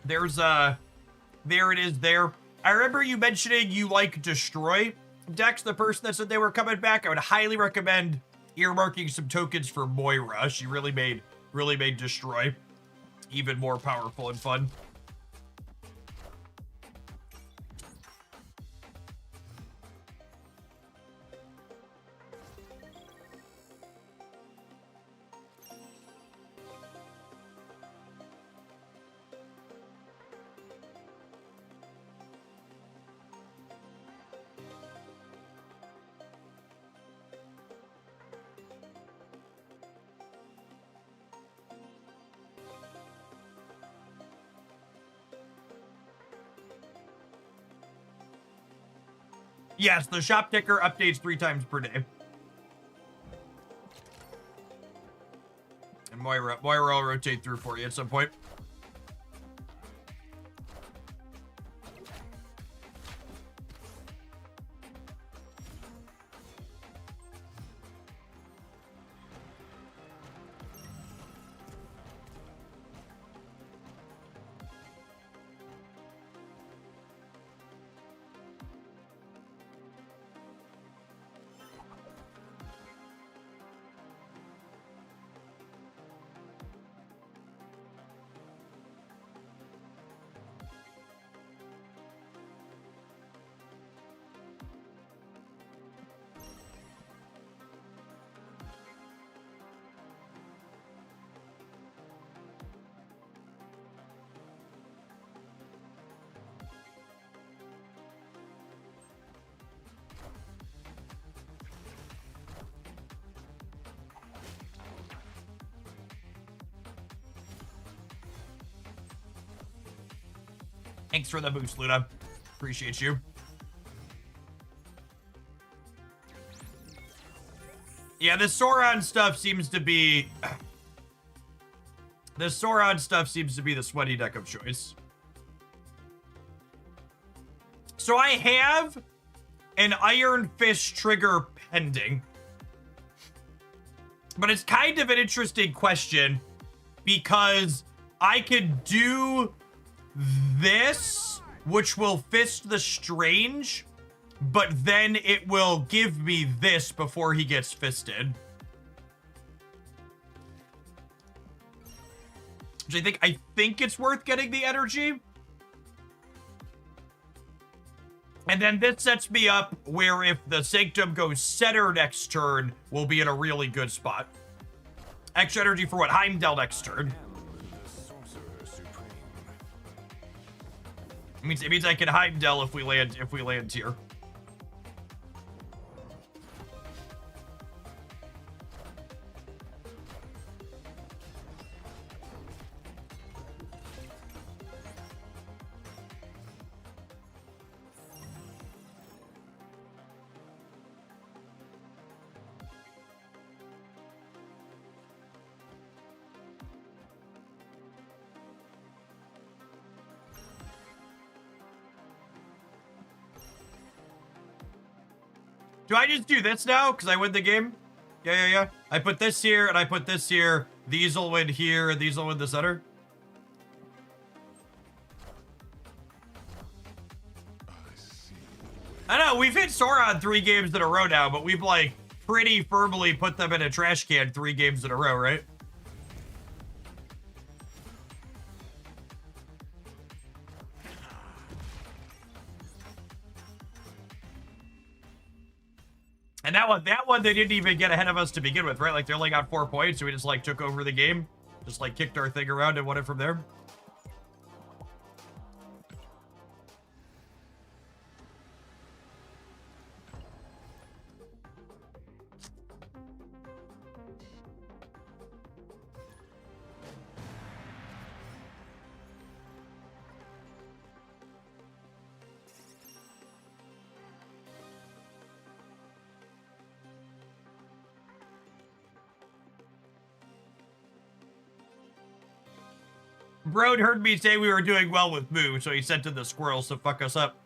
There's there it is there. I remember you mentioning you like Destroy decks, the person that said they were coming back. I would highly recommend earmarking some tokens for Moira. She really made Destroy even more powerful and fun. Yes, the shop ticker updates 3 times per day. Moira. Moira will rotate through for you at some point. Thanks for the boost, Luna. Appreciate you. Yeah, the Sauron stuff seems to be... The Sauron stuff seems to be the sweaty deck of choice. So I have an Iron Fist trigger pending. But it's kind of an interesting question because I could do this, which will fist the Strange, but then it will give me this before he gets fisted. Which I think it's worth getting the energy. And then this sets me up where if the Sanctum goes center next turn, we'll be in a really good spot. Extra energy for what? Heimdall next turn. It means I can Heimdall if we land here. Do I just do this now? Because I win the game? Yeah. I put this here, and I put this here. These will win here, and these will win the center. I know, we've hit Sauron 3 games in a row now, but we've, like, pretty firmly put them in a trash can 3 games in a row, right? And that one, they didn't even get ahead of us to begin with, right? Like, they only got 4 points, so we just, like, took over the game. Just, like, kicked our thing around and won it from there. Broad heard me say we were doing well with Moo, so he sent in the squirrels to fuck us up.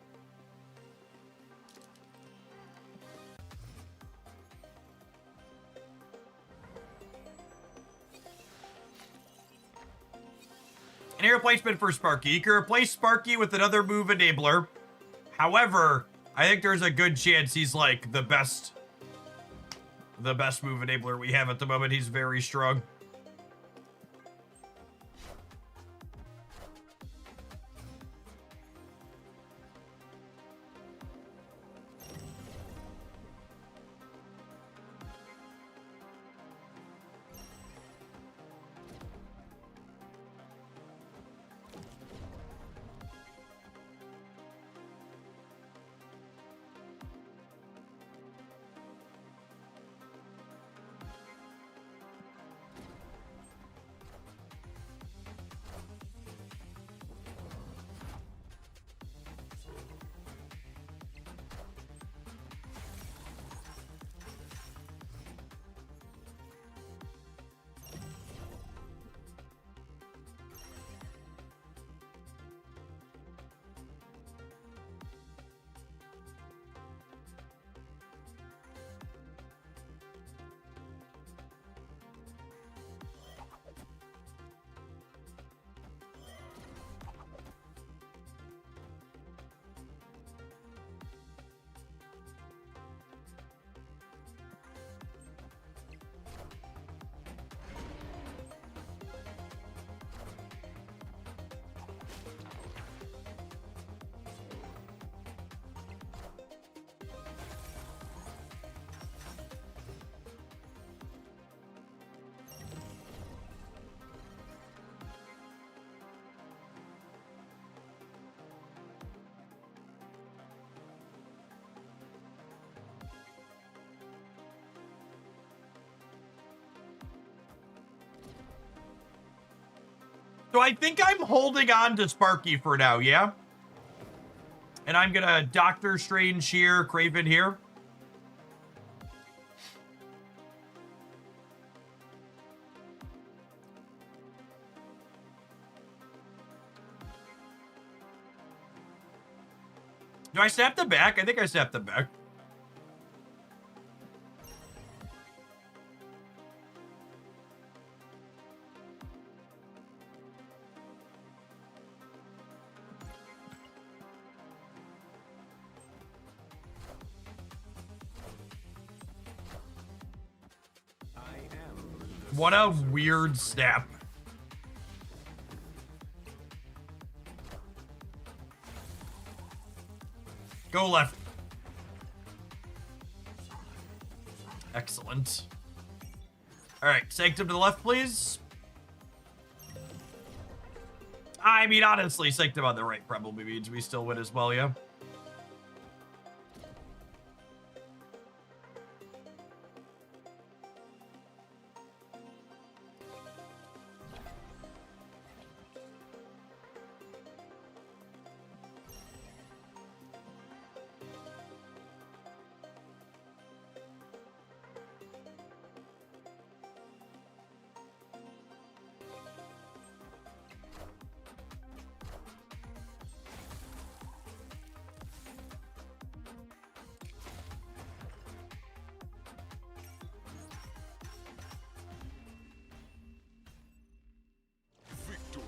An air replacement for Sparky. You can replace Sparky with another move enabler. However, I think there's a good chance he's like the best move enabler we have at the moment. He's very strong. So I think I'm holding on to Sparky for now, yeah? And I'm gonna Doctor Strange here, Craven here. Do I snap them back? I think I snapped them back. I am What a weird snap. Go left. Excellent. All right, Sanctum to the left, please. I mean, honestly, Sanctum on the right probably means we still win as well, yeah? victory.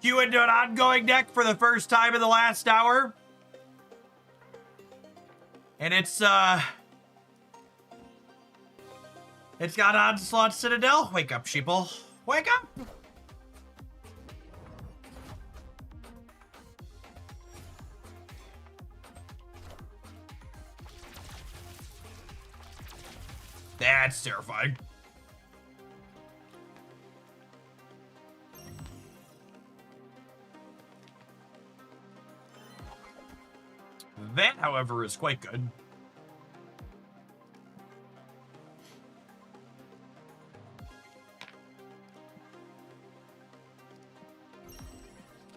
Q into an ongoing deck for the first time in the last hour. And it's got Onslaught Citadel. Wake up, sheeple. Wake up! That's terrifying. That, however, is quite good.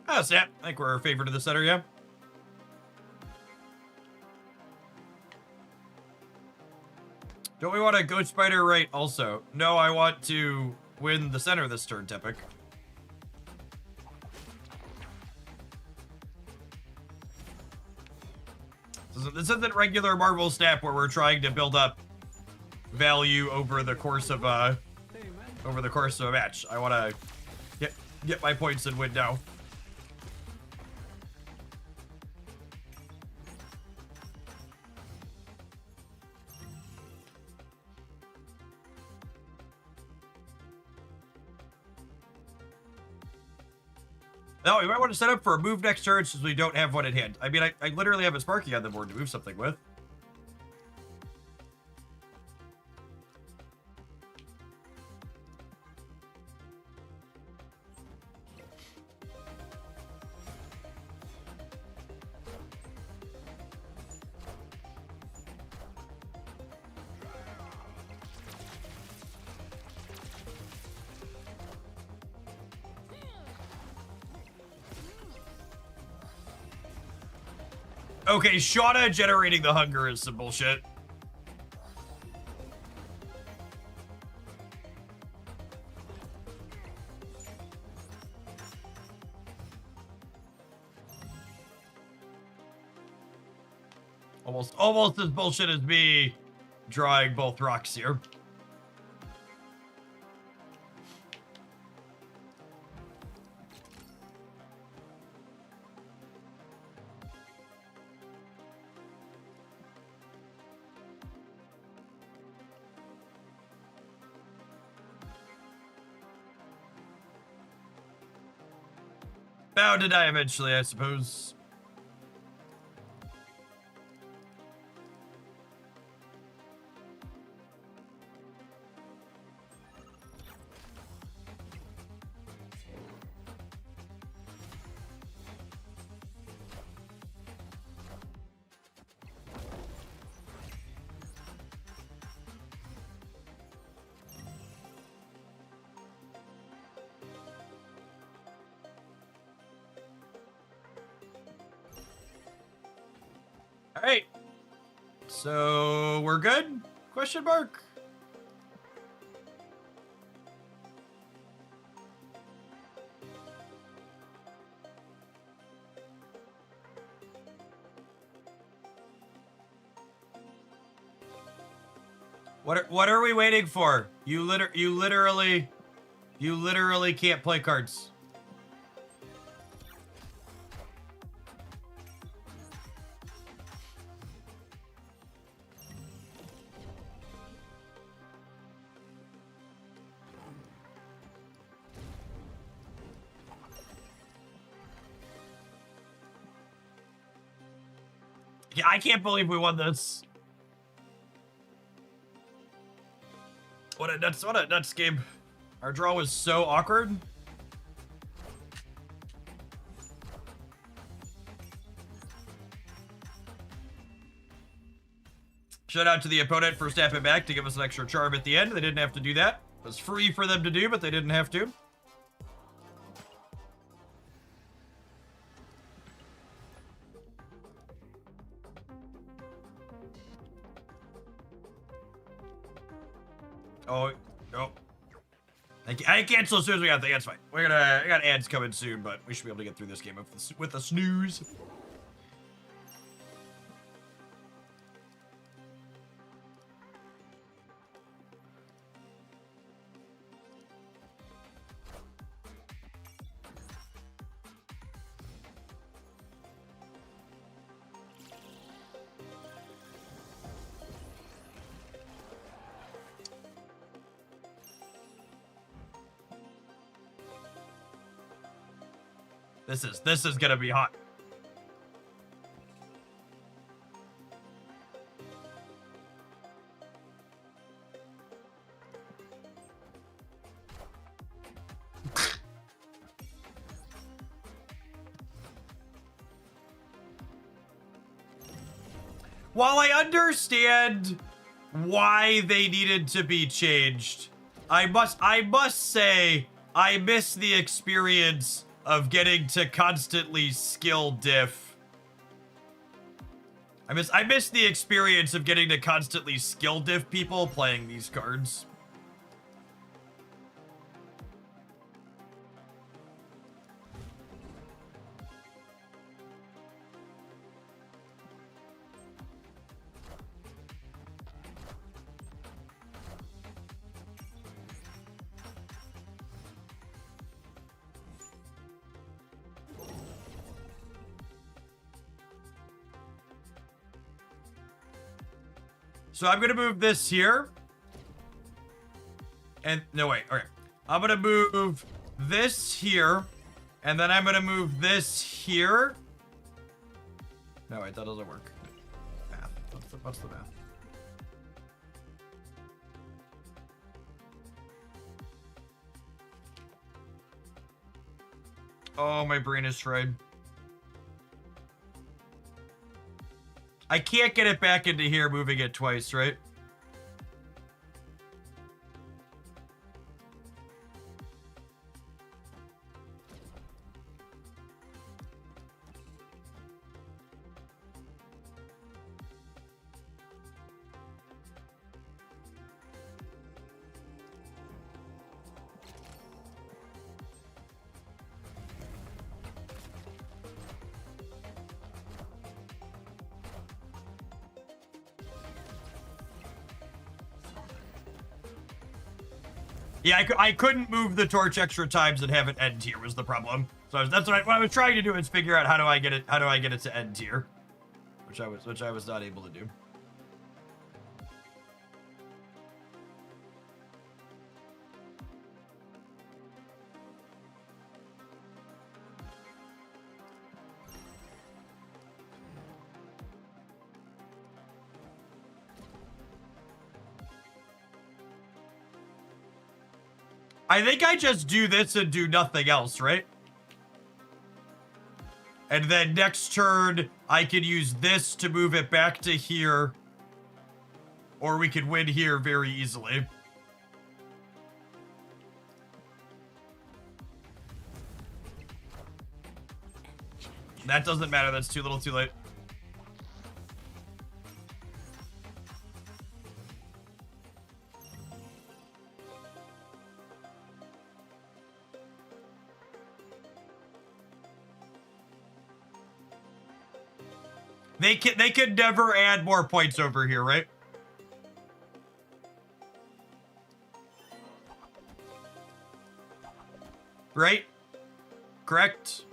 Oh, snap. I think we're a favorite of the center, yeah? Don't we want a Ghost Spider right also? No, I want to win the center this turn, Tepic. This isn't regular Marvel Snap where we're trying to build up value over the course of a match. I want to get my points and win now. No, we might want to set up for a move next turn since we don't have one in hand. I mean, I literally have a Sparky on the board to move something with. Okay, Shauna generating the hunger is some bullshit. Almost as bullshit as me drawing both rocks here. Bound to die eventually, I suppose. All right. So we're good? Question mark. What are we waiting for? You literally can't play cards. Yeah, I can't believe we won this. What a nuts game. Our draw was so awkward. Shout out to the opponent for stepping back to give us an extra charm at the end. They didn't have to do that. It was free for them to do, but they didn't have to. Oh, no. I cancel as soon as we got the that's fine. I got ads coming soon, but we should be able to get through this game with a snooze. This is gonna be hot. While I understand why they needed to be changed, I must say I miss the experience of getting to constantly skill diff. I miss the experience of getting to constantly skill diff people playing these cards. So I'm gonna move this here. And no wait, okay. I'm gonna move this here. And then I'm gonna move this here. No wait, that doesn't work. Math. What's the math? Oh, my brain is fried. I can't get it back into here moving it twice, right? Yeah, I couldn't move the torch extra times and have it end tier was the problem. So that's what I was trying to do is figure out how do I get it to end tier, which I was not able to do. I think I just do this and do nothing else, right? And then next turn, I can use this to move it back to here. Or we could win here very easily. That doesn't matter. That's too little too late. They could never add more points over here, right? Right? Correct?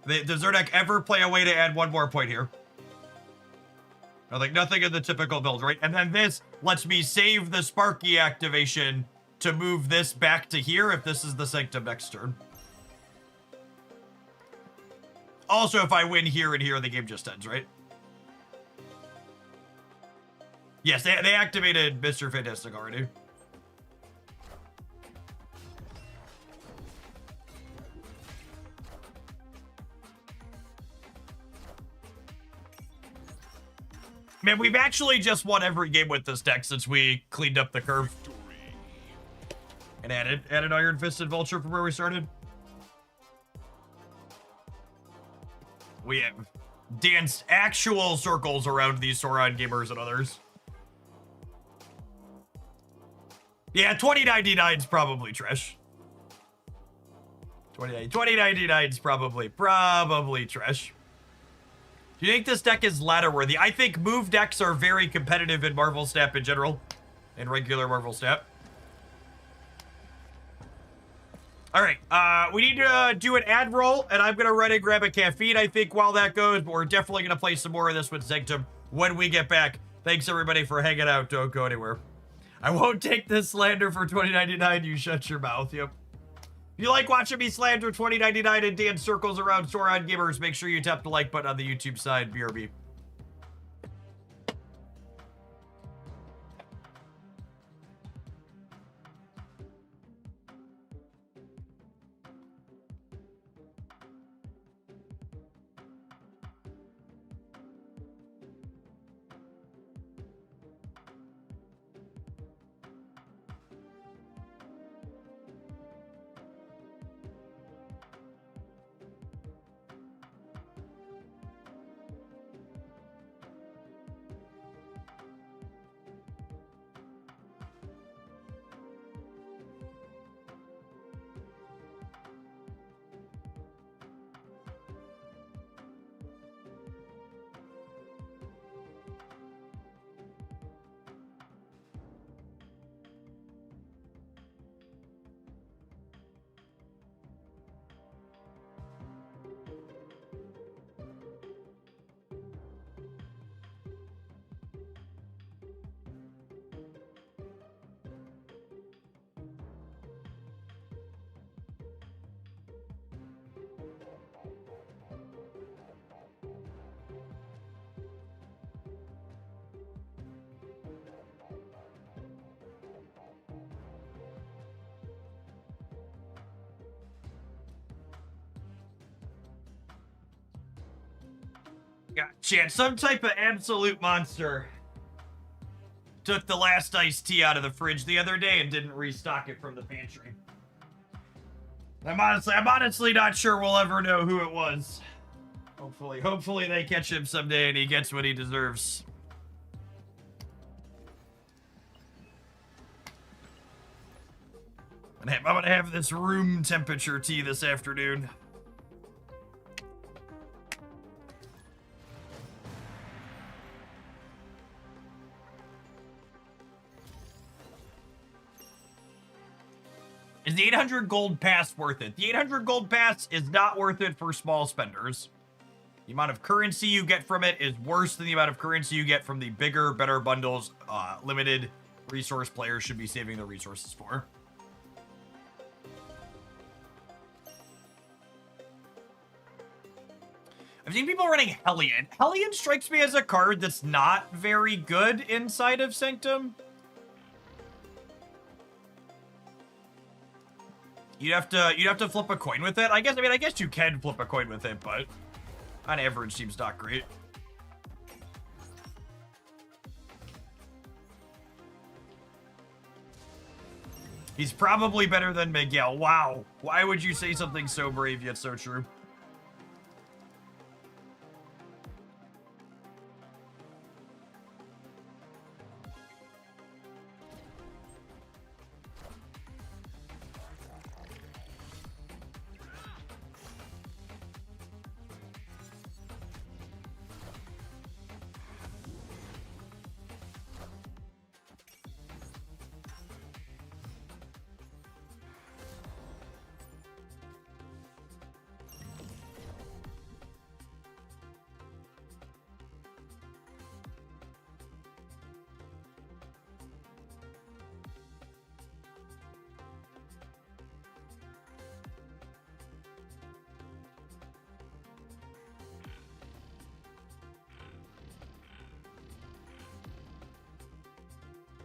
Does their deck ever play a way to add one more point here? Like nothing in the typical build, right? And then this lets me save the Sparky activation to move this back to here if this is the Sanctum next turn. Also, if I win here and here, the game just ends, right? Yes, they activated Mr. Fantastic already. Man, we've actually just won every game with this deck since we cleaned up the curve. And added Iron Fisted Vulture from where we started. We have danced actual circles around these Sauron gamers and others. Yeah, 2099 is probably trash. 2099 is probably trash. Do you think this deck is ladder worthy? I think move decks are very competitive in Marvel Snap in general. In regular Marvel Snap. Alright, we need to do an ad roll, and I'm gonna run and grab a caffeine, I think, while that goes, but we're definitely gonna play some more of this with Sanctum when we get back. Thanks, everybody, for hanging out. Don't go anywhere. I won't take this slander for 2099. You shut your mouth. Yep. If you like watching me slander 2099 and dance circles around Sauron gamers, make sure you tap the like button on the YouTube side. BRB. God, chance, some type of absolute monster took the last iced tea out of the fridge the other day and didn't restock it from the pantry. I'm honestly not sure we'll ever know who it was. Hopefully they catch him someday and he gets what he deserves. I'm gonna have this room temperature tea this afternoon. Is the 800 gold pass worth it? The 800 gold pass is not worth it for small spenders. The amount of currency you get from it is worse than the amount of currency you get from the bigger, better bundles limited resource players should be saving their resources for. I've seen people running Hellion. Hellion strikes me as a card that's not very good inside of Sanctum. You'd have to flip a coin with it. I mean, I guess you can flip a coin with it, but on average seems not great. He's probably better than Miguel. Wow. Why would you say something so brave yet so true?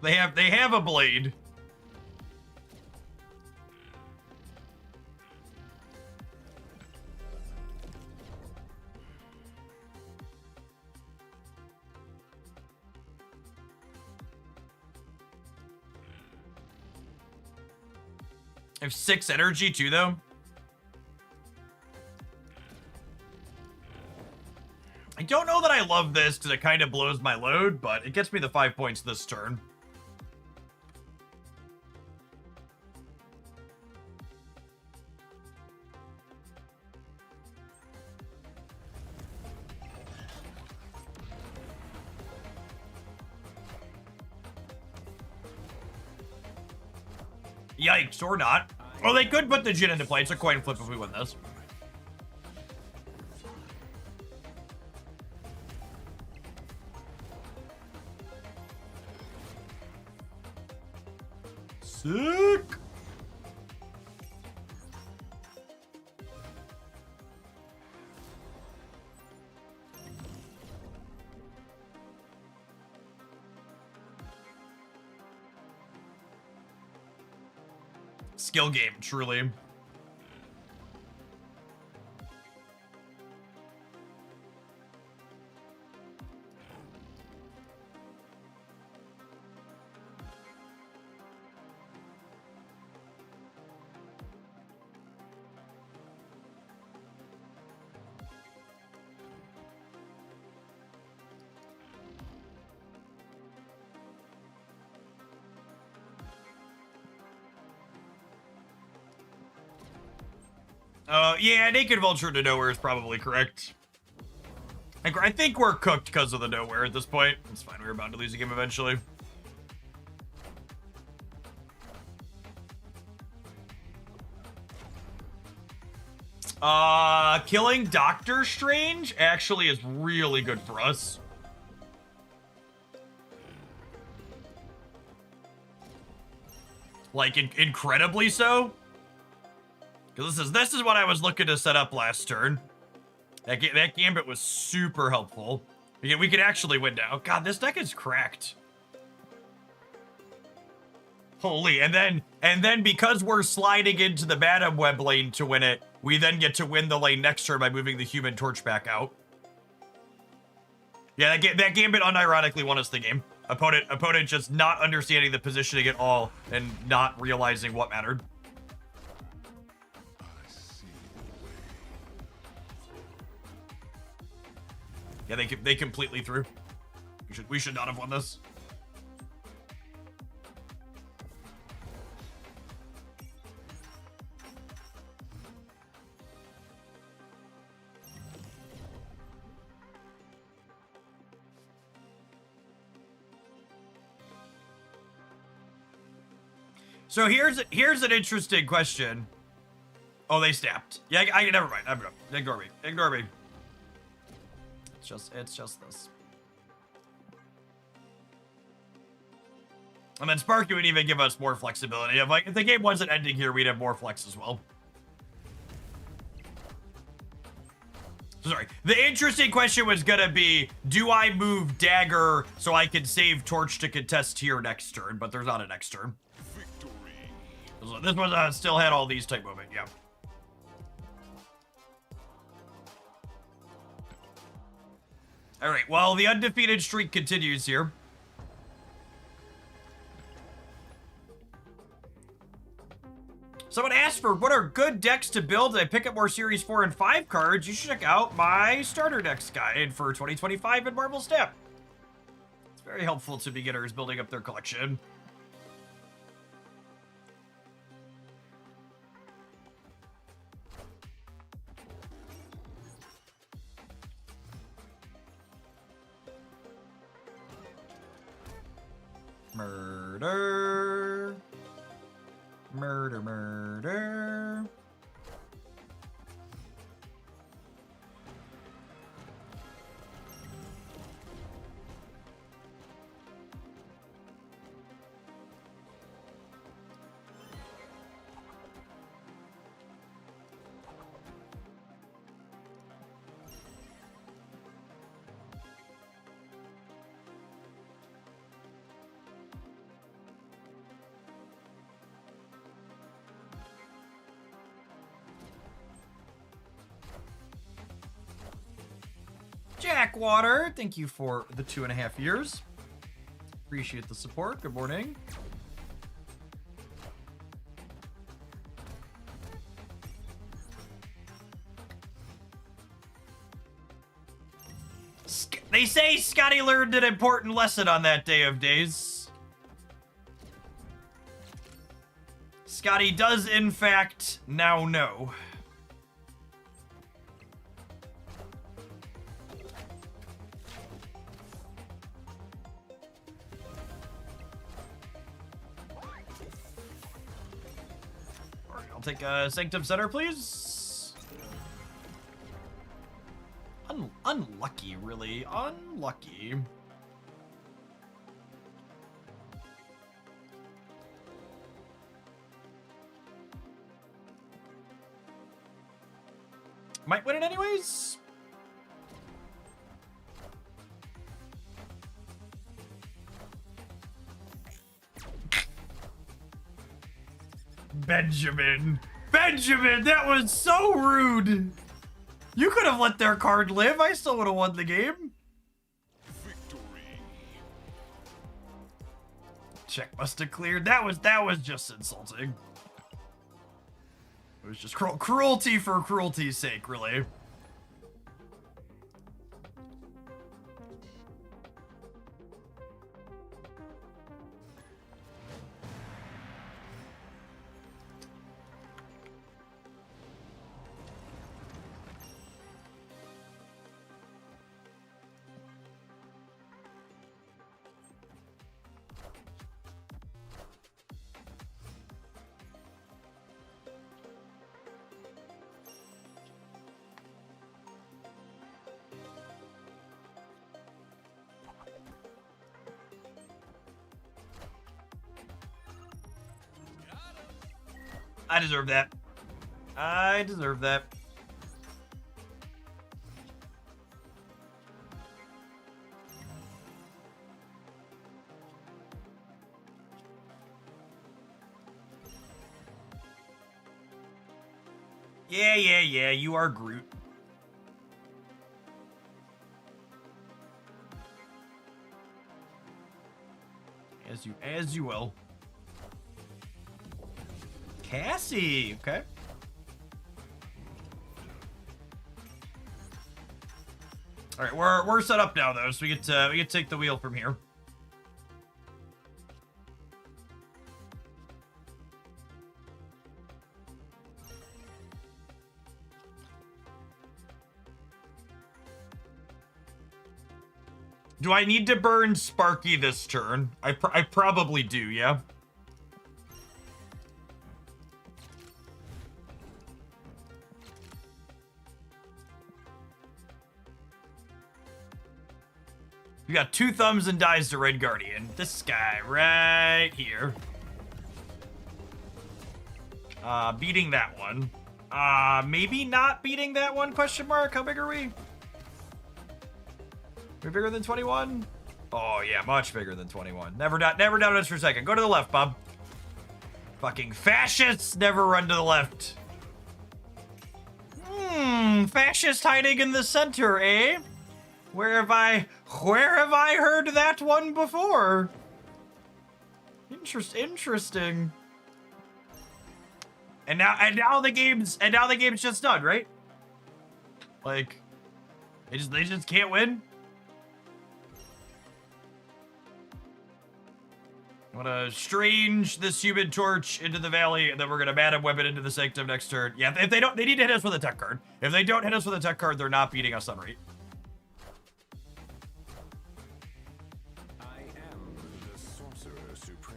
They have a blade. I have 6 energy too, though. I don't know that I love this because it kind of blows my load, but it gets me the 5 points this turn. Yikes, or not. Oh, they could put the Jin into play. It's a coin flip if we win this. Sick. Skill game, truly. Yeah, Naked Vulture to nowhere is probably correct. I think we're cooked because of the nowhere at this point. It's fine, we're bound to lose a game eventually. Killing Doctor Strange actually is really good for us. Like, incredibly so. Because this is what I was looking to set up last turn. That gambit was super helpful. We could actually win now. God, this deck is cracked. Holy, and then because we're sliding into the Madam Web lane to win it, we then get to win the lane next turn by moving the Human Torch back out. Yeah, that gambit unironically won us the game. Opponent just not understanding the positioning at all and not realizing what mattered. Yeah, they completely threw. We should not have won this. So here's an interesting question. Oh, they snapped. Yeah, I never mind. I'm good. Ignore me. Ignore me. It's just this. And then Sparky would even give us more flexibility. If the game wasn't ending here, we'd have more flex as well. Sorry. The interesting question was gonna be, do I move Dagger so I can save Torch to contest here next turn? But there's not a next turn. This one still had all these type movement, yeah. All right, well, the undefeated streak continues here. Someone asked for what are good decks to build. I pick up more Series 4 and 5 cards. You should check out my starter decks guide for 2025 in Marvel Snap. It's very helpful to beginners building up their collection. Murder. Murder, murder. Jackwater, thank you for the 2.5 years. Appreciate the support. Good morning. They say Scotty learned an important lesson on that day of days. Scotty does, in fact, now know. Take a Sanctum Center, please. Unlucky, really. Unlucky. Might win it anyways. Benjamin, that was so rude. You could have let their card live. I still would have won the game. Victory. Check must have cleared. That was just insulting. It was just cruelty for cruelty's sake, really. I deserve that. I deserve that. Yeah, you are Groot. As you will. Cassie, okay. All right, we're set up now though, so we get to take the wheel from here. Do I need to burn Sparky this turn? I probably do, yeah. We got 2 thumbs and dies to Red Guardian. This guy right here. Beating that one. Maybe not beating that one, question mark? How big are we? We're bigger than 21? Oh yeah, much bigger than 21. Never doubt us for a second. Go to the left, Bob. Fucking fascists never run to the left. Fascist hiding in the center, eh? Where have I heard that one before? Interesting. And now the game's just done, right? Like, they just can't win. I'm gonna strange this human torch into the valley, and then we're gonna Madam Web it into the sanctum next turn. Yeah, if they don't, they need to hit us with a tech card. If they don't hit us with a tech card, they're not beating us on rate. I am the Sorcerer Supreme.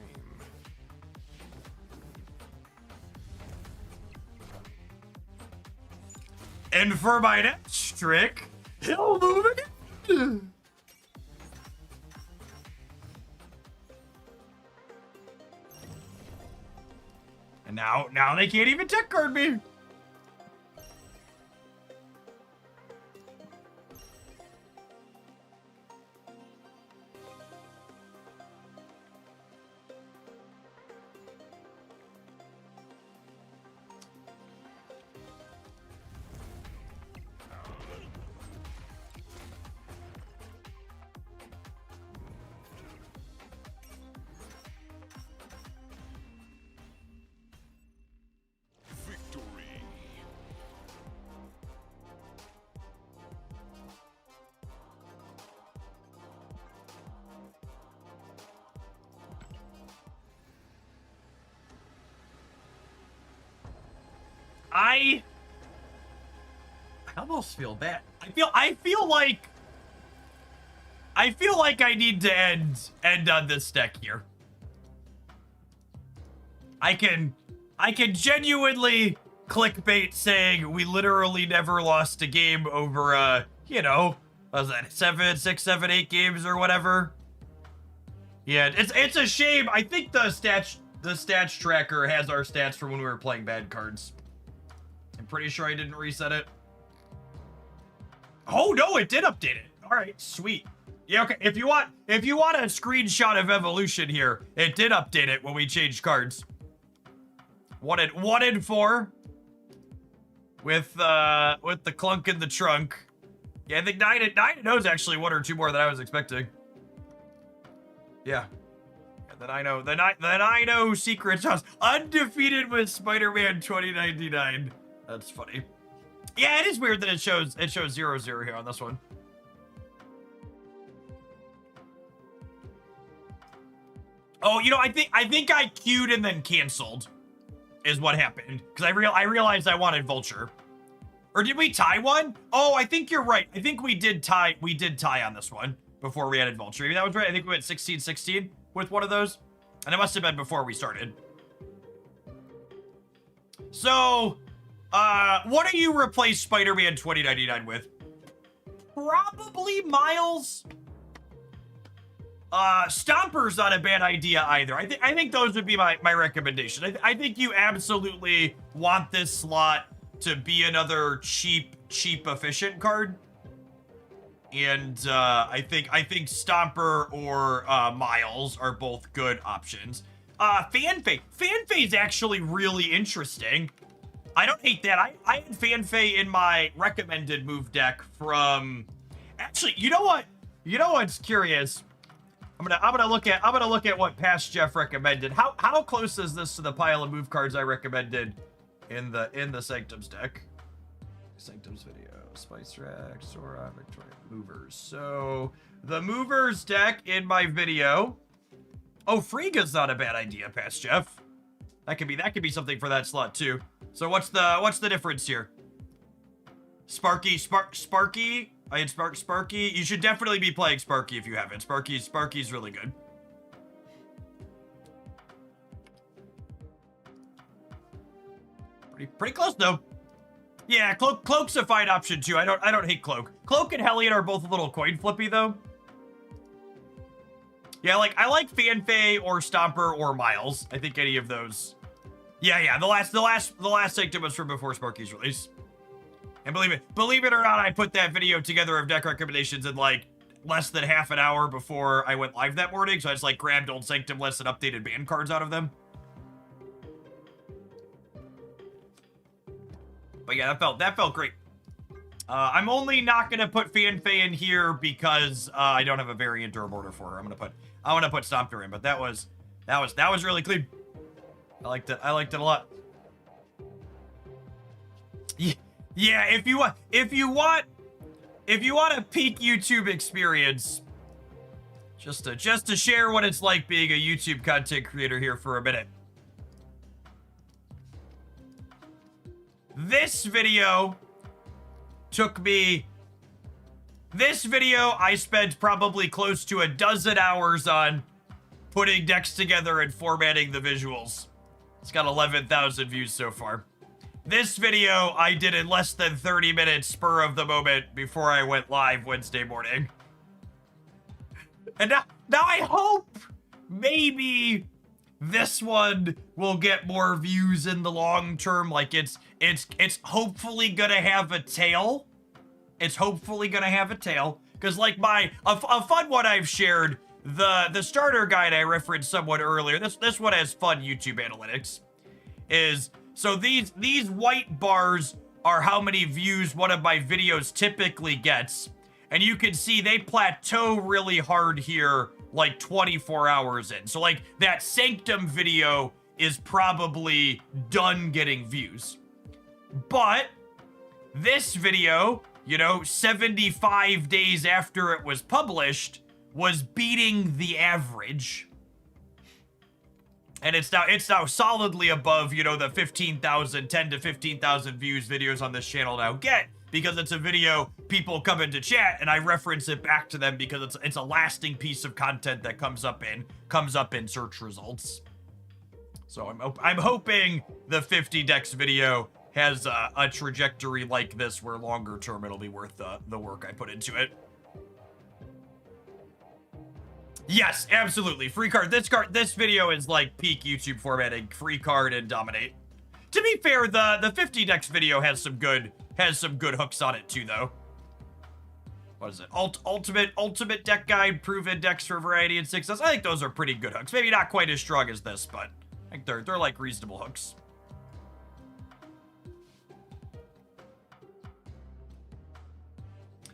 And for my next trick, he'll move it. And now they can't even tech card me. Victory. I almost feel bad. I feel like I need to end on this deck here. I can genuinely clickbait saying we literally never lost a game over what was that 6, 7, 8 games or whatever. Yeah, it's a shame. I think the stats tracker has our stats from when we were playing bad cards. I'm pretty sure I didn't reset it. Oh no, it did update it. All right, sweet. Yeah, okay. If you want a screenshot of evolution here, it did update it when we changed cards. 1 and 4 with the clunk in the trunk. Yeah, I think 9 and 0 is actually 1 or 2 more than I was expecting. Yeah. Then I know secret sauce. Undefeated with Spider-Man 2099. That's funny. Yeah, it is weird that it shows 0-0 here on this one. Oh, I think I queued and then canceled is what happened. Because I realized I wanted Vulture. Or did we tie one? Oh, I think you're right. I think we did tie on this one before we added Vulture. Maybe that was right. I think we went 16-16 with one of those. And it must have been before we started. So, what do you replace Spider-Man 2099 with? Probably Miles. Stomper's not a bad idea either. I think those would be my recommendation. I think you absolutely want this slot to be another cheap efficient card. And I think Stomper or Miles are both good options. Fanfei is actually really interesting. I don't hate that. I had Fanfei in my recommended move deck from. Actually, you know what? You know what's curious? I'm gonna look at what past Jeff recommended. How close is this to the pile of move cards I recommended in the Sanctums deck? Sanctums video. Spice Rack, Sora, Victoria, Movers. So the Movers deck in my video. Oh, Frigga's not a bad idea, past Jeff. That could be something for that slot too. So what's the difference here? Sparky. I had Sparky. You should definitely be playing Sparky if you haven't. Sparky's really good. Pretty close though. Yeah, Cloak's a fine option too. I don't hate Cloak. Cloak and Hellion are both a little coin flippy though. Yeah, I like Fanfei or Stomper or Miles. I think any of those. Yeah. The last Sanctum was from before Sparky's release. And believe it or not, I put that video together of deck recommendations in less than half an hour before I went live that morning. So I just grabbed old Sanctum lists and updated ban cards out of them. But yeah, that felt great. I'm only not gonna put Fanfei in here because I don't have a variant or a border for her. I'm gonna put Stompter in, but that was really clean. I liked it a lot. Yeah, if you want a peak YouTube experience, just to share what it's like being a YouTube content creator here for a minute. This video I spent probably close to a dozen hours on putting decks together and formatting the visuals. It's got 11,000 views so far. This video I did in less than 30 minutes, spur of the moment, before I went live Wednesday morning. And now I hope maybe this one will get more views in the long term. Like it's hopefully gonna have a tail. It's hopefully gonna have a tail. Cause like a fun one I've shared, the starter guide I referenced somewhat earlier. This one has fun YouTube analytics. So these white bars are how many views one of my videos typically gets. And you can see they plateau really hard here, like 24 hours in. So like that Sanctum video is probably done getting views. But this video, 75 days after it was published, was beating the average. And it's now solidly above, the 15,000, 10 to 15,000 views videos on this channel now get, because it's a video people come into chat and I reference it back to them because it's a lasting piece of content that comes up in search results. So I'm hoping the 50 decks video has a trajectory like this where longer term it'll be worth the work I put into it. Yes, absolutely. Free card. This video is like peak YouTube formatting. Free card and dominate. To be fair, the 50 decks video has some good hooks on it too, though. What is it? Ultimate deck guide, proven decks for variety and success. I think those are pretty good hooks. Maybe not quite as strong as this, but I think they're like reasonable hooks.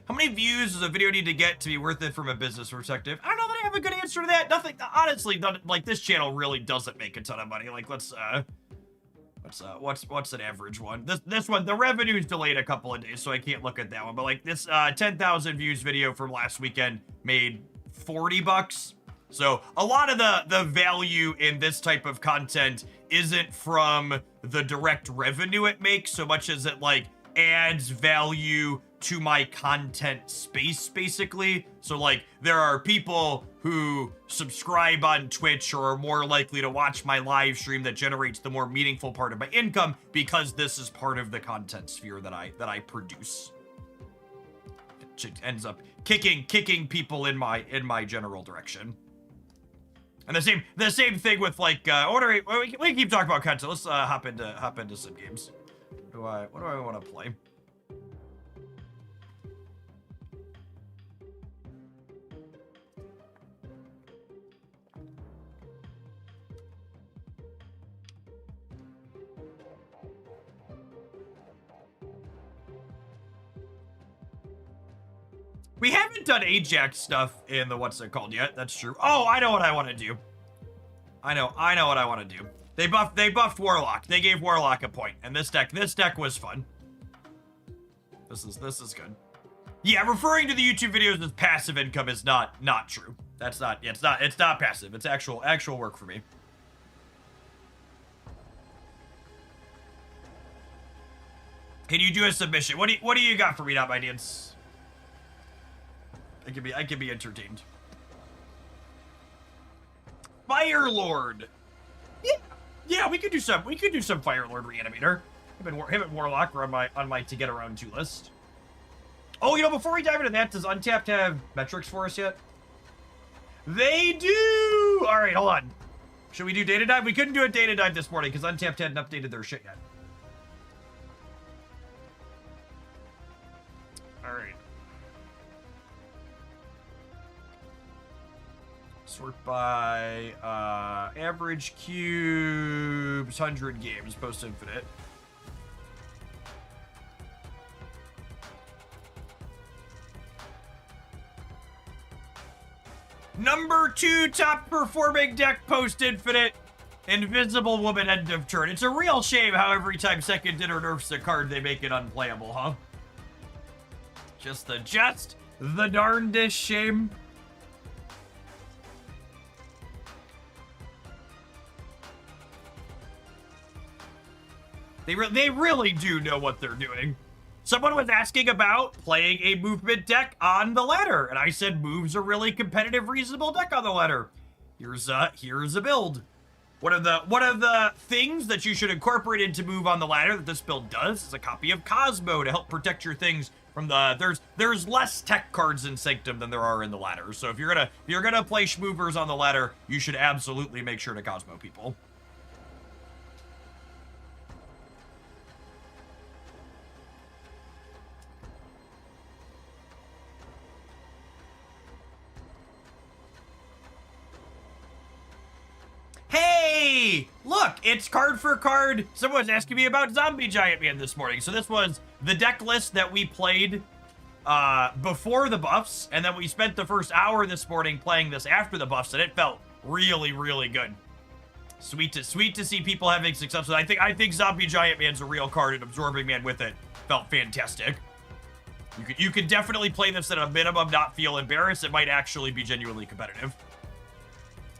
How many views does a video need to get to be worth it from a business perspective? I don't know that I have a good answer to that. Nothing, honestly, like this channel really doesn't make a ton of money. Like what's an average one? This one, the revenue's delayed a couple of days, so I can't look at that one. But like this 10,000 views video from last weekend made $40. So a lot of the value in this type of content isn't from the direct revenue it makes so much as it like adds value to my content space, basically. So like there are people who subscribe on Twitch or are more likely to watch my live stream that generates the more meaningful part of my income because this is part of the content sphere that I produce. It ends up kicking people in my general direction. And the same thing with like we keep talking about content. Let's hop into some games. What do I want to play? We haven't done Ajax stuff in the what's it called yet. That's true. Oh, I know what I want to do. I know what I want to do. They buffed Warlock. They gave Warlock a point, and this deck was fun. This is good. Yeah, referring to the YouTube videos as passive income is not true. That's not. It's not passive. It's actual work for me. Can you do a submission? What do you got for me, not my dudes? I can be entertained. Fire Lord. Yeah, we could do some Fire Lord Reanimator. Him and Warlock are on my to get around to list. Oh, before we dive into that, does Untapped have metrics for us yet? They do. All right, hold on. Should we do data dive? We couldn't do a data dive this morning because Untapped hadn't updated their shit yet. All right. Sort by average cubes, 100 games, post infinite. Number 2 top performing deck post-infinite, Invisible Woman end of turn. It's a real shame how every time Second Dinner nerfs a card, they make it unplayable, huh? Just the darndest shame. They really do know what they're doing. Someone was asking about playing a movement deck on the ladder, and I said move's a really competitive, reasonable deck on the ladder. Here's a build. One of the things that you should incorporate into move on the ladder that this build does is a copy of Cosmo to help protect your things from the there's less tech cards in Sanctum than there are in the ladder. So if you're gonna play schmoovers on the ladder, you should absolutely make sure to Cosmo people. Hey, look, it's card for card. Someone was asking me about Zombie Giant Man this morning. So this was the deck list that we played before the buffs, and then we spent the first hour this morning playing this after the buffs, and it felt really, really good. Sweet to see people having success. I think Zombie Giant Man's a real card, and Absorbing Man with it felt fantastic. You could definitely play this at a minimum, not feel embarrassed. It might actually be genuinely competitive.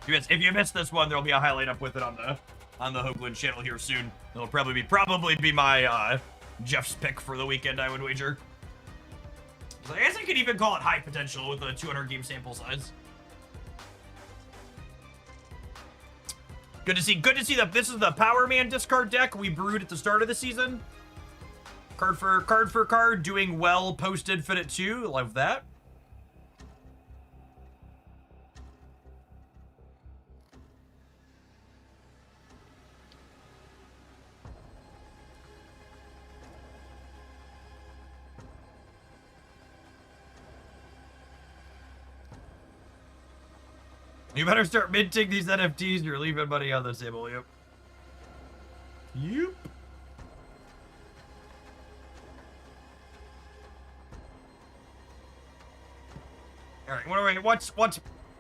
If you missed this one, there'll be a highlight up with it on the Hoagland channel here soon. It'll probably be my Jeff's pick for the weekend, I would wager. I guess I could even call it high potential with a 200 game sample size. Good to see that this is the Power Man discard deck we brewed at the start of the season. Card for card, doing well post Infinite 2. Love that. You better start minting these NFTs. You're leaving money on the table. Yep. Yep. All right. What's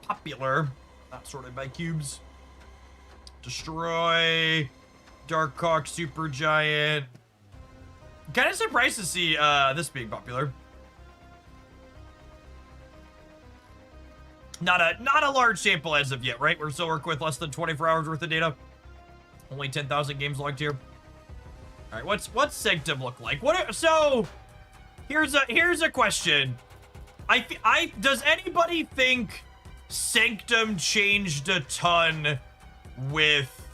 popular? Not sorted by cubes. Destroy. Darkhawk, Supergiant. Kind of surprised to see this being popular. Not a large sample as of yet, right? We're still working with less than 24 hours worth of data. Only 10,000 games logged here. All right, what's Sanctum look like? So here's a question. Does anybody think Sanctum changed a ton with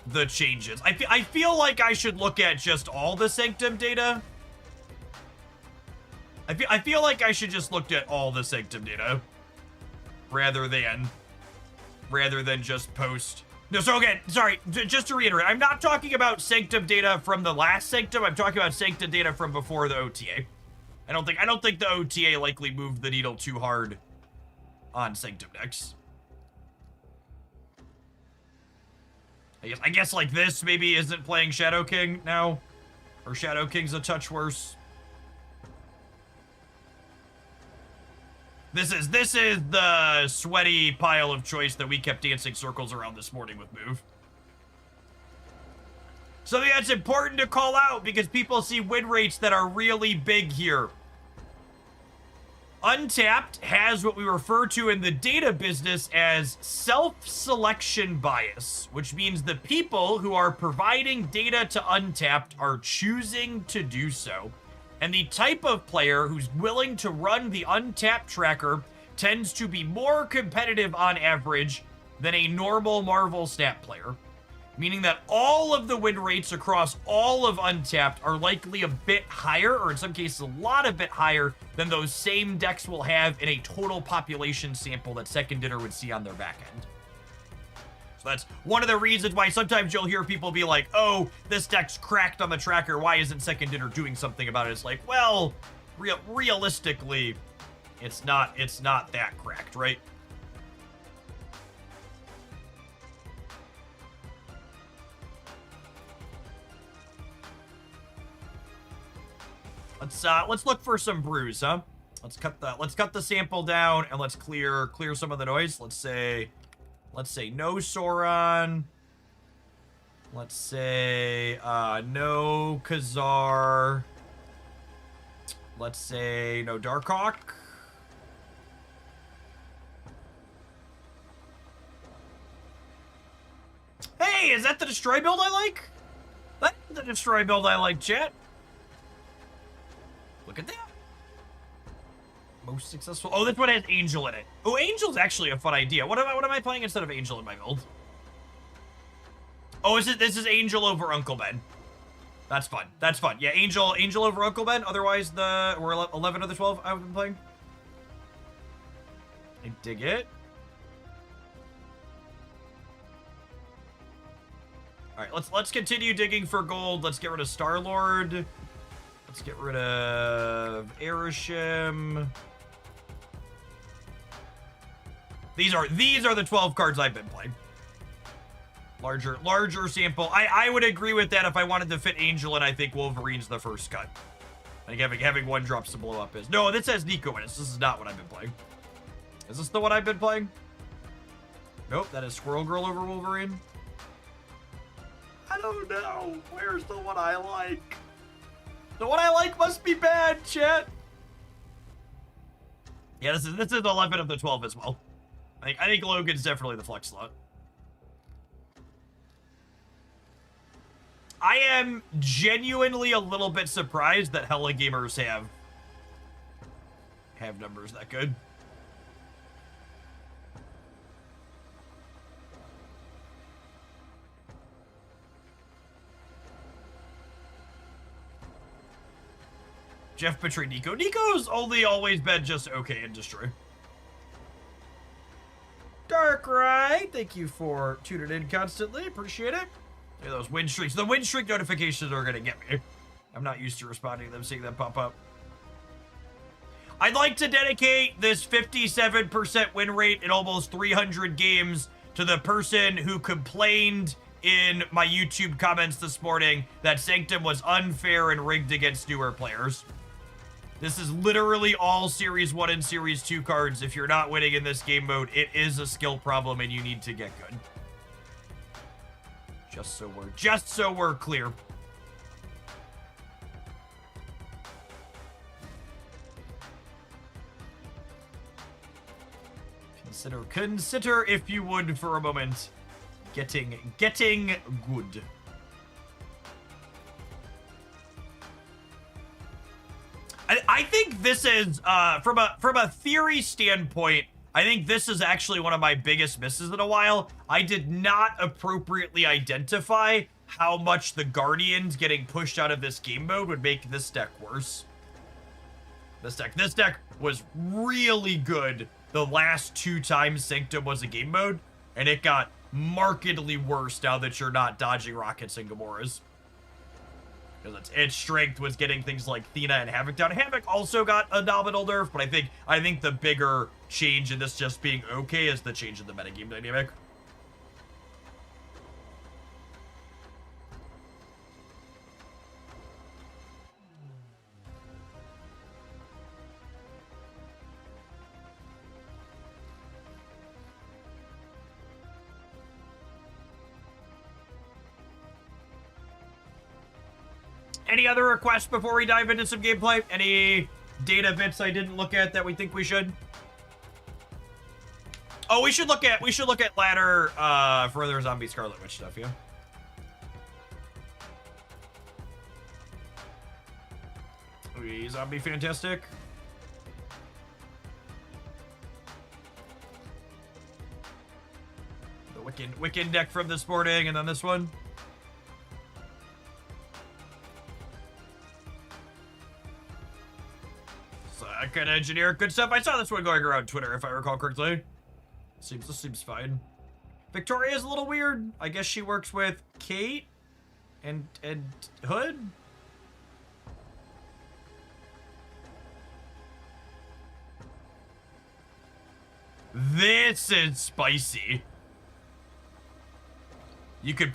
the changes? I feel like I should look at just all the Sanctum data. I feel like I should just look at all the Sanctum data. Rather than just post. No, so again, sorry, just to reiterate, I'm not talking about Sanctum data from the last Sanctum. I'm talking about Sanctum data from before the OTA. I don't think the OTA likely moved the needle too hard on Sanctum decks. I guess like this maybe isn't playing Shadow King now, or Shadow King's a touch worse. This is the sweaty pile of choice that we kept dancing circles around this morning with move. Something that's important to call out because people see win rates that are really big here. Untapped has what we refer to in the data business as self-selection bias, which means the people who are providing data to Untapped are choosing to do so. And the type of player who's willing to run the Untapped tracker tends to be more competitive on average than a normal Marvel Snap player. Meaning that all of the win rates across all of Untapped are likely a bit higher, or in some cases a lot a bit higher, than those same decks will have in a total population sample that Second Dinner would see on their back end. So that's one of the reasons why sometimes you'll hear people be like, oh, this deck's cracked on the tracker, why isn't Second Dinner doing something about it? It's like, well, realistically, it's not that cracked, right? Let's look for some brews, huh? Let's cut the sample down and let's clear some of the noise. Let's say no Sauron. Let's say no Khazar. Let's say no Darkhawk. Hey, is that the destroy build I like? That's the destroy build I like, chat. Look at that. Most successful. Oh, this one has Angel in it. Oh, Angel's actually a fun idea. What am I playing instead of Angel in my build? Oh, this is Angel over Uncle Ben. That's fun. That's fun. Yeah, Angel over Uncle Ben. Otherwise, we're 11 of the 12 I've been playing. I dig it. All right, let's continue digging for gold. Let's get rid of Star-Lord. Let's get rid of Erishim. These are the 12 cards I've been playing. Larger sample. I would agree with that if I wanted to fit Angel, and I think Wolverine's the first cut. I think having one drops to blow up is. No, this has Nico in it. This is not what I've been playing. Is this the one I've been playing? Nope, that is Squirrel Girl over Wolverine. I don't know. Where's the one I like? The one I like must be bad, chat. Yeah, this is 11 of the 12 as well. I think Logan's definitely the flex slot. I am genuinely a little bit surprised that hella gamers have numbers that good. Jeff betrayed Nico. Nico's only always been just okay in Destroy. Darkrai, thank you for tuning in constantly. Appreciate it. Look at those win streaks. The win streak notifications are going to get me. I'm not used to responding to them, seeing them pop up. I'd like to dedicate this 57% win rate in almost 300 games to the person who complained in my YouTube comments this morning that Sanctum was unfair and rigged against newer players. This is literally all Series 1 and Series 2 cards. If you're not winning in this game mode, it is a skill problem and you need to get good. Just so we're clear. Consider if you would for a moment getting good. I think this is from a theory standpoint, I think this is actually one of my biggest misses in a while. I did not appropriately identify how much the Guardians getting pushed out of this game mode would make this deck worse. This deck was really good the last 2 times Sanctum was a game mode, and it got markedly worse now that you're not dodging Rockets and Gamoras. Because its strength was getting things like Thena and Havoc down. Havoc also got a nominal nerf, but I think the bigger change in this just being okay is the change in the metagame dynamic. Any other requests before we dive into some gameplay? Any data bits I didn't look at that we think we should? Oh, we should look at ladder further zombie Scarlet Witch stuff, yeah. Okay, zombie fantastic. The Wiccan deck from this morning, and then this one. Kind of generic good stuff. I saw this one going around Twitter, if I recall correctly. This seems fine. Victoria's a little weird. I guess she works with Kate and Hood. This is spicy. You could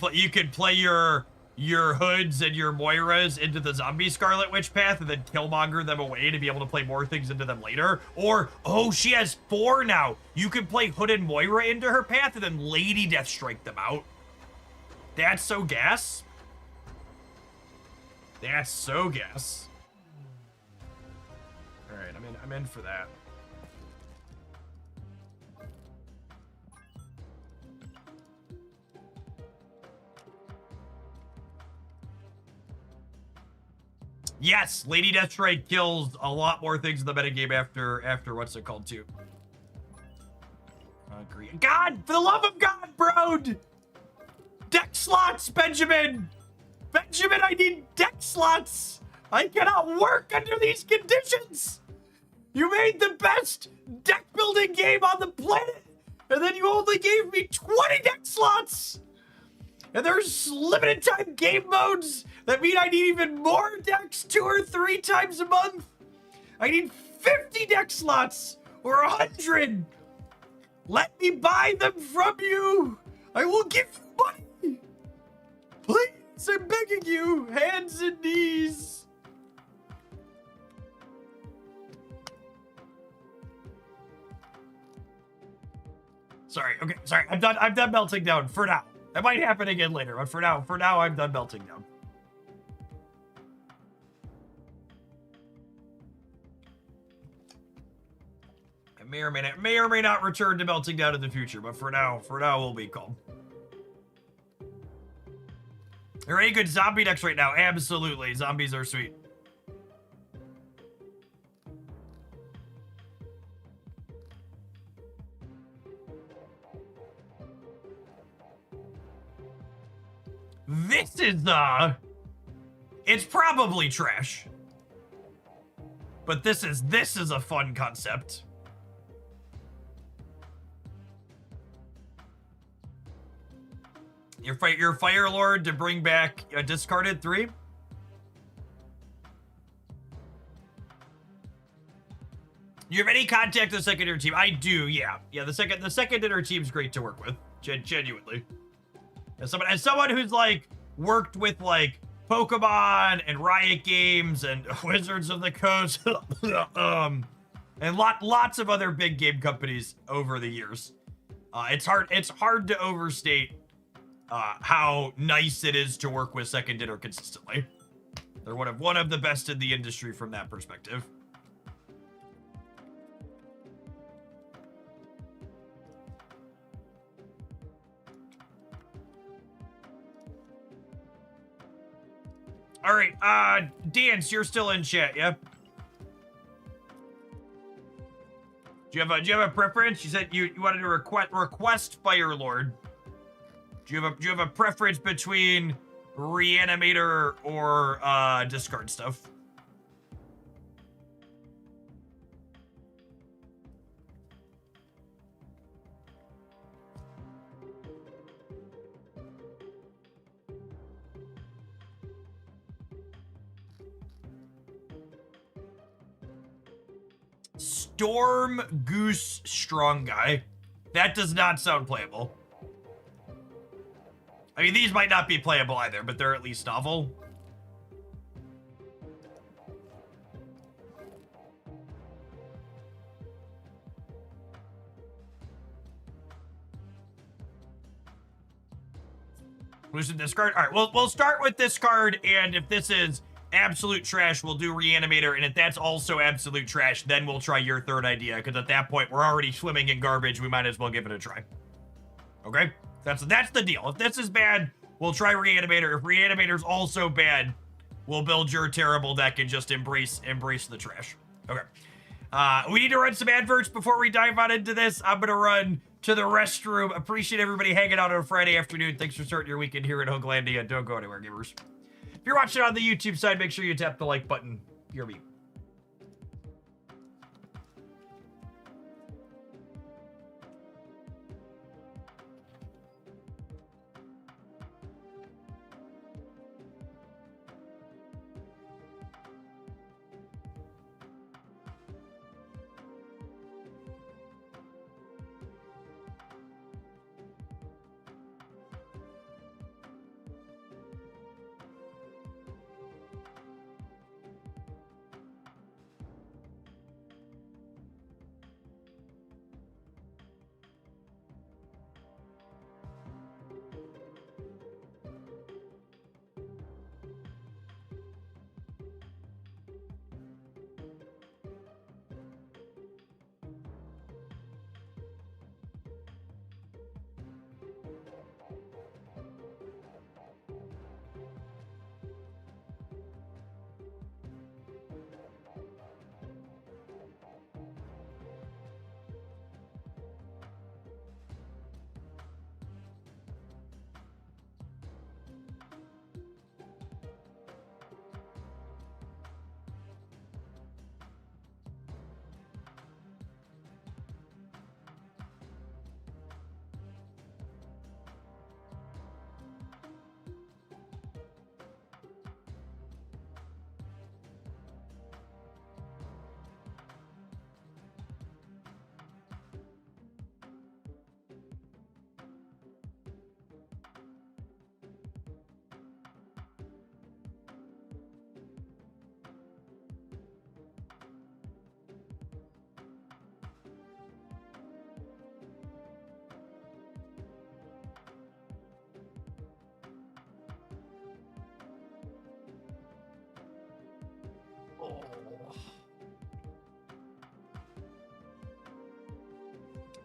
play your your Hoods and your Moiras into the zombie Scarlet Witch path and then Killmonger them away to be able to play more things into them later. Or, oh, she has 4 now. You can play Hood and Moira into her path and then Lady Deathstrike them out. That's so gas. That's so gas. All right, I'm in for that. Yes, Lady Deathstrike kills a lot more things in the metagame after what's it called too. Agree. God, for the love of God, bro! Deck slots, Benjamin! Benjamin, I need deck slots! I cannot work under these conditions! You made the best deck building game on the planet, and then you only gave me 20 deck slots! And there's limited time game modes that mean I need even more decks 2 or 3 times a month. I need 50 deck slots or 100. Let me buy them from you. I will give you money. Please, I'm begging you, hands and knees. Sorry, okay, sorry. I'm done melting down for now. That might happen again later, but for now, I'm done melting down. I may or may not return to melting down in the future, but for now we'll be calm. Are there any good zombie decks right now? Absolutely, zombies are sweet. This is, it's probably trash. But this is a fun concept. Your Fire Lord to bring back a discarded 3? You have any contact with the secondary team? I do, yeah. Yeah, the secondary team's great to work with. Genuinely. As someone who's like worked with like Pokemon and Riot Games and Wizards of the Coast and lots of other big game companies over the years. It's hard to overstate how nice it is to work with Second Dinner consistently. They're one of the best in the industry from that perspective. All right, Dance, you're still in chat, yeah? Do you have a preference? You said you wanted to request Fire Lord. Do you have a preference between Reanimator or discard stuff? Storm Goose Strong Guy. That does not sound playable. I mean, these might not be playable either, but they're at least novel. Loosen discard. All right, we'll start with this card, and if this is absolute trash, we'll do Reanimator, and if that's also absolute trash, then we'll try your third idea, because at that point, we're already swimming in garbage. We might as well give it a try. Okay? That's the deal. If this is bad, we'll try Reanimator. If Reanimator's also bad, we'll build your terrible deck and just embrace the trash. Okay. We need to run some adverts before we dive on into this. I'm going to run to the restroom. Appreciate everybody hanging out on a Friday afternoon. Thanks for starting your weekend here at Hoaglandia. Don't go anywhere, gamers. If you're watching on the YouTube side, make sure you tap the like button. You're me.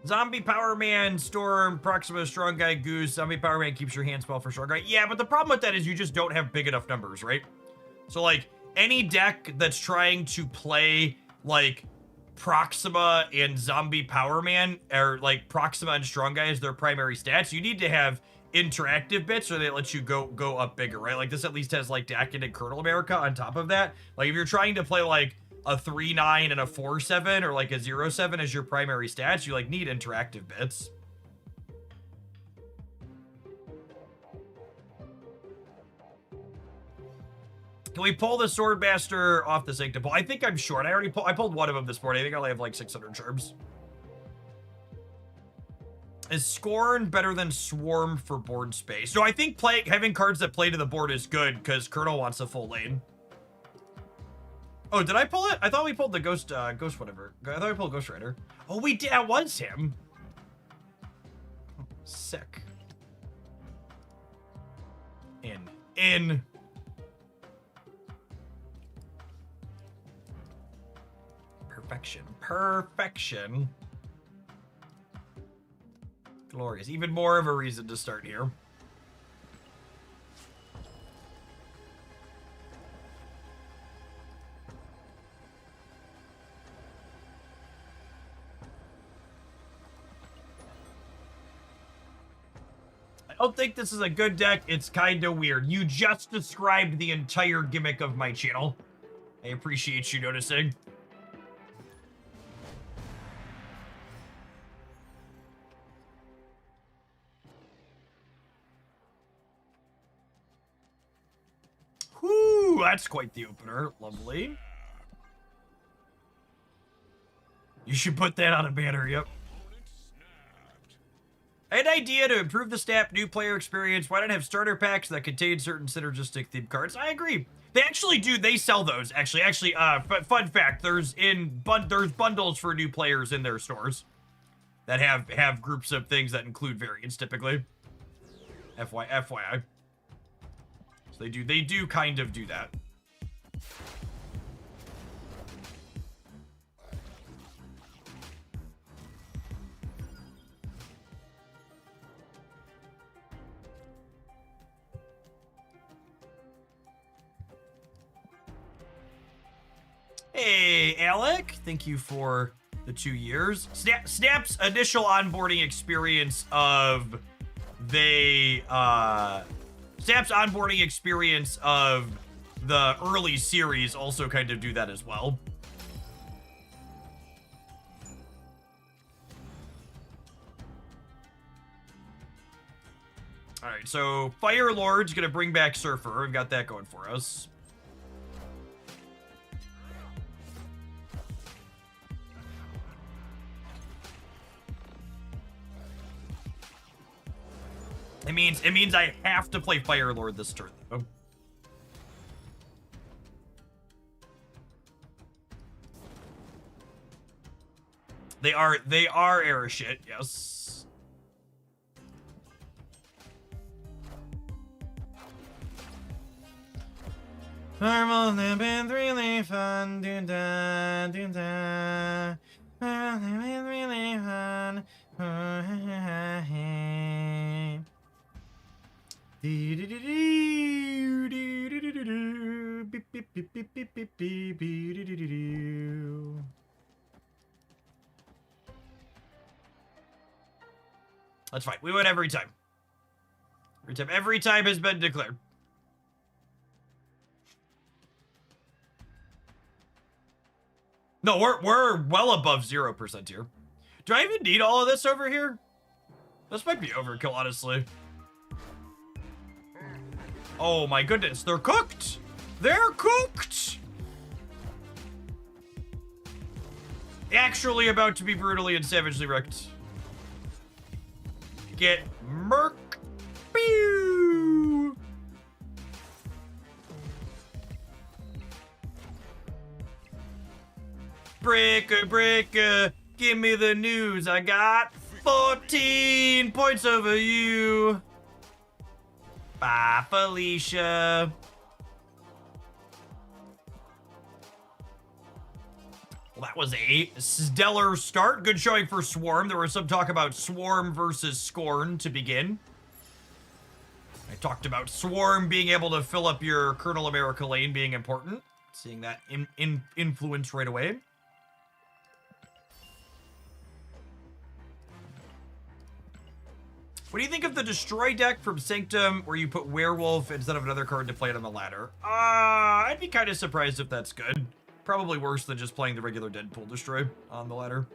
Zombie Power Man, Storm, Proxima, Strong Guy, Goose. Zombie Power Man keeps your hand spell for Strong Guy. Yeah, but the problem with that is you just don't have big enough numbers, right? So, like, any deck that's trying to play, like, Proxima and Zombie Power Man, or, like, Proxima and Strong Guy as their primary stats, you need to have interactive bits so they let you go up bigger, right? Like, this at least has, like, Dakin and Colonel America on top of that. Like, if you're trying to play, like, a 3-9 and a 4-7 or like a 0-7 as your primary stats, you like need interactive bits. Can we pull the Swordmaster off the Sanctum Pull? I think I'm short. I pulled one of them this morning. I think I only have like 600 charms. Is Scorn better than Swarm for board space? No, I think having cards that play to the board is good because Colonel wants a full lane. Oh, did I pull it? I thought we pulled the Ghost whatever. I thought we pulled Ghost Rider. Oh, we did. That was him. Oh, sick. In. Perfection. Glorious. Even more of a reason to start here. I don't think this is a good deck. It's kind of weird. You just described the entire gimmick of my channel. I appreciate you noticing. Whoo, that's quite the opener. Lovely. You should put that on a banner, yep. An idea to improve the stat, new player experience. Why not have starter packs that contain certain synergistic theme cards? I agree. They actually do. They sell those. Actually, fun fact: there's bundles for new players in their stores that have groups of things that include variants typically. FYI. So they do kind of do that. Hey, Alec. Thank you for the 2 years. Snap's initial onboarding experience of Snap's onboarding experience of the early series also kind of do that as well. All right, so Fire Lord's gonna bring back Surfer. We've got that going for us. It means I have to play Fire Lord this turn, though. They are era shit, yes. Normal have been really fun, really fun. That's fine. We win every time. Every time has been declared. No, we're well above 0% here. Do I even need all of this over here? This might be overkill, honestly. Oh my goodness, they're cooked! They're cooked! Actually about to be brutally and savagely wrecked. Get murked. Pew! Breaker, give me the news. I got 14 points over you. Bye, Felicia. That was a stellar start. Good showing for Swarm. There was some talk about Swarm versus Scorn to begin. I talked about Swarm being able to fill up your Colonel America lane being important. Seeing that influence right away. What do you think of the Destroy deck from Sanctum where you put Werewolf instead of another card to play it on the ladder? I'd be kind of surprised if that's good. Probably worse than just playing the regular Deadpool Destroy on the ladder.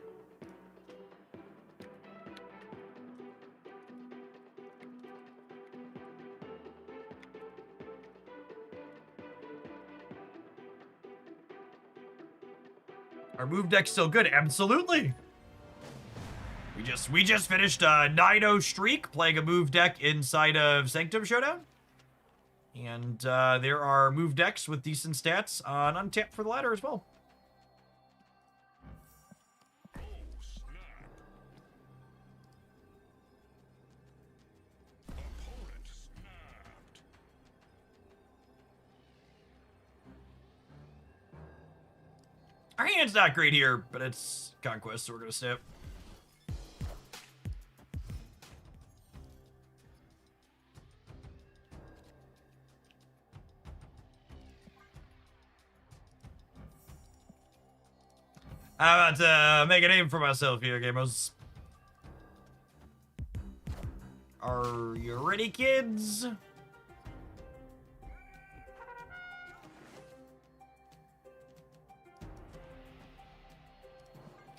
Our move deck's still good. Absolutely. We just finished a 9-0 streak playing a move deck inside of Sanctum Showdown. And there are move decks with decent stats on Untap for the ladder as well. Our hand's not great here, but it's Conquest, so we're going to snap. I'm about to make a name for myself here, gamers. Are you ready, kids?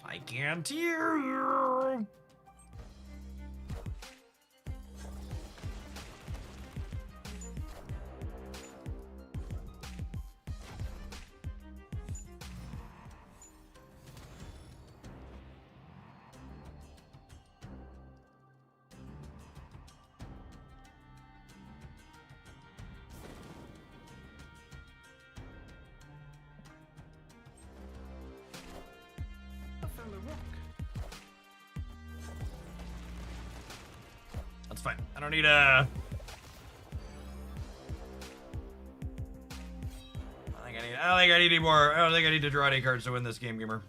I can't hear you. That's fine. I don't need a... I don't think I need any more. I don't think I need to draw any cards to win this game, gamer.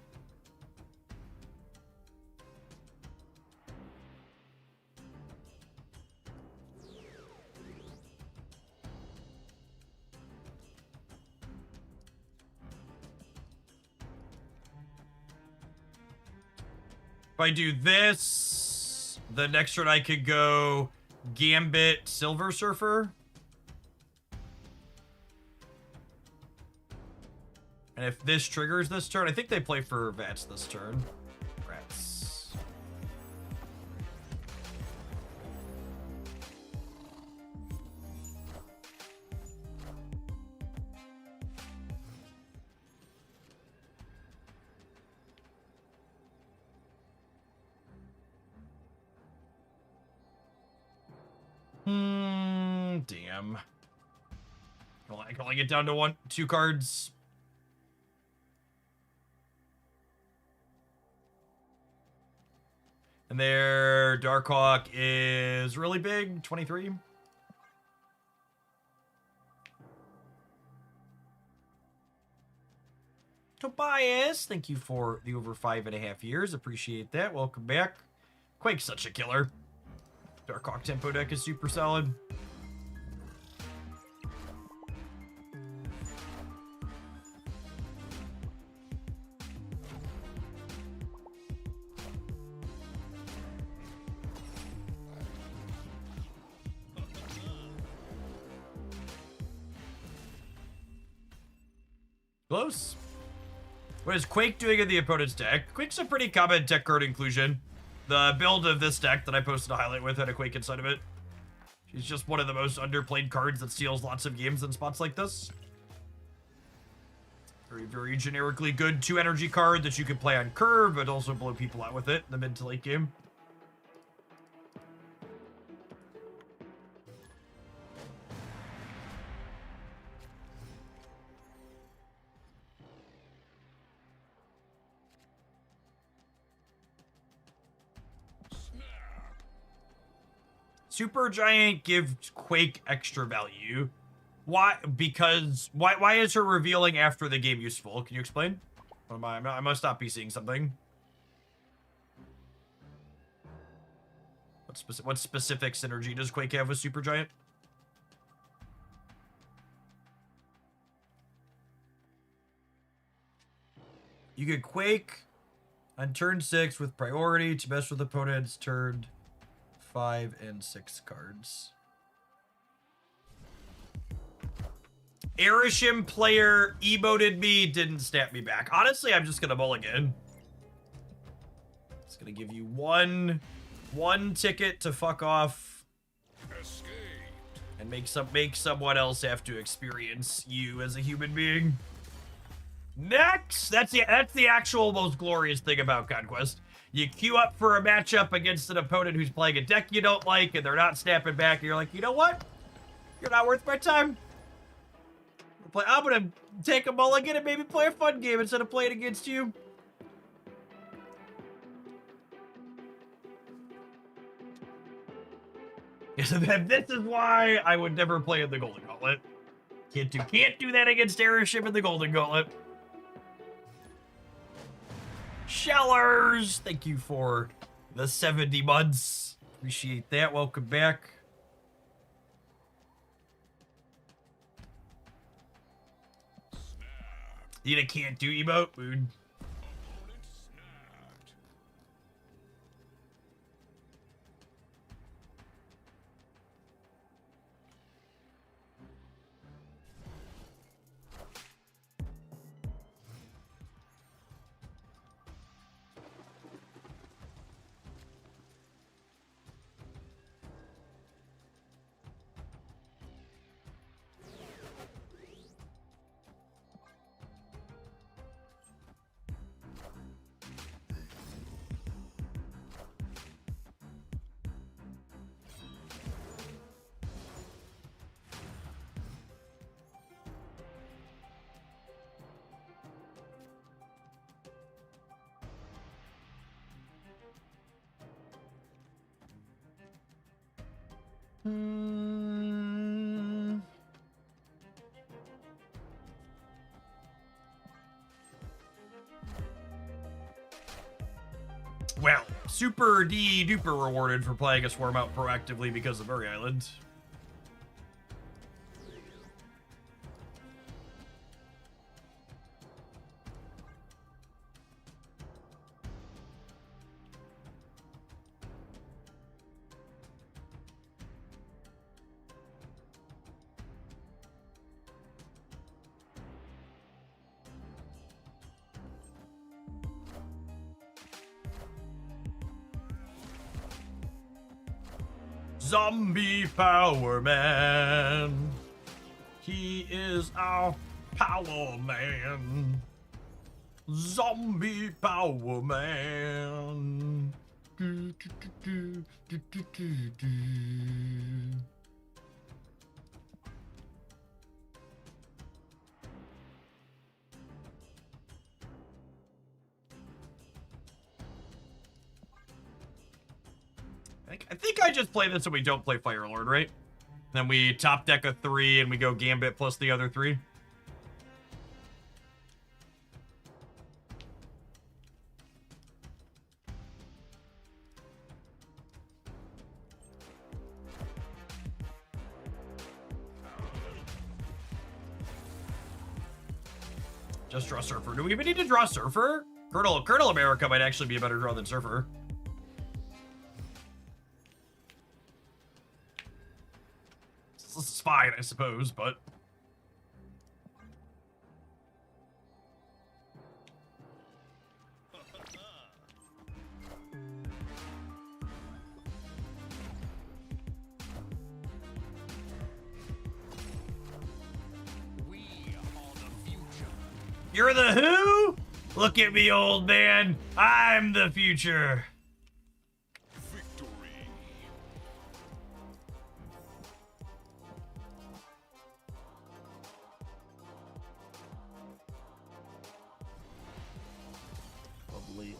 If I do this, the next turn I could go Gambit Silver Surfer. And if this triggers this turn, I think they play for Vats this turn. Rats. Damn. I can only get down to two cards. And their Darkhawk is really big, 23. Tobias, thank you for the over 5.5 years. Appreciate that. Welcome back. Quake's such a killer. Darkhawk tempo deck is super solid. Close. What is Quake doing in the opponent's deck? Quake's a pretty common tech card inclusion. The build of this deck that I posted a highlight with had a Quake inside of it. She's just one of the most underplayed cards that steals lots of games in spots like this. Very, very generically good 2-energy card that you can play on curve, but also blow people out with it in the mid to late game. Super Giant gives Quake extra value. Why? Because why is her revealing after the game useful? Can you explain? What am I? I must not be seeing something. What specific synergy does Quake have with Supergiant? You get Quake on turn 6 with priority to mess with opponents turn 5 and 6 cards. Arishim player emoted me, didn't snap me back. Honestly, I'm just gonna mulligan. It's gonna give you one ticket to fuck off. Escaped. And make someone else have to experience you as a human being. Next! That's the actual most glorious thing about Conquest. You queue up for a matchup against an opponent who's playing a deck you don't like, and they're not snapping back, and you're like, you know what? You're not worth my time. I'm gonna take a mulligan and maybe play a fun game instead of playing against you. So this is why I would never play in the Golden Gauntlet. Can't do that against Airship in the Golden Gauntlet. Shellers, thank you for the 70 months. Appreciate that. Welcome back. You need a can't do emote, dude. Opponent snapped. Well, super duper rewarded for playing a Swarm out proactively because of Murray Island. Zombie Power Man. He is our Power Man. Zombie Power Man. Do, do, do, do, do, do, do. I think I just play this and we don't play Fire Lord, right? Then we top deck a 3 and we go Gambit plus the other 3. Just draw Surfer. Do we even need to draw Surfer? Colonel America might actually be a better draw than Surfer. This is fine, I suppose, but... We are the future. You're the who? Look at me, old man. I'm the future. Victory.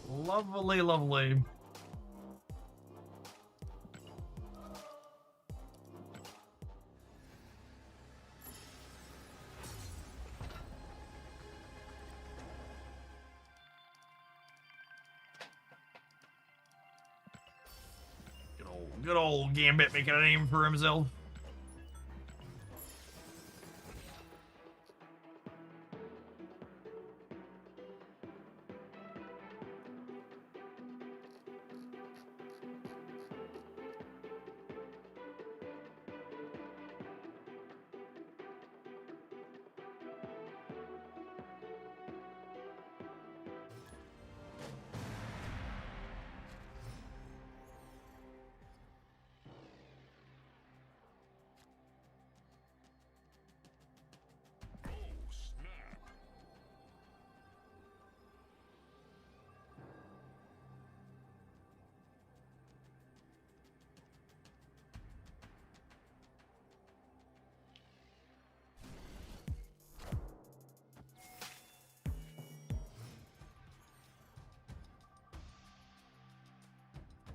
Lovely, lovely, lovely. Good old Gambit making a name for himself.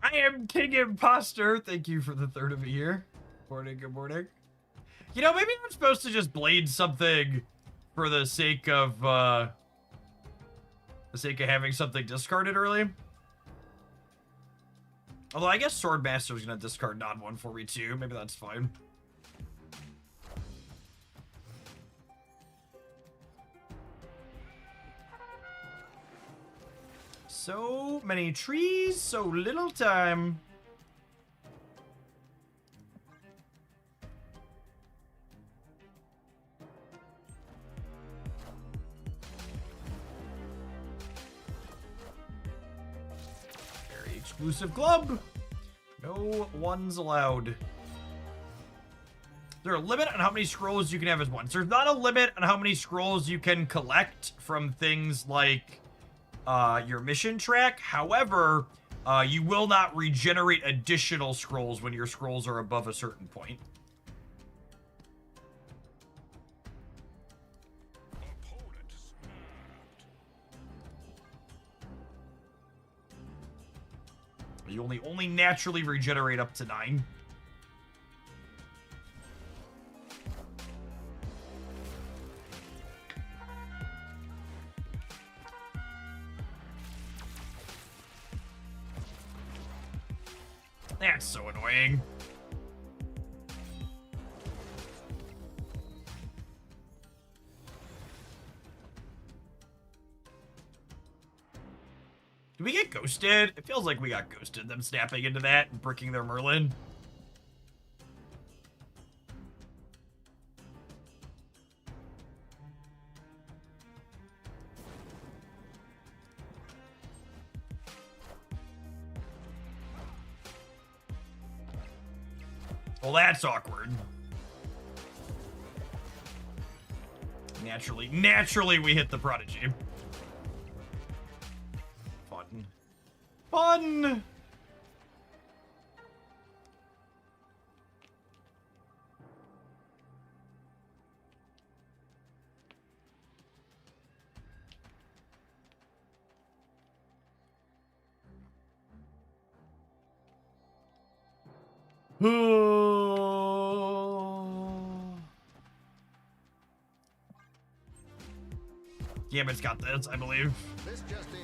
I am King Imposter. Thank you for the third of a year. Morning, good morning. You know, maybe I'm supposed to just blade something for the sake of having something discarded early. Although I guess Swordmaster is gonna discard non-1 for me too. Maybe that's fine. So many trees, so little time. Very exclusive club. No ones allowed. Is there a limit on how many scrolls you can have as once? There's not a limit on how many scrolls you can collect from things like your mission track. However, you will not regenerate additional scrolls when your scrolls are above a certain point. You only naturally regenerate up to 9. That's so annoying. Did we get ghosted? It feels like we got ghosted, them snapping into that and bricking their Merlin. Well, that's awkward. Naturally, we hit the Prodigy. Fun. Fun! Gambit's got this, I believe. This just in.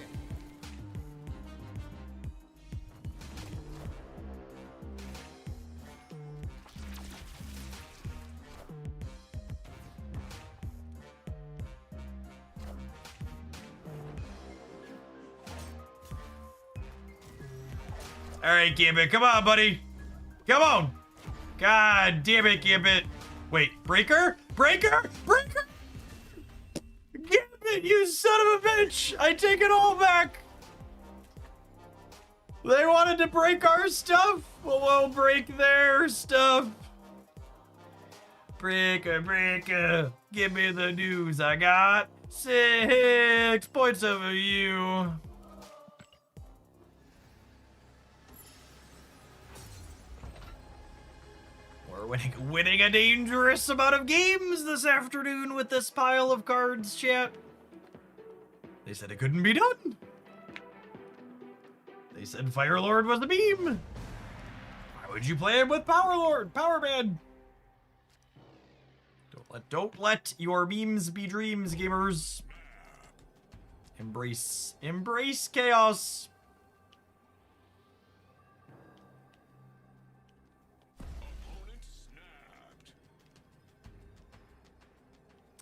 All right, Gambit, come on, buddy. Come on. God damn it, Gambit. Wait, Breaker? Breaker? Breaker? Gambit, you son of a bitch. I take it all back. They wanted to break our stuff? Well, we'll break their stuff. Breaker, breaker. Give me the news. I got 6 points over you. We're winning a dangerous amount of games this afternoon with this pile of cards, chat. They said it couldn't be done. They said Fire Lord was the beam. Why would you play him with Power Lord, Power Man? Don't let your memes be dreams, gamers. Embrace chaos.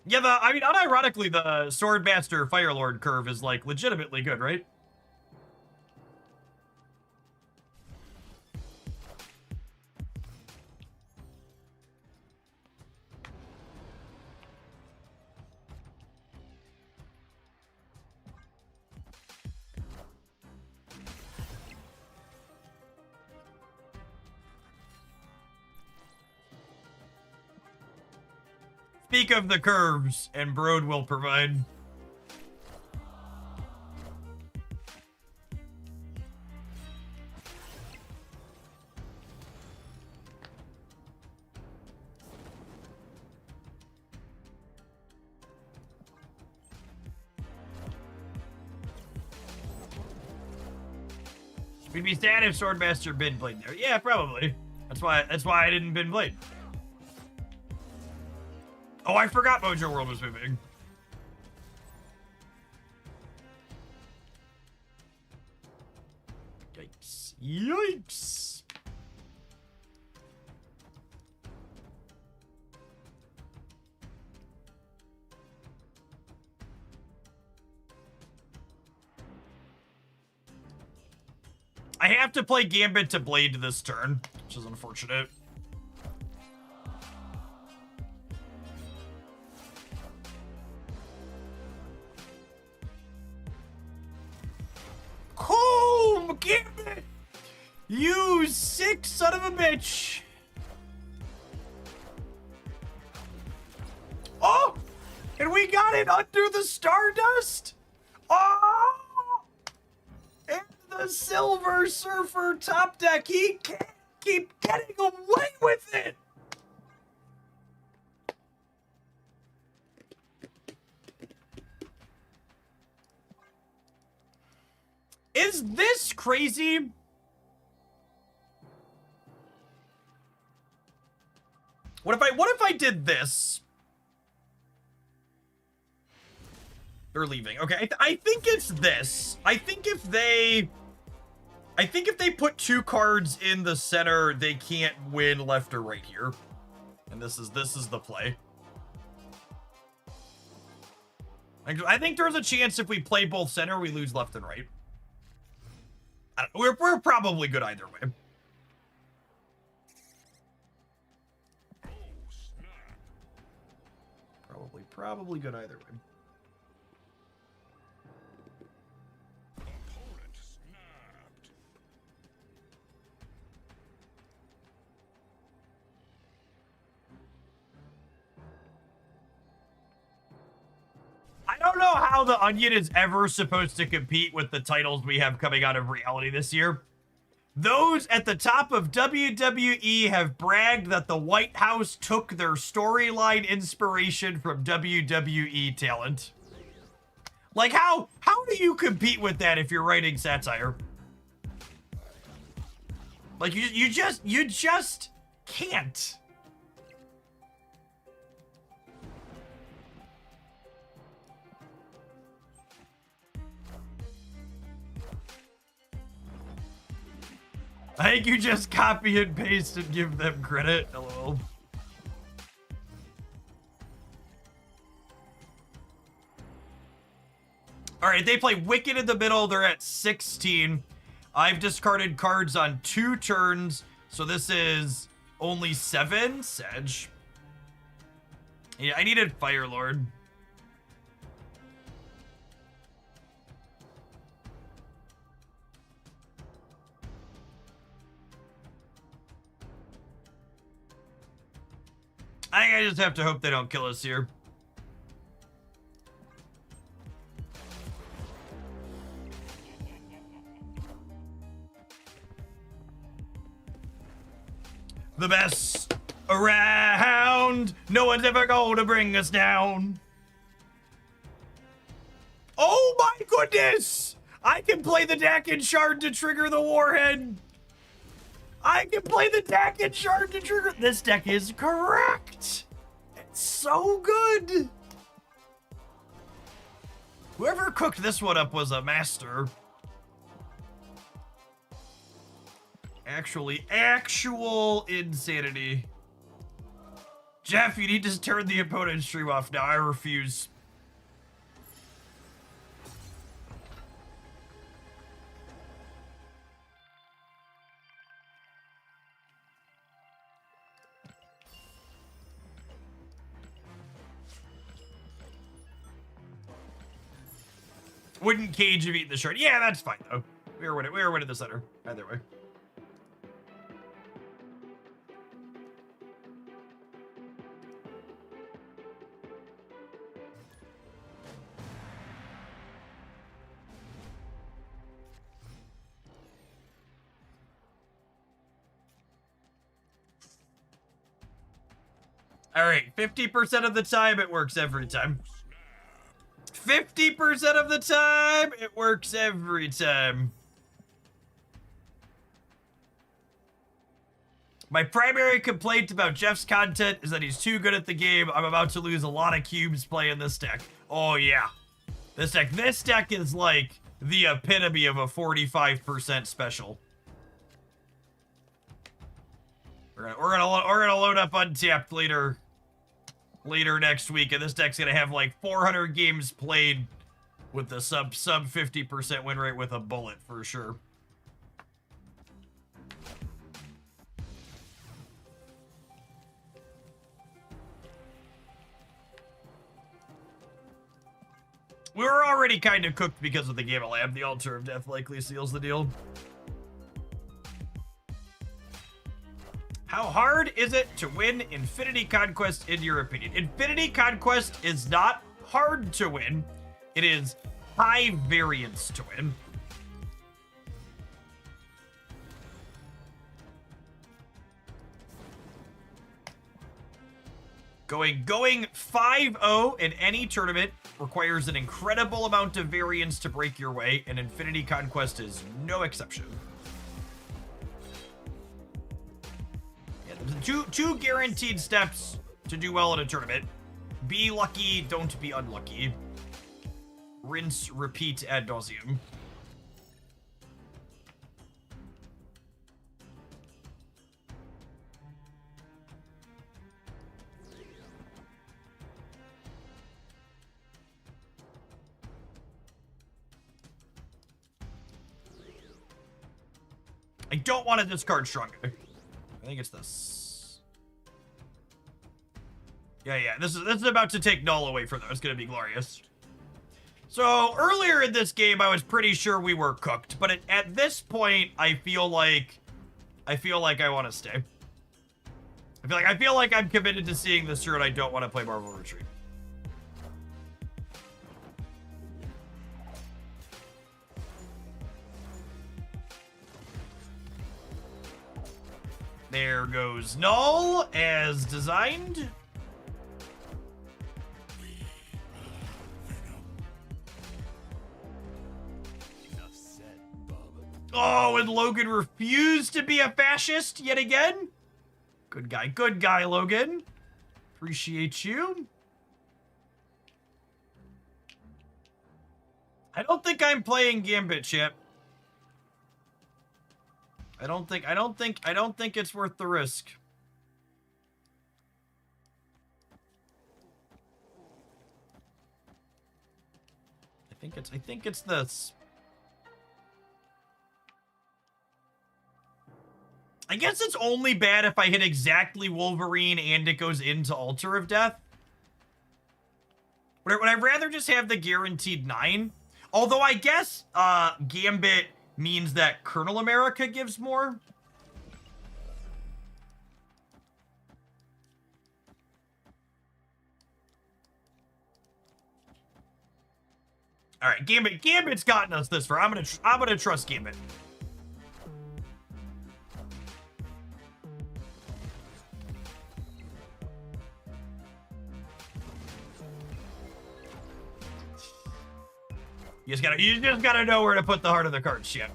Yeah, I mean, unironically, the Swordmaster Firelord curve is, like, legitimately good, right? Speak of the curves, and Broad will provide. We'd be sad if Swordmaster bin blade there. Yeah, probably. That's why I didn't bin blade. Oh, I forgot Mojo World was moving. Yikes. Yikes. I have to play Gambit to Blade this turn, which is unfortunate. Comb! Gambit! You sick son of a bitch! Oh! And we got it under the Stardust! Oh! And the Silver Surfer top deck, he can't keep getting away with it! Is this crazy? What if I did this? They're leaving. Okay, I think it's this. I think if they put two cards in the center, they can't win left or right here. And this is the play. I think there's a chance if we play both center, we lose left and right. We're probably good either way. Probably good either way. Opponent snapped. I don't know how the Onion is ever supposed to compete with the titles we have coming out of reality this year. Those at the top of WWE have bragged that the White House took their storyline inspiration from WWE talent. Like, how do you compete with that if you're writing satire? Like, you just can't. I think you just copy and paste and give them credit. Hello. All right, they play Wicked in the middle. They're at 16. I've discarded cards on 2 turns, so this is only 7. Sedge. Yeah, I needed Firelord. I think I just have to hope they don't kill us here. The best around. No one's ever gonna bring us down. Oh my goodness! I can play the Dakin Shard to trigger the Warhead. I can play the Dakin Shard to trigger. This deck is correct. It's so good. Whoever cooked this one up was a master. Actual insanity. Jeff, you need to turn the opponent's stream off now. I refuse. Wouldn't Cage have eaten the shard? Yeah, that's fine though. We were winning the center. Either way. All right, 50% of the time it works every time. 50% of the time it works every time. My primary complaint about Jeff's content is that he's too good at the game. I'm about to lose a lot of cubes playing this deck. Oh yeah. This deck is like the epitome of a 45% special. We're gonna load up Untapped later next week, and this deck's gonna have like 400 games played with the sub 50% win rate with a bullet for sure. We were already kind of cooked because of the Game of Lab. The Altar of Death likely seals the deal. How hard is it to win Infinity Conquest in your opinion? Infinity Conquest is not hard to win. It is high variance to win. Going 5-0 in any tournament requires an incredible amount of variance to break your way, and Infinity Conquest is no exception. Two guaranteed steps to do well in a tournament. Be lucky, don't be unlucky. Rinse, repeat ad nauseum. I don't want to discard Stronger. I think it's this. Yeah, this is about to take Null away from them. It's gonna be glorious. So earlier in this game, I was pretty sure we were cooked, but at this point, I feel like I want to stay. I feel like I'm committed to seeing this through, and I don't want to play Marvel Retreat. There goes Null as designed. Oh, and Logan refused to be a fascist yet again? Good guy, Logan. Appreciate you. I don't think I'm playing Gambit, Chip. I don't think it's worth the risk. I think it's this. I guess it's only bad if I hit exactly Wolverine and it goes into Altar of Death. Would I rather just have the guaranteed 9? Although I guess Gambit means that Colonel America gives more. All right, Gambit's gotten us this far. I'm gonna trust Gambit. You just gotta know where to put the heart of the card, shit.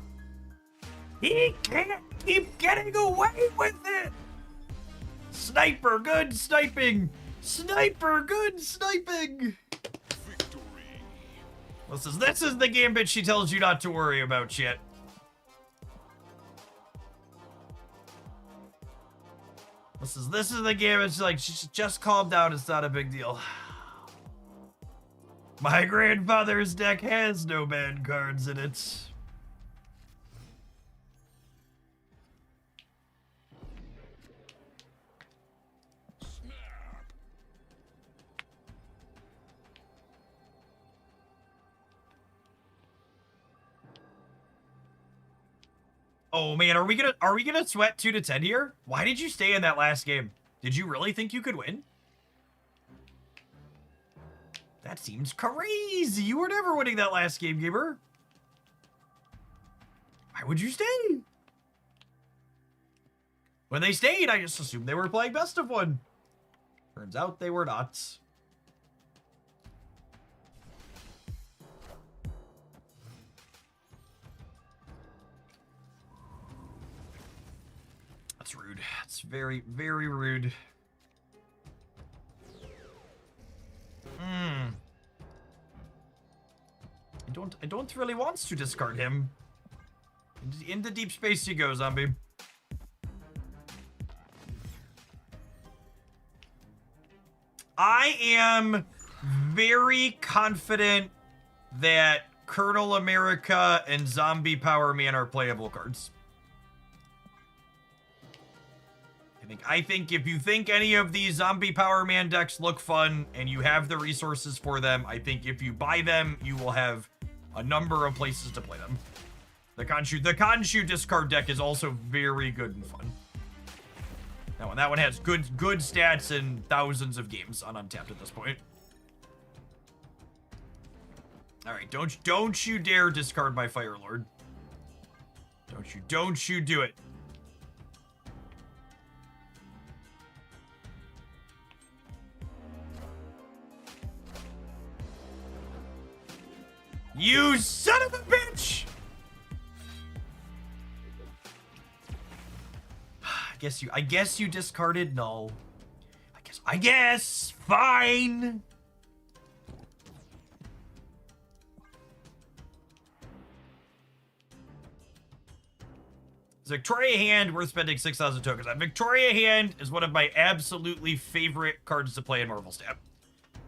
He can't keep getting away with it. Sniper, good sniping. Sniper, good sniping. Victory. This is the Gambit she tells you not to worry about, shit. This is the game. It's like, just calm down. It's not a big deal. My grandfather's deck has no bad cards in it. Oh man, are we gonna sweat 2 to 10 here? Why did you stay in that last game? Did you really think you could win? That seems crazy. You were never winning that last game, gamer. Why would you stay? When they stayed, I just assumed they were playing best of one. Turns out they were not. That's rude. It's very, very rude. I don't really want to discard him. Into deep space you go, zombie. I am very confident that Colonel America and Zombie Power Man are playable cards. I think if you think any of these Zombie Power Man decks look fun and you have the resources for them, I think if you buy them, you will have a number of places to play them. The Khonshu discard deck is also very good and fun. Now, that one has good stats and thousands of games on Untapped at this point. All right, don't you dare discard my Fire Lord. Don't you do it. You son of a bitch! I guess you discarded null. I guess fine. Victoria Hand worth spending 6,000 tokens on. Victoria Hand is one of my absolutely favorite cards to play in Marvel Snap.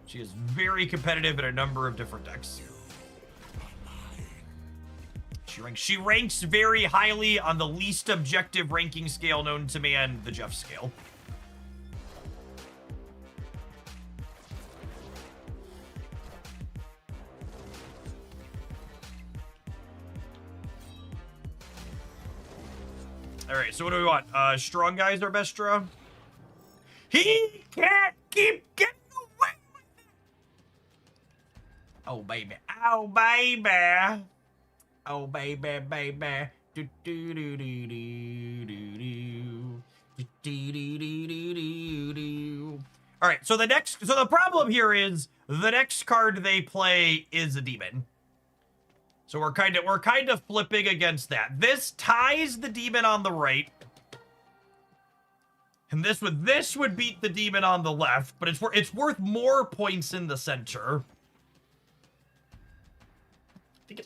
She is very competitive in a number of different decks. She ranks very highly on the least objective ranking scale known to man, the Jeff scale. All right, so what do we want? Strong Guy's our best draw. He can't keep getting away with it. Oh, baby. Oh, baby. Oh, baby, baby. Do, do, do, do, do, do, do. Do, do, do, do, do, do. All right, so the problem here is the next card they play is a demon. So we're kind of flipping against that. This ties the demon on the right. And this would beat the demon on the left, but it's worth more points in the center.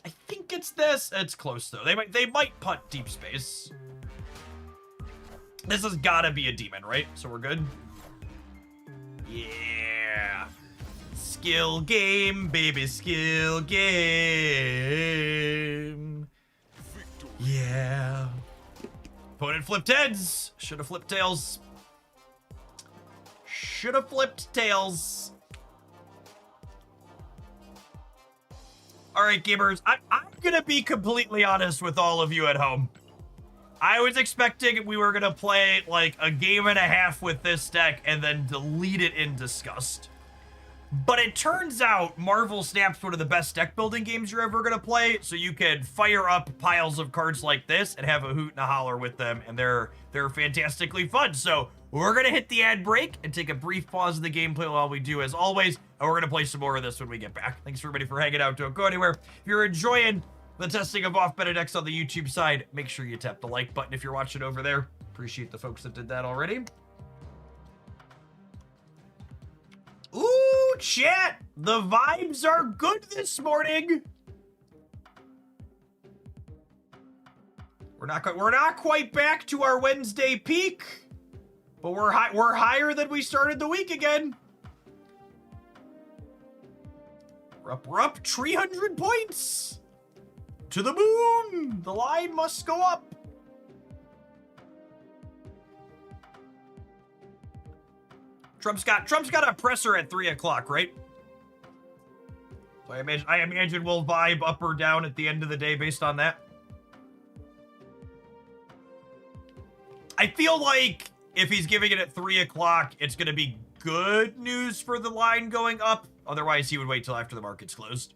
I think it's this. It's close though. They might punt deep space. This has got to be a demon, right? So we're good. Yeah. Skill game, baby, skill game. Yeah. Opponent flipped heads. Should have flipped tails. Should have flipped tails. All right, gamers. I'm gonna be completely honest with all of you at home. I was expecting we were gonna play like a game and a half with this deck and then delete it in disgust. But it turns out Marvel Snap's one of the best deck building games you're ever gonna play, so you can fire up piles of cards like this and have a hoot and a holler with them, and they're fantastically fun. So we're gonna hit the ad break and take a brief pause in the gameplay while we do as always, and we're gonna play some more of this when we get back. Thanks everybody for hanging out. Don't go anywhere. If you're enjoying the testing of off-meta decks on the YouTube side, make sure you tap the like button if you're watching over there. Appreciate the folks that did that already. Ooh, chat! The vibes are good this morning. We're not quite back to our Wednesday peak, But we're higher than we started the week again. We're up 300 points. To the moon. The line must go up. Trump's got a presser at 3 o'clock, right? So I imagine we'll vibe up or down at the end of the day based on that. I feel like if he's giving it at 3 o'clock, it's going to be good news for the line going up. Otherwise, he would wait till after the market's closed.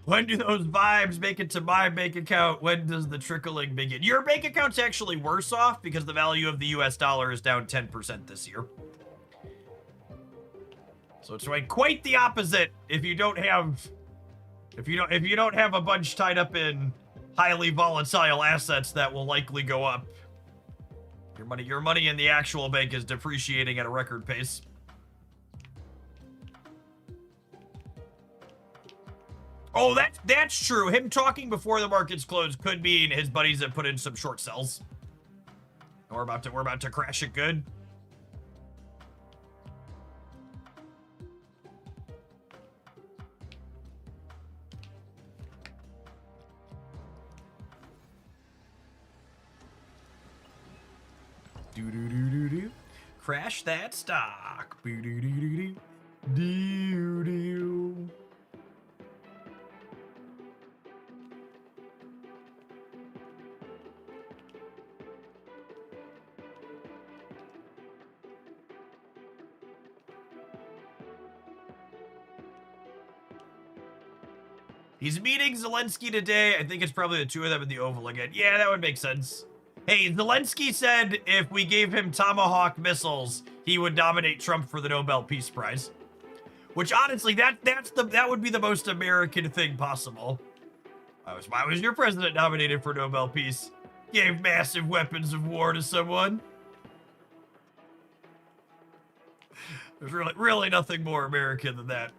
When do those vibes make it to my bank account? When does the trickling begin? Your bank account's actually worse off because the value of the US dollar is down 10% this year. So it's like quite the opposite if you don't have a bunch tied up in highly volatile assets that will likely go up. Your money in the actual bank is depreciating at a record pace. Oh, that's true. Him talking before the markets close could mean his buddies have put in some short sells. We're about to crash it good. Do. Crash that stock. Do. He's meeting Zelensky today. I think it's probably the two of them in the Oval again. Yeah, that would make sense. Hey, Zelensky said if we gave him Tomahawk missiles, he would nominate Trump for the Nobel Peace Prize. Which honestly, that would be the most American thing possible. Why was your president nominated for Nobel Peace? Gave massive weapons of war to someone. There's really nothing more American than that.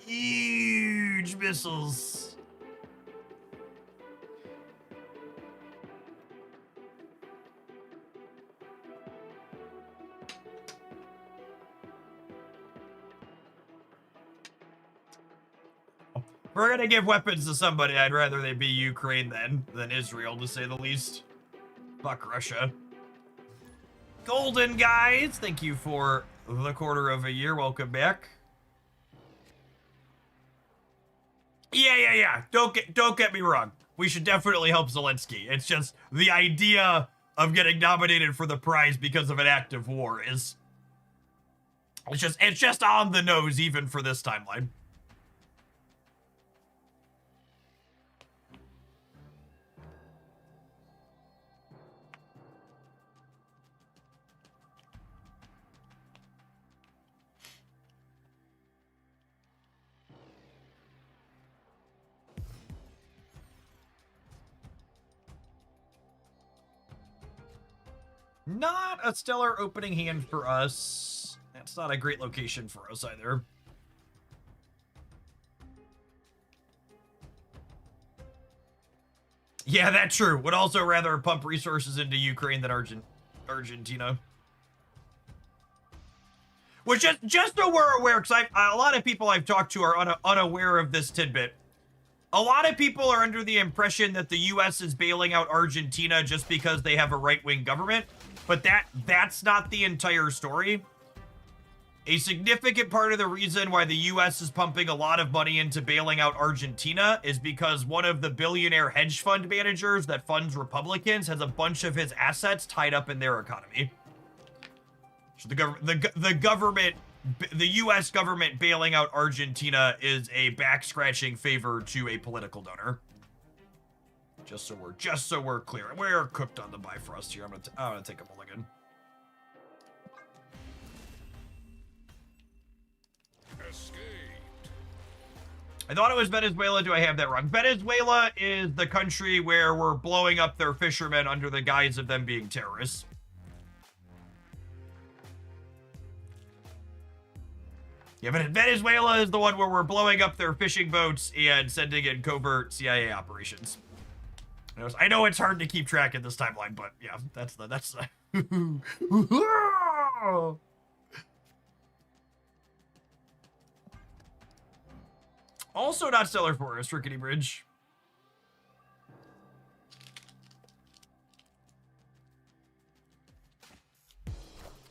Huge missiles. If we're gonna give weapons to somebody, I'd rather they be Ukraine than Israel, to say the least. Fuck Russia. Golden guys, thank you for the quarter of a year. Welcome back. Yeah. Don't get me wrong. We should definitely help Zelensky. It's just the idea of getting nominated for the prize because of an act of war is it's just on the nose even for this timeline. Not a stellar opening hand for us. That's not a great location for us either. Yeah, that's true. Would also rather pump resources into Ukraine than Argentina. Which just so we're aware, because a lot of people I've talked to are unaware of this tidbit. A lot of people are under the impression that the U.S. is bailing out Argentina just because they have a right-wing government. But that's not the entire story. A significant part of the reason why the U.S. is pumping a lot of money into bailing out Argentina is because one of the billionaire hedge fund managers that funds Republicans has a bunch of his assets tied up in their economy. So the U.S. government bailing out Argentina is a back-scratching favor to a political donor. Just so we're clear. We're cooked on the Bifrost here. I'm gonna take a mulligan. Escaped. I thought it was Venezuela. Do I have that wrong? Venezuela is the country where we're blowing up their fishermen under the guise of them being terrorists. Yeah, but Venezuela is the one where we're blowing up their fishing boats and sending in covert CIA operations. I know it's hard to keep track in this timeline, but yeah, that's the Also not stellar forest, Rickety Bridge.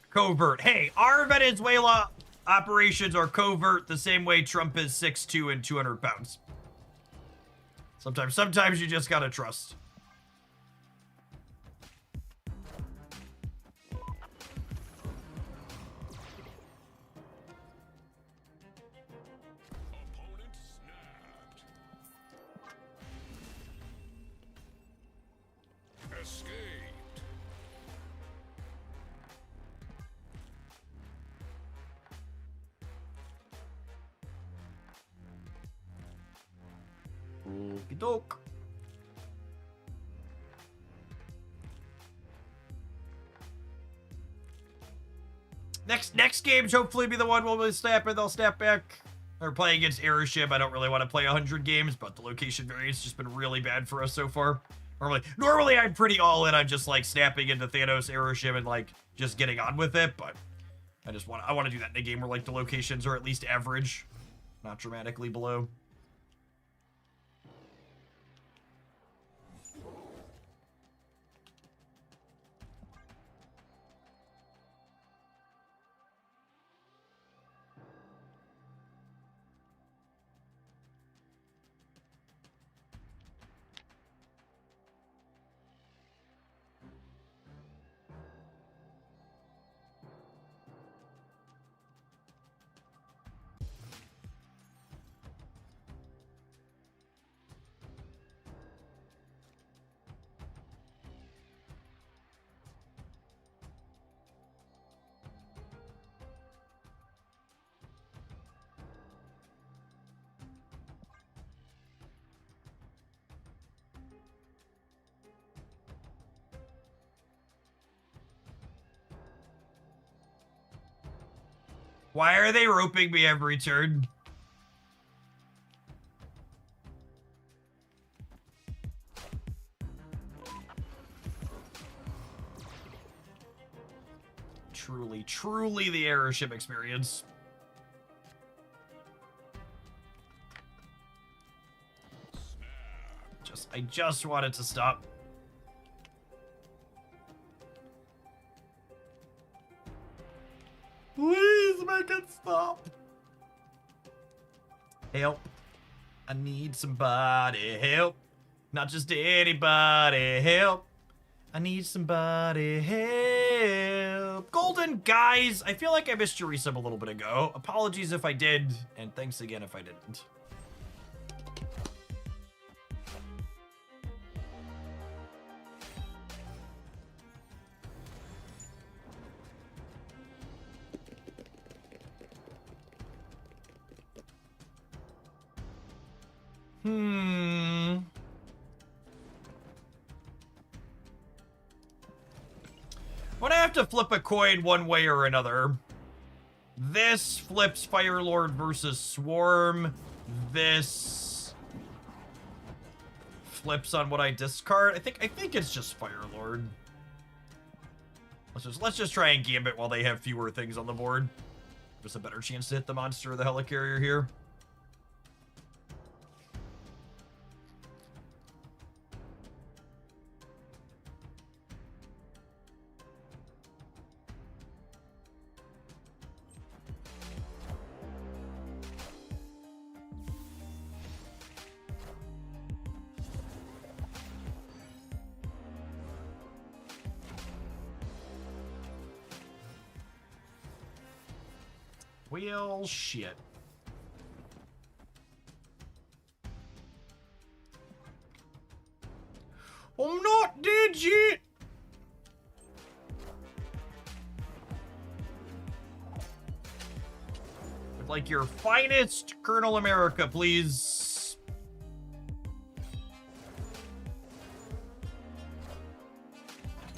Covert. Hey, our Venezuela operations are covert the same way Trump is 6'2" and 200 pounds. Sometimes you just gotta trust. Opponent snapped. Escaped. Okey-doke. Next games hopefully be the one where we'll snap and they'll snap back. They're playing against Airship. I don't really want to play 100 games, but the location variance has just been really bad for us so far. Normally I'm pretty all in on just like snapping into Thanos Airship and like just getting on with it, but I want to do that in a game where like the locations are at least average, not dramatically below. Why are they roping me every turn? Truly the Airship experience. I just want it to stop. Please make it stop. Help. I need somebody help. Not just anybody help. I need somebody help. Golden guys, I feel like I missed your resub a little bit ago. Apologies if I did, and thanks again if I didn't. I'm gonna have to flip a coin one way or another. This flips Firelord versus Swarm. This flips on what I discard. I think it's just Firelord. Let's just try and gambit while they have fewer things on the board. There's a better chance to hit the monster or the helicarrier here. Well, shit. I'm not dead yet. Would like your finest Colonel America, please.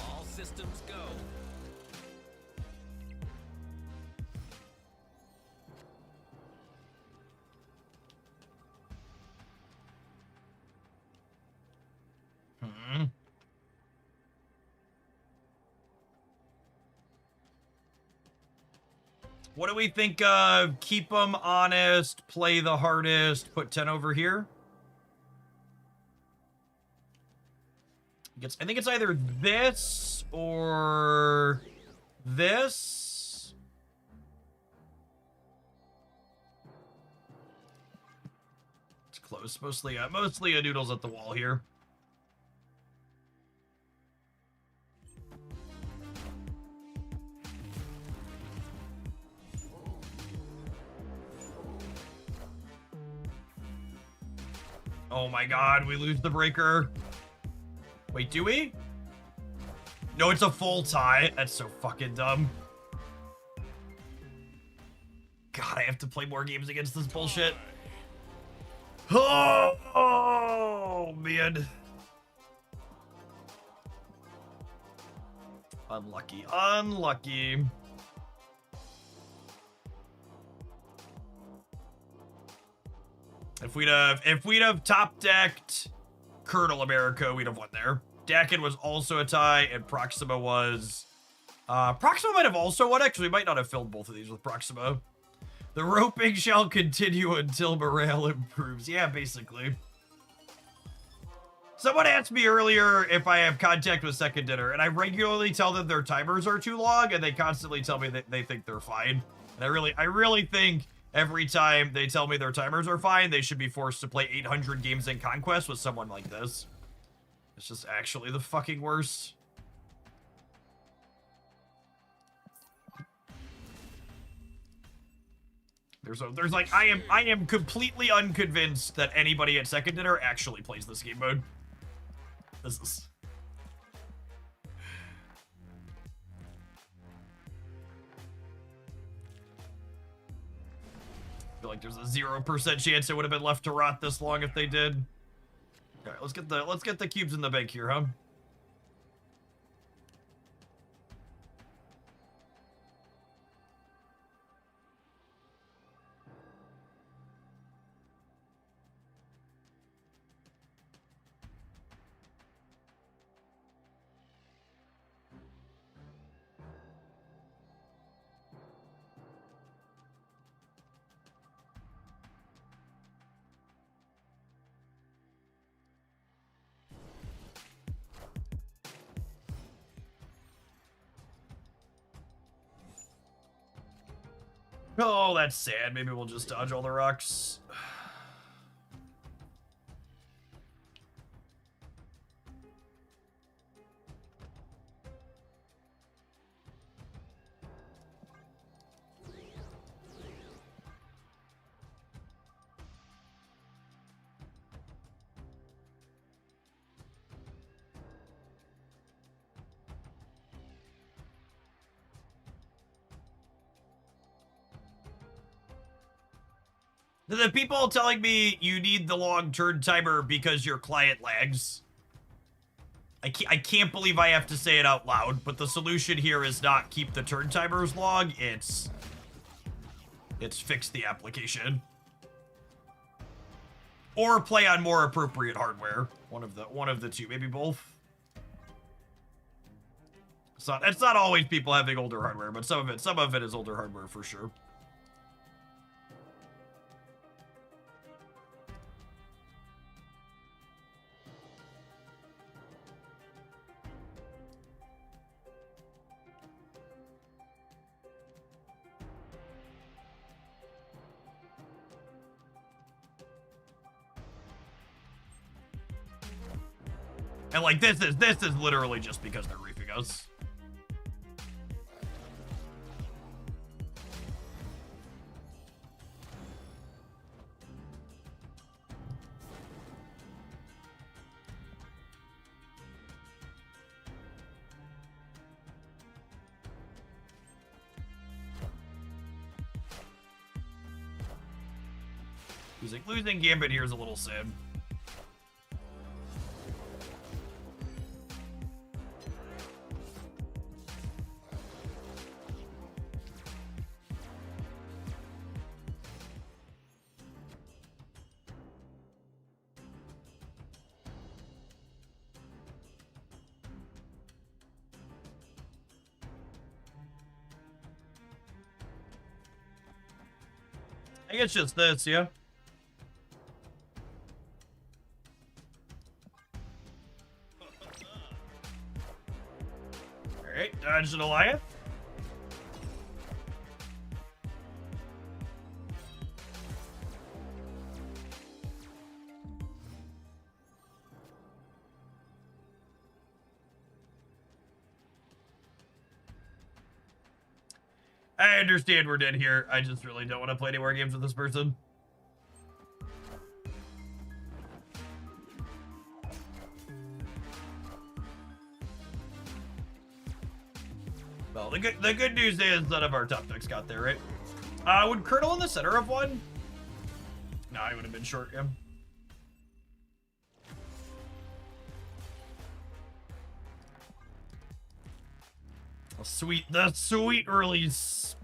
All systems go. What do we think of keep them honest, play the hardest, put 10 over here? I think it's either this or this. It's close. Mostly a noodles at the wall here. Oh my god, we lose the breaker. Wait, do we? No, it's a full tie. That's so fucking dumb. God, I have to play more games against this bullshit. Oh man. Unlucky. Unlucky. If we'd have top decked Colonel America, we'd have won there. Dakin was also a tie, and Proxima was... Proxima might have also won. Actually, we might not have filled both of these with Proxima. The roping shall continue until morale improves. Yeah, basically. Someone asked me earlier if I have contact with Second Dinner, and I regularly tell them their timers are too long, and they constantly tell me that they think they're fine. And I really think every time they tell me their timers are fine, they should be forced to play 800 games in Conquest with someone like this. It's just actually the fucking worst. There's like, I am completely unconvinced that anybody at Second Dinner actually plays this game mode. This is... I feel like there's a 0% chance it would have been left to rot this long if they did. All right, let's get the cubes in the bank here, huh? Oh, that's sad. Maybe we'll just dodge all the rocks. The people telling me you need the long turn timer because your client lags. I can't believe I have to say it out loud, but the solution here is not keep the turn timers long, it's fix the application. Or play on more appropriate hardware. One of the two, maybe both. It's not always people having older hardware, but some of it is older hardware for sure. And like this is literally just because they're reefing us. Losing Gambit here is a little sad. I think it's just this, yeah. Alright, dodge an Goliath. I understand we're dead here. I just really don't want to play any more games with this person. Well, the good news is none of our top picks got there, right? Would Colonel in the center have won? No, I would have been short him. The sweet release.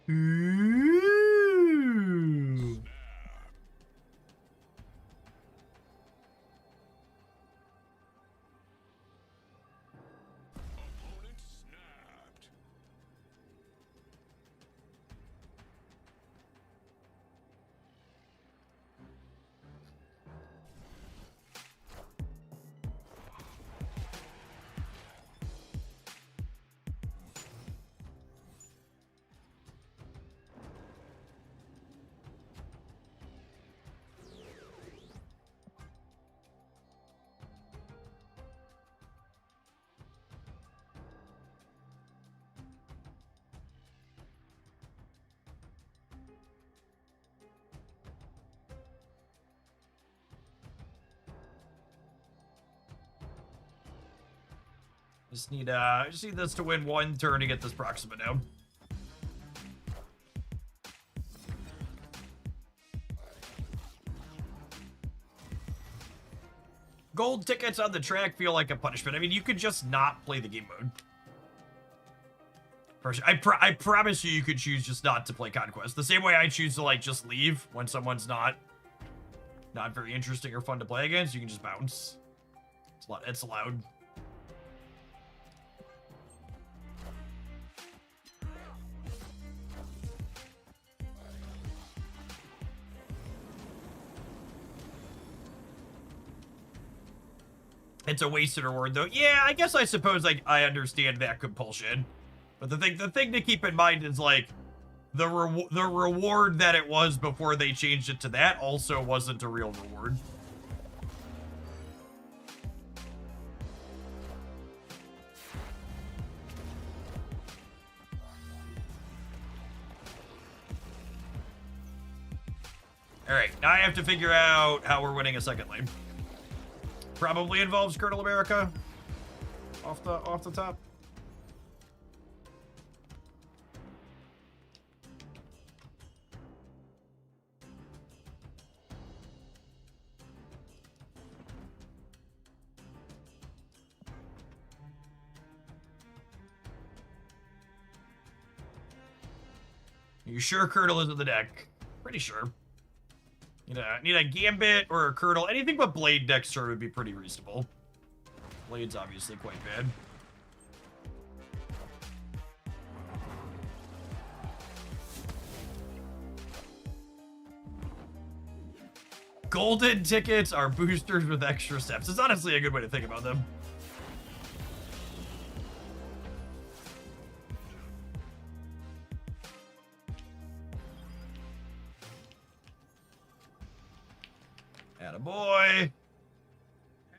Ooh. Opponent snapped. Just need this to win one turn to get this Proxima down. Gold tickets on the track feel like a punishment. I mean, you could just not play the game mode. I promise you could choose just not to play Conquest. The same way I choose to, like, just leave when someone's not very interesting or fun to play against. You can just bounce. It's allowed. It's a wasted reward, though. Yeah, I guess I suppose I understand that compulsion. But the thing to keep in mind is, like, the reward that it was before they changed it to that also wasn't a real reward. Alright, now I have to figure out how we're winning a second lane. Probably involves Colonel America off the top. You sure Colonel is in the deck? Pretty sure. Need a Gambit or a Colonel. Anything but Blade next turn would be pretty reasonable. Blade's obviously quite bad. Golden tickets are boosters with extra steps. It's honestly a good way to think about them. Attaboy.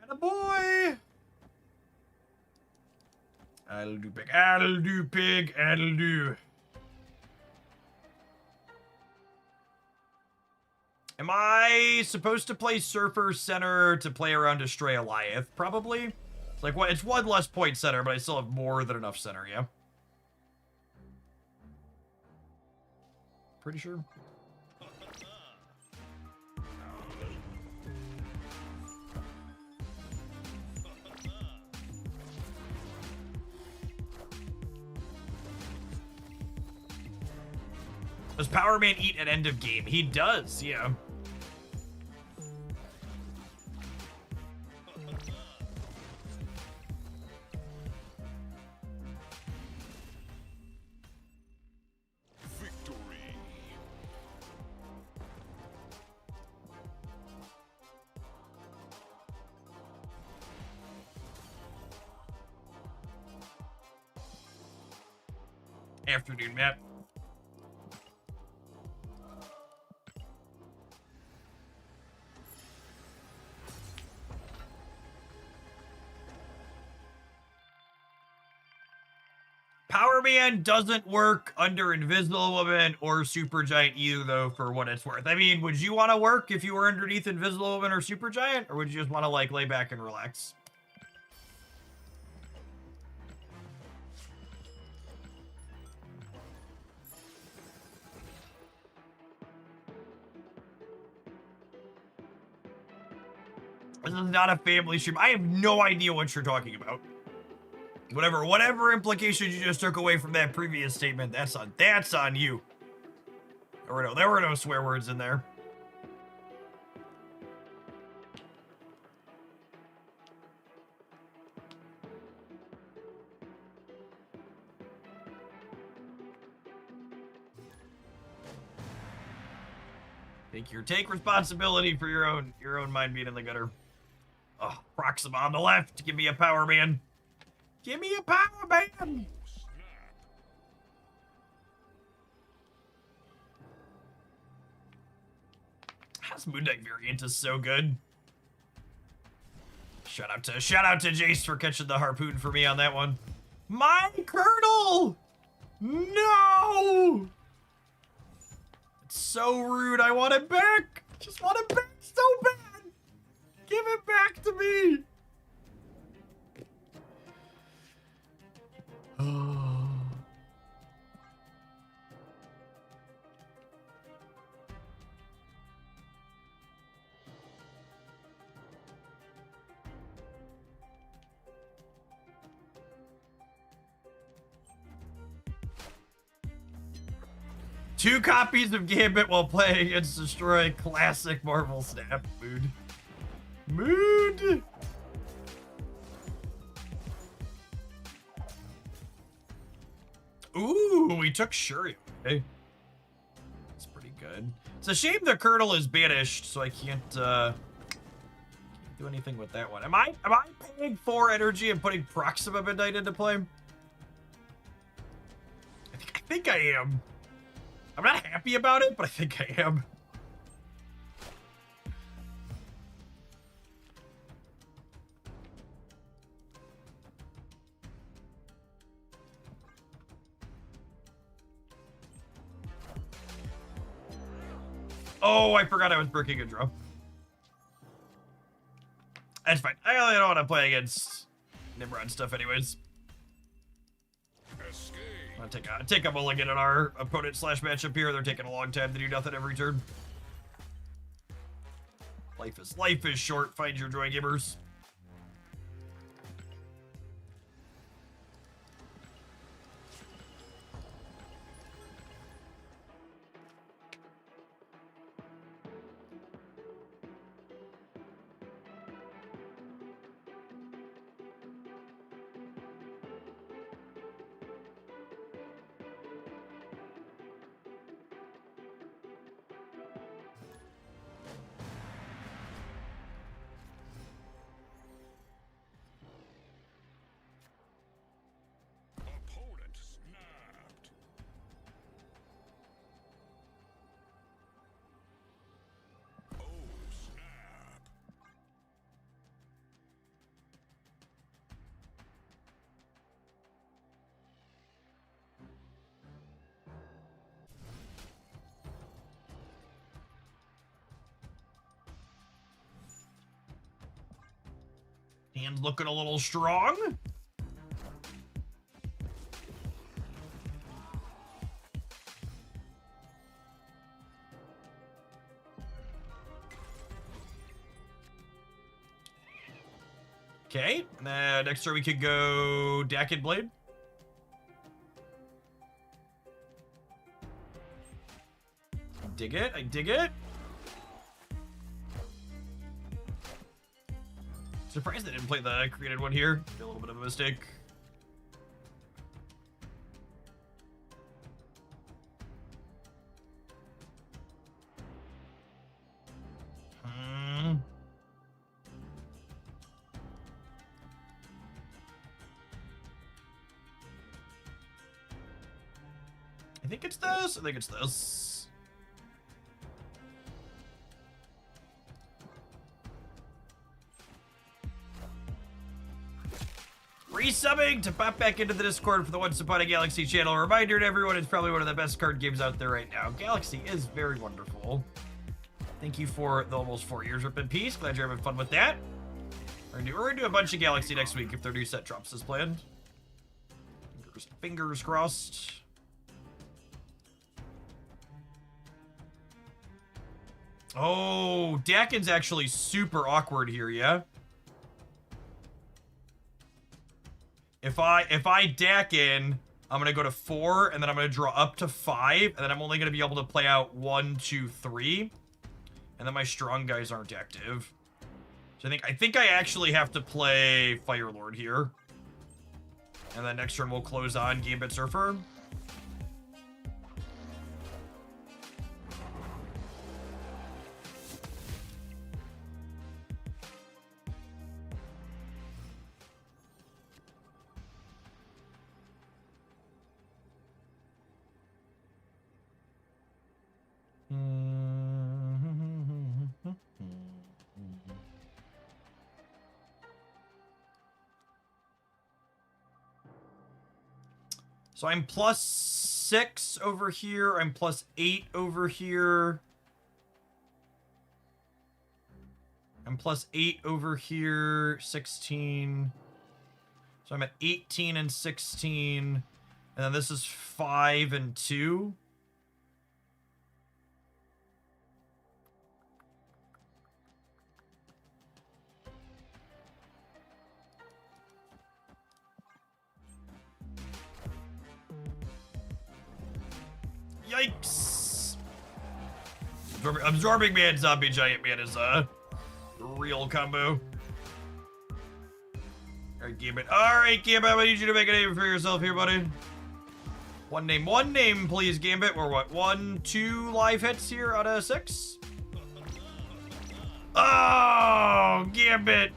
Attaboy. I'll do pig. I'll do pig. I'll do. Am I supposed to play Surfer Center to play around Destroy Goliath? Probably. It's like what? It's one less point center, but I still have more than enough center. Yeah. Pretty sure. Does Power Man eat at end of game? He does, yeah. Victory. Afternoon, Matt. Power Man doesn't work under Invisible Woman or Supergiant either, though, for what it's worth. I mean, would you want to work if you were underneath Invisible Woman or Supergiant, or would you just want to, like, lay back and relax? This is not a family stream. I have no idea what you're talking about. Whatever implications you just took away from that previous statement, that's on you. There were no swear words in there. Take responsibility for your own mind being in the gutter. Oh, Proxima on the left. Give me a Power Man. Give me a Power Man! This Moon Knight variant is so good. Shout out to Jace for catching the harpoon for me on that one. My Colonel! No! It's so rude. I want it back. Just want it back so bad. Give it back to me. Two copies of Gambit while playing against Destroy. Classic Marvel Snap. Mood. Ooh, we took Shuri. Okay. That's pretty good. It's a shame the Colonel is banished, so I can't do anything with that one. Am I paying 4 energy and putting Proxima Midnight into play? I think I am. I'm not happy about it, but I think I am. Oh, I forgot I was breaking a draw. That's fine. I really don't want to play against Nimrod stuff anyways. I'll take a mulligan at our opponent / matchup here. They're taking a long time to do nothing every turn. Life is short. Find your joy, gamers. Hand's looking a little strong. Okay, next turn we could go Dakin Blade. Dig it, I dig it. Surprised they didn't play the created one here. A little bit of a mistake. I think it's this. I think it's this. Resubbing to pop back into the Discord for the Once Upon a Galaxy channel. A reminder to everyone, it's probably one of the best card games out there right now. Galaxy is very wonderful. Thank you for the almost 4 years. Rip in peace. Glad you're having fun with that. We're gonna do a bunch of Galaxy next week if their new set drops as planned. Fingers crossed. Oh, Dakin's actually super awkward here, yeah? If I Dakin, I'm gonna go to 4, and then I'm gonna draw up to 5, and then I'm only gonna be able to play out 1, 2, 3. And then my strong guys aren't active. So I think I actually have to play Fire Lord here. And then next turn we'll close on Gambit Surfer. So I'm +6 over here. I'm +8 over here. I'm +8 over here. 16. So I'm at 18 and 16. And then this is 5 and 2. Yikes! Absorbing Man, Zombie Giant Man is a real combo. Alright, Gambit. Alright, Gambit, I need you to make a name for yourself here, buddy. One name, please, Gambit. We're what, 1, 2 live hits here out of 6? Oh, Gambit!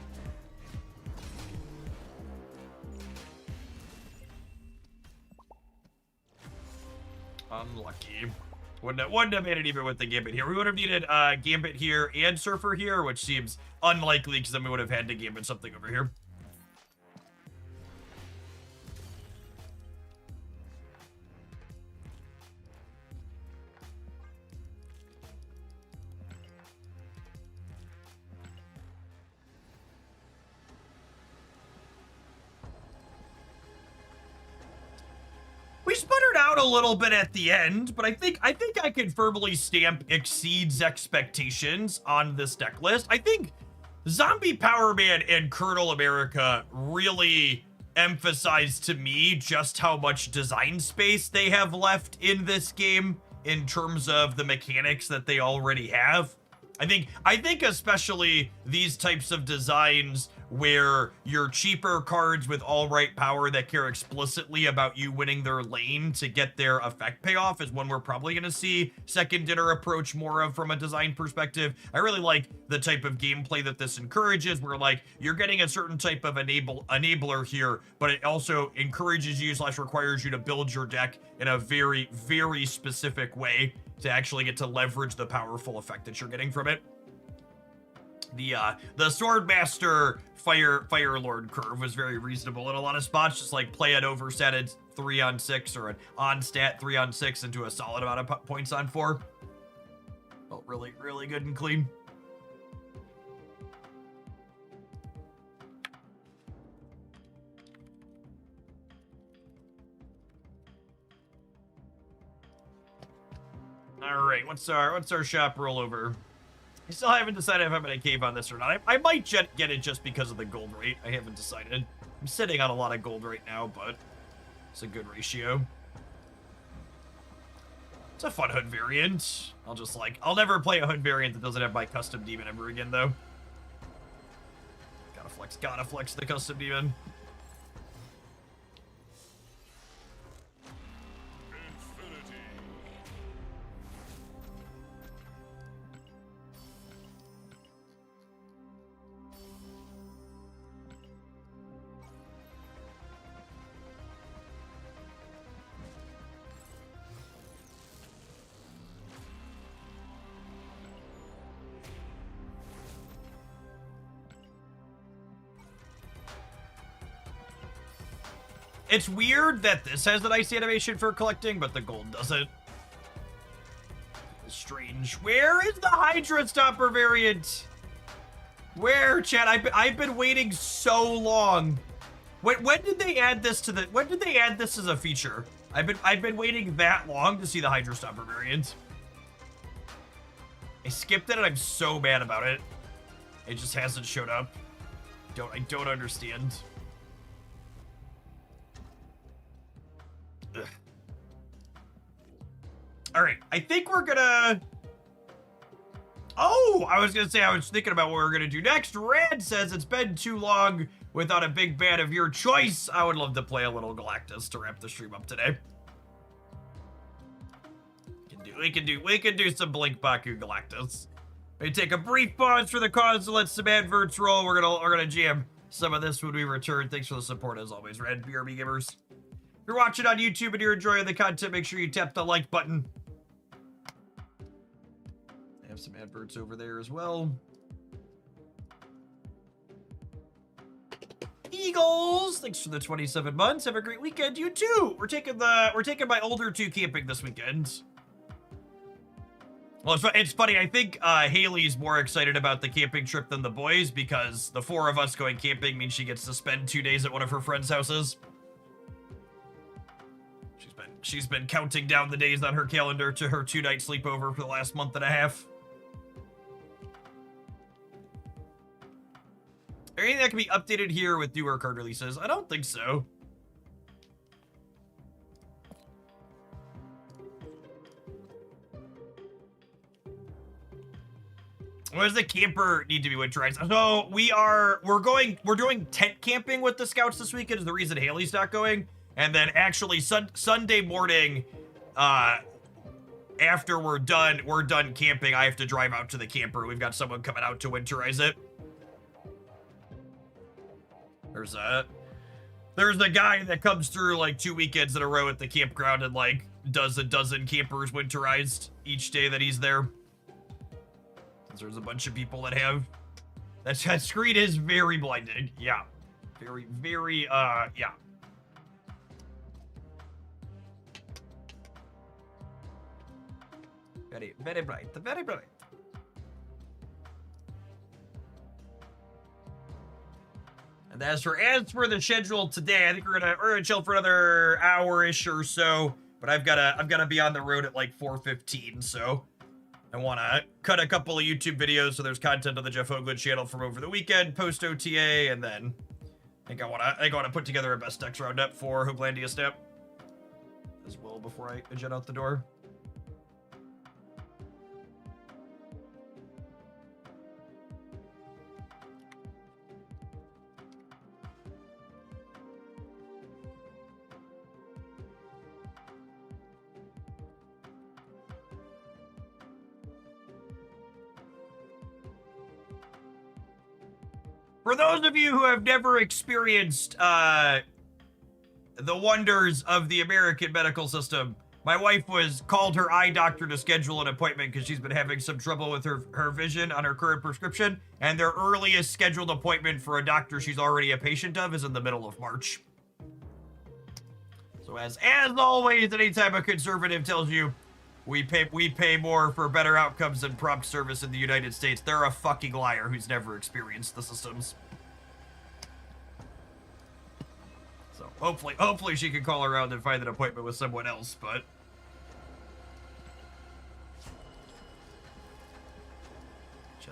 Unlucky. Wouldn't have made it even with the Gambit here. We would have needed Gambit here and Surfer here, which seems unlikely because then we would have had to Gambit something over here. We sputtered out a little bit at the end, but I think I can firmly stamp exceeds expectations on this deck list. I think Zombie Power Man and Colonel America really emphasize to me just how much design space they have left in this game in terms of the mechanics that they already have. I think especially these types of designs where your cheaper cards with all right power that care explicitly about you winning their lane to get their effect payoff is one we're probably going to see Second Dinner approach more of from a design perspective. I really like the type of gameplay that this encourages, where like you're getting a certain type of enabler here, but it also encourages you / requires you to build your deck in a very, very specific way to actually get to leverage the powerful effect that you're getting from it. The Swordmaster Fire Lord curve was very reasonable in a lot of spots, just like play an oversetted 3-on-6 or an on-stat 3-on-6 into a solid amount of points on 4. Felt really, really good and clean. All right, what's our shop rollover? I still haven't decided if I'm gonna cave on this or not. I might get it just because of the gold rate. I haven't decided. I'm sitting on a lot of gold right now, but it's a good ratio. It's a fun hood variant. I'll never play a hood variant that doesn't have my custom demon ever again, though. Gotta flex the custom demon. It's weird that this has an icy animation for collecting, but the gold doesn't. Strange. Where is the Hydra Stopper variant? Where, chat? I've been waiting so long. When did they add this to the? When did they add this as a feature? I've been waiting that long to see the Hydra Stopper variant. I skipped it and I'm so mad about it. It just hasn't showed up. I don't understand. Ugh. All right, I think we're gonna... Oh, I was gonna say I was thinking about what we're gonna do next. Rad says it's been too long without a big band of your choice. I would love to play a little Galactus to wrap the stream up today. We can do some Blink Baku Galactus. We take a brief pause for the cause to let some adverts roll. We're gonna jam some of this when we return. Thanks for the support as always, Red BRB gamers. If you're watching on YouTube and you're enjoying the content, make sure you tap the like button. I have some adverts over there as well. Eagles, thanks for the 27 months. Have a great weekend, you too. We're taking my older two camping this weekend. Well, it's funny. I think Haley's more excited about the camping trip than the boys because the four of us going camping means she gets to spend 2 days at one of her friends' houses. She's been counting down the days on her calendar to her 2-night sleepover for the last month and a half. Anything that can be updated here with newer card releases? I don't think so. What does the camper need to be winterized? So we're doing tent camping with the scouts this weekend is the reason Haley's not going. And then actually Sunday morning, after we're done camping, I have to drive out to the camper. We've got someone coming out to winterize it. There's a guy that comes through like 2 weekends in a row at the campground and like does a dozen campers winterized each day that he's there. There's a bunch of people that have that screen is very blinding. Yeah. Very yeah. Very bright, very bright. And as for the schedule today, I think we're gonna chill for another hour-ish or so. But I've gotta be on the road at like 4:15, so I want to cut a couple of YouTube videos so there's content on the Jeff Hoagland channel from over the weekend, post OTA, and then I think I want to put together a best decks roundup for Hoaglandia Step as well before I jet out the door. For those of you who have never experienced the wonders of the American medical system, my wife called her eye doctor to schedule an appointment because she's been having some trouble with her vision on her current prescription, and their earliest scheduled appointment for a doctor she's already a patient of is in the middle of March. So as always, anytime a conservative tells you we pay more for better outcomes than prompt service in the United States, they're a fucking liar who's never experienced the systems. So hopefully she can call around and find an appointment with someone else, but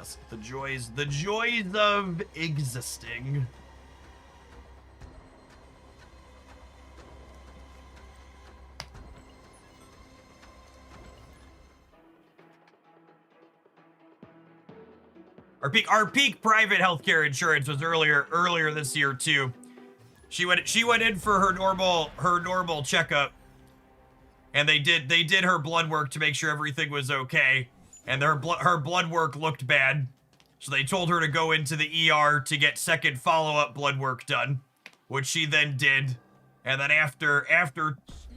Yes, the joys of existing. Our peak private healthcare insurance was earlier this year too. She went in for her normal checkup, and they did her blood work to make sure everything was okay, and her blood work looked bad, so they told her to go into the ER to get second follow-up blood work done, which she then did, and then after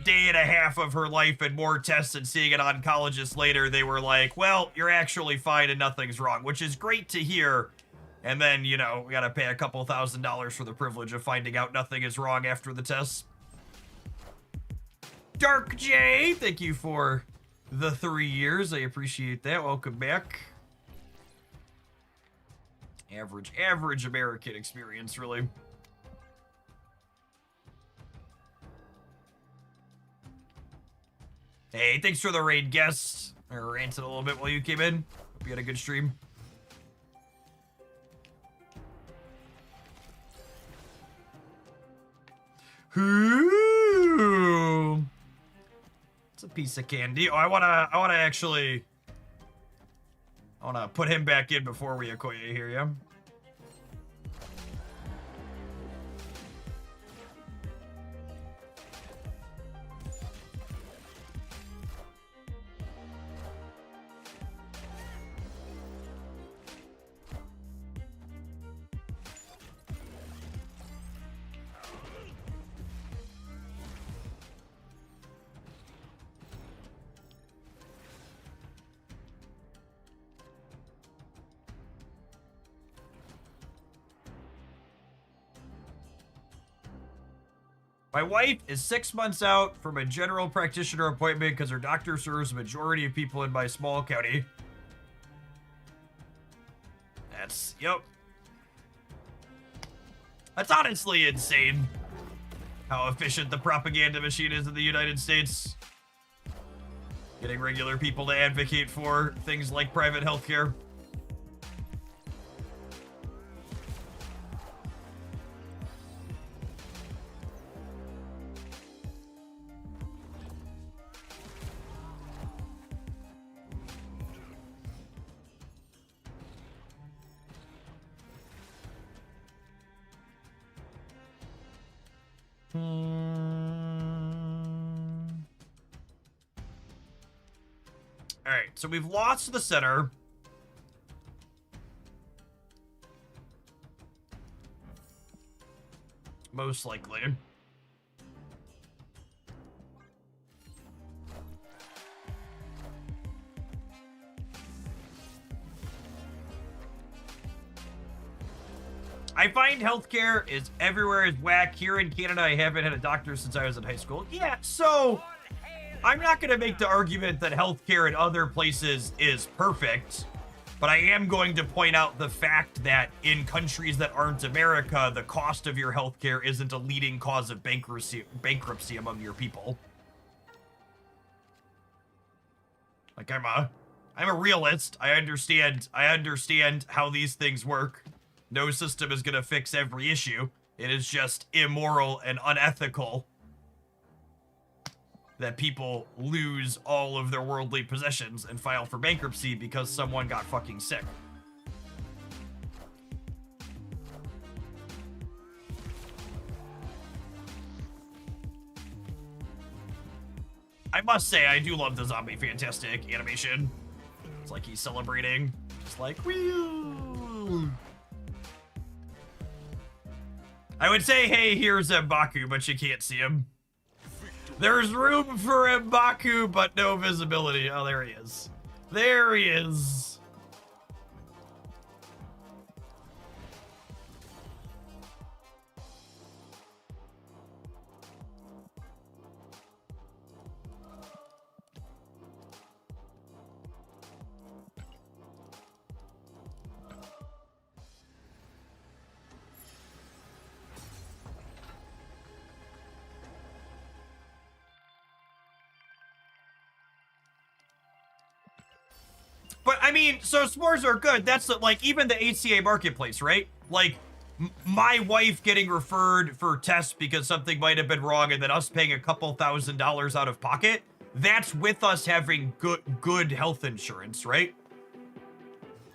day and a half of her life and more tests and seeing an oncologist later, they were like, well, you're actually fine and nothing's wrong, which is great to hear. And then, you know, we gotta pay a couple $1,000s for the privilege of finding out nothing is wrong after the tests. Dark J, thank you for the 3 years. I appreciate that. Welcome back. Average American experience, really. Hey, thanks for the raid, guests. I ranted a little bit while you came in. Hope you had a good stream. Ooh. It's a piece of candy. Oh, I wanna put him back in before we Okoye here, yeah? My wife is 6 months out from a general practitioner appointment because her doctor serves a majority of people in my small county. Yep. That's honestly insane how efficient the propaganda machine is in the United States. Getting regular people to advocate for things like private healthcare. Alright, so we've lost the center. Most likely. I find healthcare is everywhere is whack. Here in Canada, I haven't had a doctor since I was in high school. Yeah, so I'm not going to make the argument that healthcare in other places is perfect, but I am going to point out the fact that in countries that aren't America, the cost of your healthcare isn't a leading cause of bankruptcy among your people. Like I'm a realist. I understand how these things work. No system is going to fix every issue. It is just immoral and unethical that people lose all of their worldly possessions and file for bankruptcy because someone got fucking sick. I must say, I do love the Zombie Fantastic animation. It's like he's celebrating. It's like, wheel. I would say, hey, here's M'Baku, but you can't see him. There's room for M'Baku, but no visibility. Oh, there he is. There he is. But I mean, so s'mores are good. That's like even the HCA marketplace, right? Like my wife getting referred for tests because something might have been wrong and then us paying a couple $1,000s out of pocket. That's with us having good health insurance, right?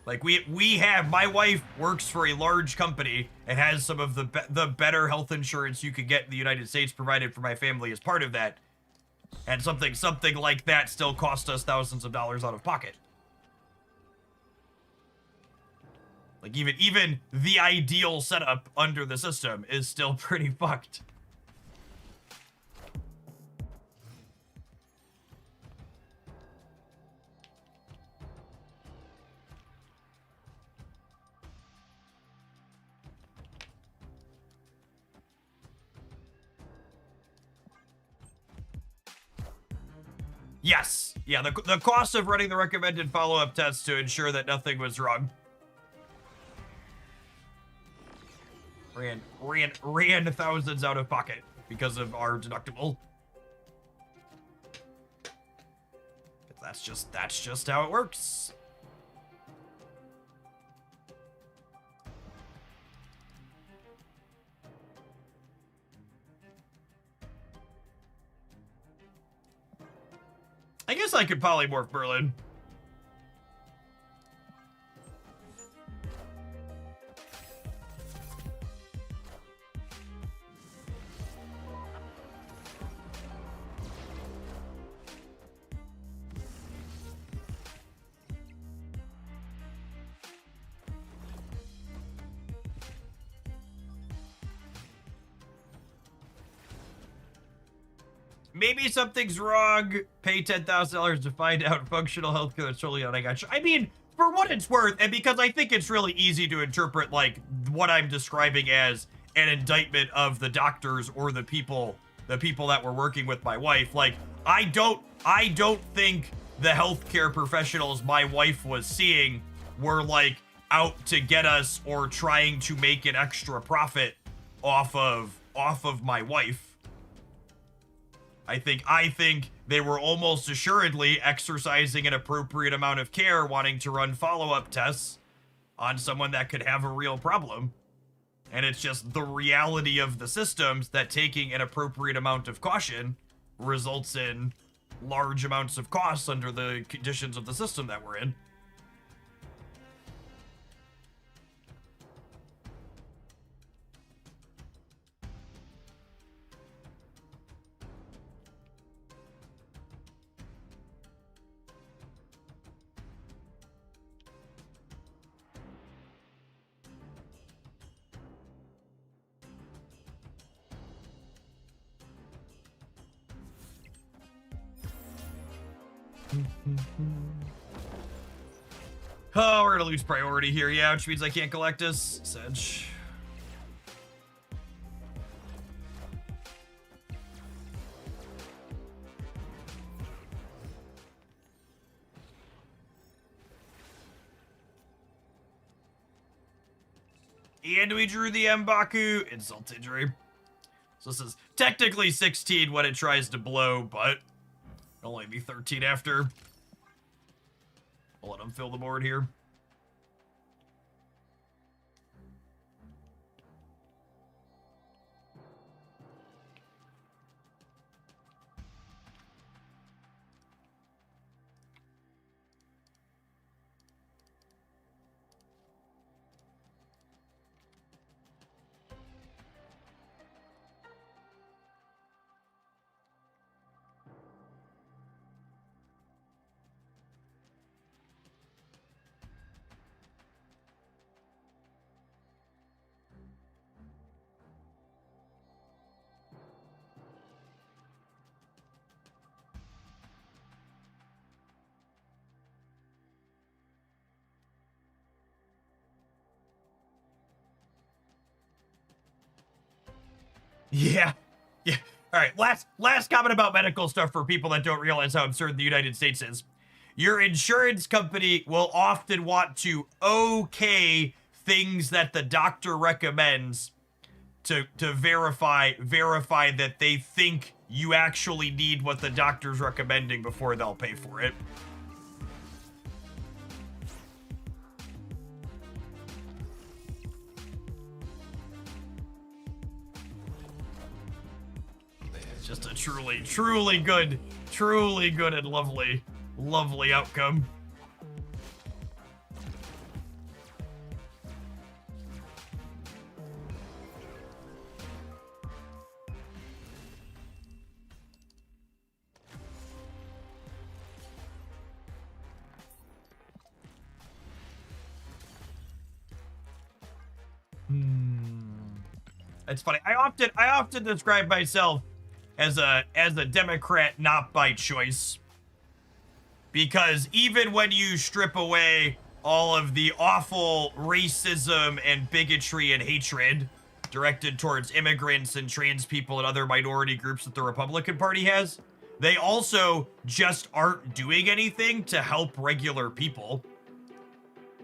Like we have, my wife works for a large company and has some of the better health insurance you could get in the United States provided for my family as part of that. And something like that still cost us thousands of dollars out of pocket. Like even the ideal setup under the system is still pretty fucked. Yes. Yeah, the cost of running the recommended follow-up tests to ensure that nothing was wrong. Ran thousands out of pocket because of our deductible. That's just how it works. I guess I could polymorph Berlin. Maybe something's wrong. Pay $10,000 to find out. Functional healthcare that's totally on. I got you. I mean, for what it's worth, and because I think it's really easy to interpret like what I'm describing as an indictment of the doctors or the people that were working with my wife. Like, I don't think the healthcare professionals my wife was seeing were like out to get us or trying to make an extra profit off of my wife. I think they were almost assuredly exercising an appropriate amount of care, wanting to run follow-up tests on someone that could have a real problem. And it's just the reality of the systems that taking an appropriate amount of caution results in large amounts of costs under the conditions of the system that we're in. Oh, we're gonna lose priority here, yeah, which means I can't collect us. Sedge. And we drew the M'Baku. Insult to injury. So this is technically 16 when it tries to blow, but it'll only be 13 after. I'll let him fill the board here. Yeah. Yeah. All right. Last comment about medical stuff for people that don't realize how absurd the United States is. Your insurance company will often want to okay things that the doctor recommends to verify that they think you actually need what the doctor's recommending before they'll pay for it. Just a truly good and lovely outcome. It's funny. I often describe myself as a Democrat not by choice. Because even when you strip away all of the awful racism and bigotry and hatred directed towards immigrants and trans people and other minority groups that the Republican Party has, they also just aren't doing anything to help regular people.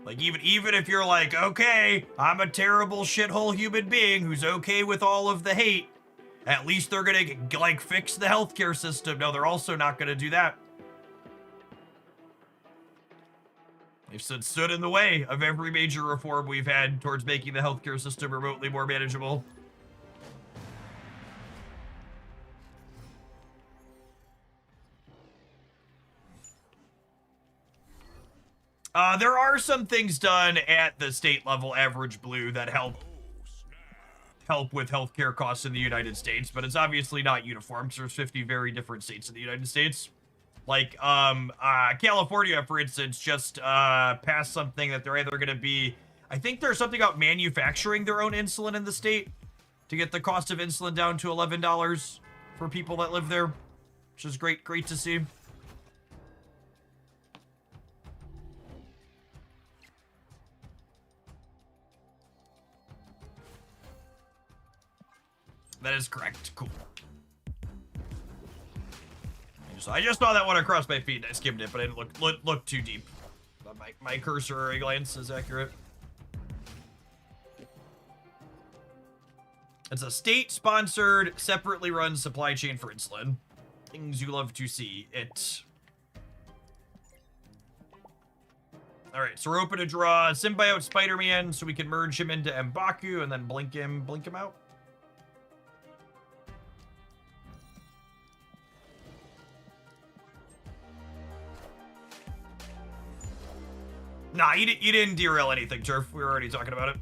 Like, even if you're like, okay, I'm a terrible shithole human being who's okay with all of the hate, at least they're gonna, like, fix the healthcare system. No, they're also not gonna do that. They've stood in the way of every major reform we've had towards making the healthcare system remotely more manageable. There are some things done at the state level average blue that help with healthcare costs in the United States, but it's obviously not uniform. So there's 50 very different states in the United States. Like, California, for instance, just passed something that they're either going to be, I think there's something about manufacturing their own insulin in the state to get the cost of insulin down to $11 for people that live there, which is great to see. That is correct. Cool. I just saw that one across my feed. I skimmed it, but I didn't look too deep. But my cursory glance is accurate. It's a state-sponsored, separately run supply chain for insulin. Things you love to see. All right, so we're open to draw Symbiote Spider-Man so we can merge him into M'Baku and then blink him out. Nah, you didn't derail anything, Turf. We were already talking about it.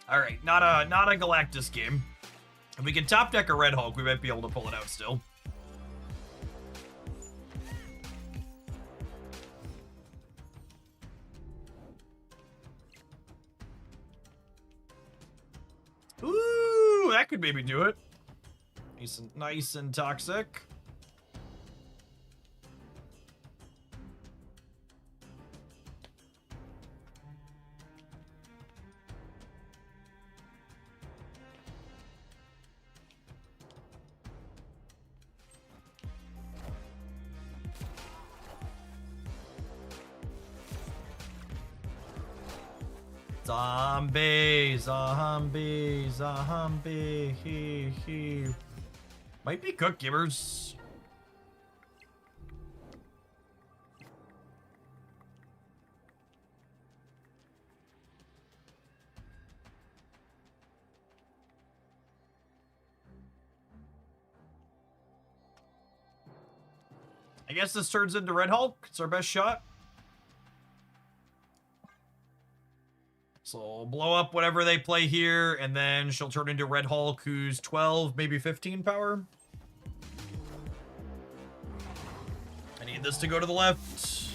All right, not a Galactus game. If we can top deck a Red Hulk, we might be able to pull it out still. Ooh, that could maybe do it. Nice and toxic. Zombie. Might be cook givers. I guess this turns into Red Hulk. It's our best shot. So blow up whatever they play here, and then she'll turn into Red Hulk, who's 12, maybe 15 power. I need this to go to the left.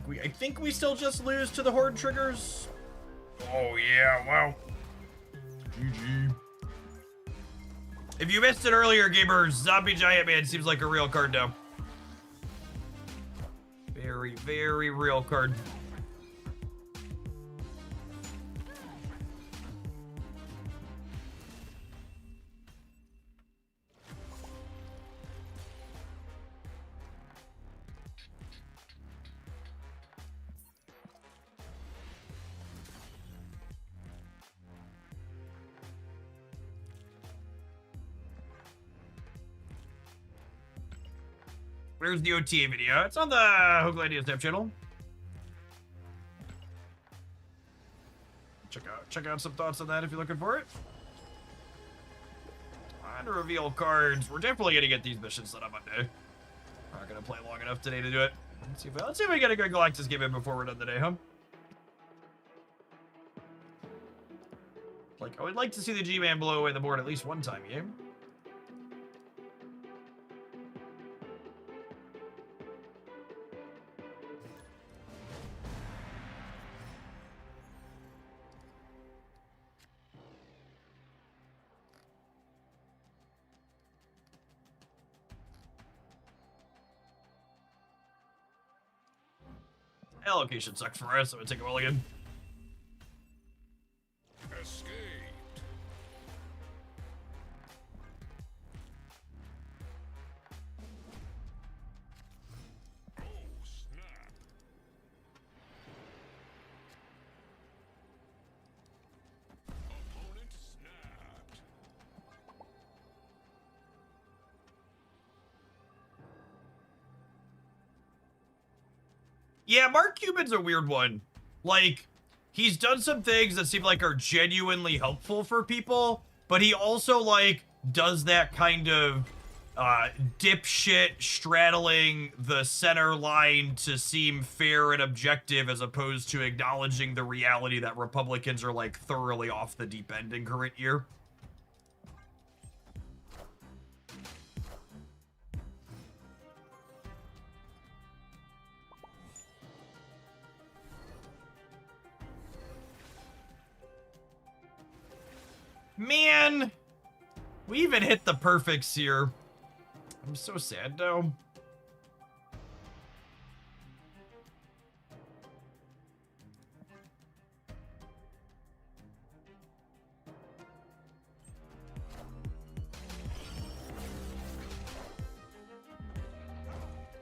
I think we still just lose to the Horde triggers. Oh yeah, wow. GG. If you missed it earlier, gamers, Zombie Giant Man seems like a real card now. Very, very real card. Where's the OTA video? It's on the Hooglandia Snap channel. Check out some thoughts on that if you're looking for it. And reveal cards. We're definitely gonna get these missions set up Monday. We're not gonna play long enough today to do it. Let's see if we get a good Galactus game in before we're done today, huh? Like, I would like to see the G-Man blow away the board at least one time, game. Allocation sucks for us, so we take a mulligan. Escaped. Oh, snap. Opponent snapped. Yeah, Mark Cuban's a weird one. Like, he's done some things that seem like are genuinely helpful for people, but he also, like, does that kind of dipshit straddling the center line to seem fair and objective as opposed to acknowledging the reality that Republicans are, like, thoroughly off the deep end in current year. Man, we even hit the perfects here. I'm so sad, though.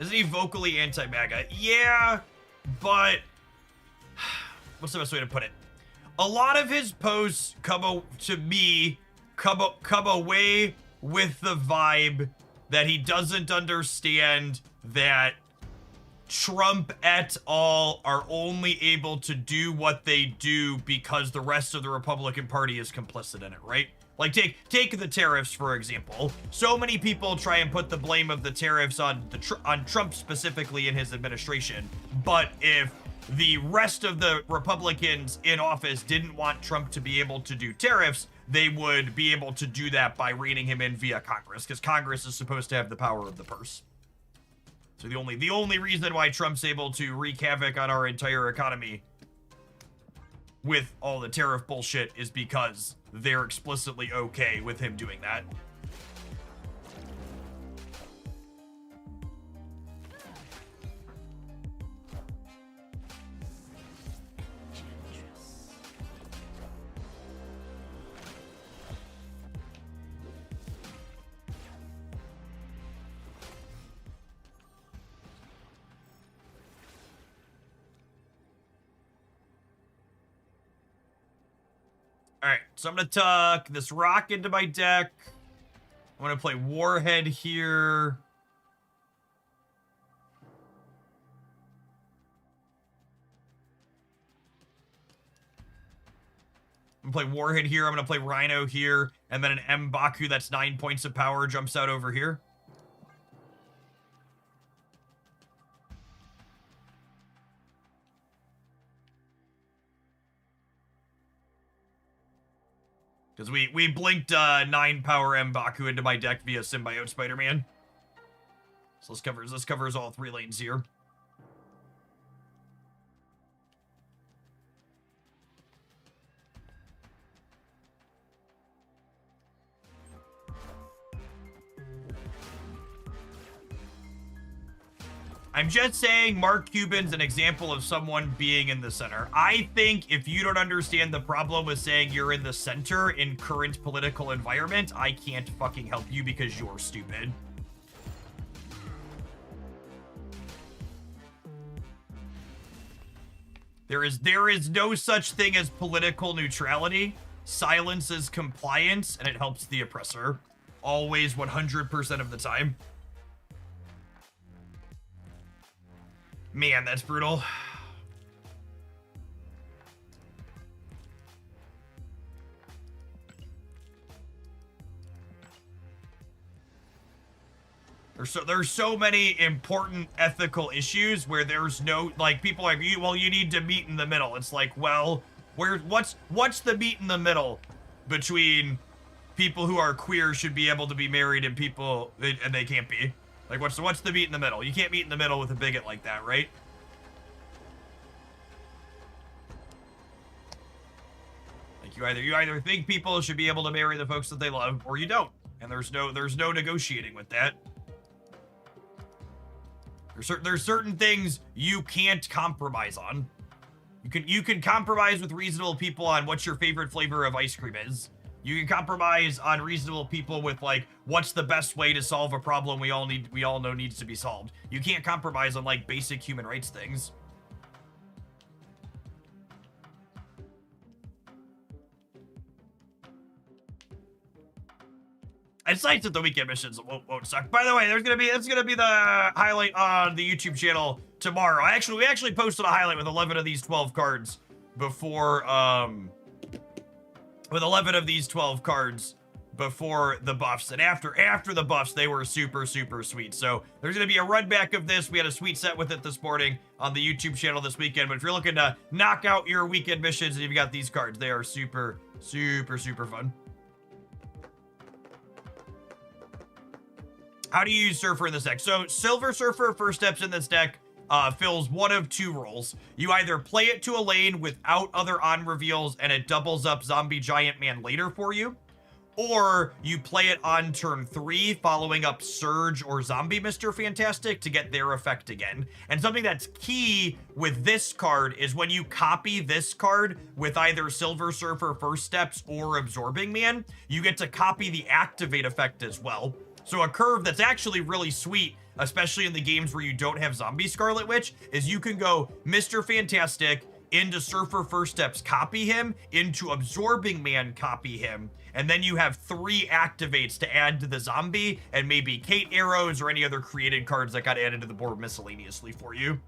Isn't he vocally anti-MAGA? Yeah, but what's the best way to put it? A lot of his posts come away with the vibe that he doesn't understand that Trump et al. Are only able to do what they do because the rest of the Republican Party is complicit in it, right? Like, take the tariffs, for example. So many people try and put the blame of the tariffs on Trump specifically in his administration, but if the rest of the Republicans in office didn't want Trump to be able to do tariffs, they would be able to do that by reining him in via Congress, because Congress is supposed to have the power of the purse. So the only reason why Trump's able to wreak havoc on our entire economy with all the tariff bullshit is because they're explicitly okay with him doing that. Alright, so I'm going to tuck this rock into my deck. I'm going to play Warhead here. I'm going to play Warhead here. I'm going to play Rhino here. And then an M Baku that's 9 points of power jumps out over here. Because we blinked 9 power M Baku into my deck via Symbiote Spider-Man. So this covers all 3 lanes here. I'm just saying Mark Cuban's an example of someone being in the center. I think if you don't understand the problem with saying you're in the center in current political environment, I can't fucking help you because you're stupid. There is no such thing as political neutrality. Silence is compliance, and it helps the oppressor. Always 100% of the time. Man, that's brutal. There's so many important ethical issues where there's no, like, people are like, well, you need to meet in the middle. It's like, well, what's the meet in the middle between people who are queer should be able to be married and people, and they can't be? Like, what's the meet in the middle? You can't meet in the middle with a bigot like that, right? Like, you either think people should be able to marry the folks that they love, or you don't. And there's no negotiating with that. There's certain things you can't compromise on. You can compromise with reasonable people on what your favorite flavor of ice cream is. You can compromise on reasonable people with, like, what's the best way to solve a problem we all know needs to be solved. You can't compromise on, like, basic human rights things. It's nice that the weekend missions won't suck. By the way, that's gonna be the highlight on the YouTube channel tomorrow. We actually posted a highlight with 11 of these 12 cards before with 11 of these 12 cards before the buffs, and after the buffs they were super sweet. So there's gonna be a run back of this. We had a sweet set with it this morning on the YouTube channel this weekend. But if you're looking to knock out your weekend missions and you've got these cards, they are super fun. How do you use Surfer in this deck? So Silver Surfer first steps in this deck fills one of two roles. You either play it to a lane without other on reveals and it doubles up Zombie Giant Man later for you, or you play it on turn 3 following up Surge or Zombie Mr. Fantastic to get their effect again. And something that's key with this card is when you copy this card with either Silver Surfer first steps or Absorbing Man, you get to copy the activate effect as well. So a curve that's actually really sweet, especially in the games where you don't have Zombie Scarlet Witch, is you can go Mr. Fantastic into Surfer First Steps, copy him, into Absorbing Man, copy him, and then you have 3 activates to add to the zombie, and maybe Kate arrows or any other created cards that got added to the board miscellaneously for you.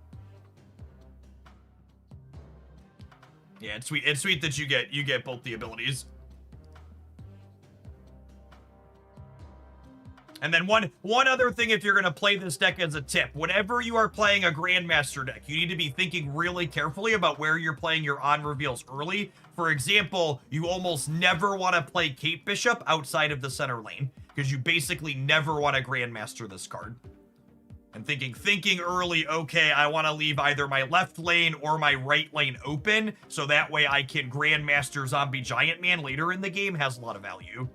Yeah, it's sweet. It's sweet that you get both the abilities. And then one other thing, if you're going to play this deck as a tip, whenever you are playing a Grandmaster deck, you need to be thinking really carefully about where you're playing your on reveals early. For example, you almost never want to play Kate Bishop outside of the center lane, because you basically never want to Grandmaster this card. And thinking early, okay, I want to leave either my left lane or my right lane open, so that way I can Grandmaster Zombie Giant Man later in the game, has a lot of value.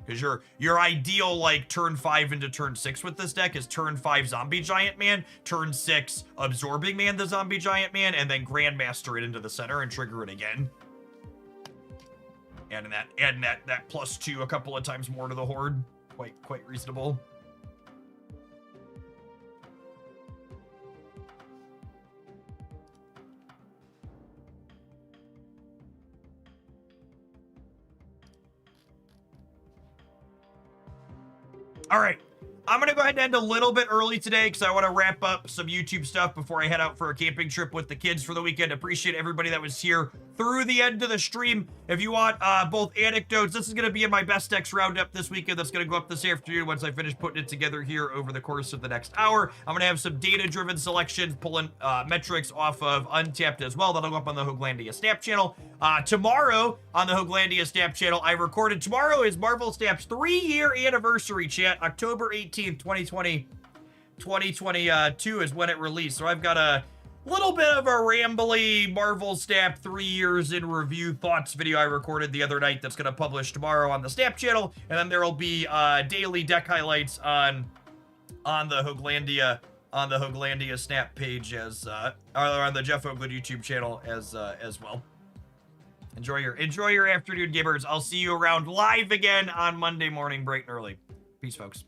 Because your ideal, like, turn 5 into turn 6 with this deck is turn 5 Zombie Giant Man, turn 6 Absorbing Man the Zombie Giant Man, and then Grandmaster it into the center and trigger it again. Adding that +2 a couple of times more to the Horde. Quite reasonable. All right, I'm going to go ahead and end a little bit early today because I want to wrap up some YouTube stuff before I head out for a camping trip with the kids for the weekend. Appreciate everybody that was here through the end of the stream. If you want both anecdotes, this is going to be in my best decks roundup this weekend. That's going to go up this afternoon once I finish putting it together here over the course of the next hour. I'm going to have some data-driven selections, pulling metrics off of Untapped as well. That'll go up on the Hooglandia Snap channel. Tomorrow on the Hooglandia Snap channel, tomorrow is Marvel Snap's 3-year anniversary, chat. October 18th, 2022 is when it released. So I've got a little bit of a rambly Marvel Snap 3 years in review thoughts video I recorded the other night that's going to publish tomorrow on the Snap channel. And then there will be daily deck highlights on the Hooglandia Snap page or on the Jeff Hoagland YouTube channel as well. Enjoy your afternoon, gamers. I'll see you around live again on Monday morning, bright and early. Peace, folks.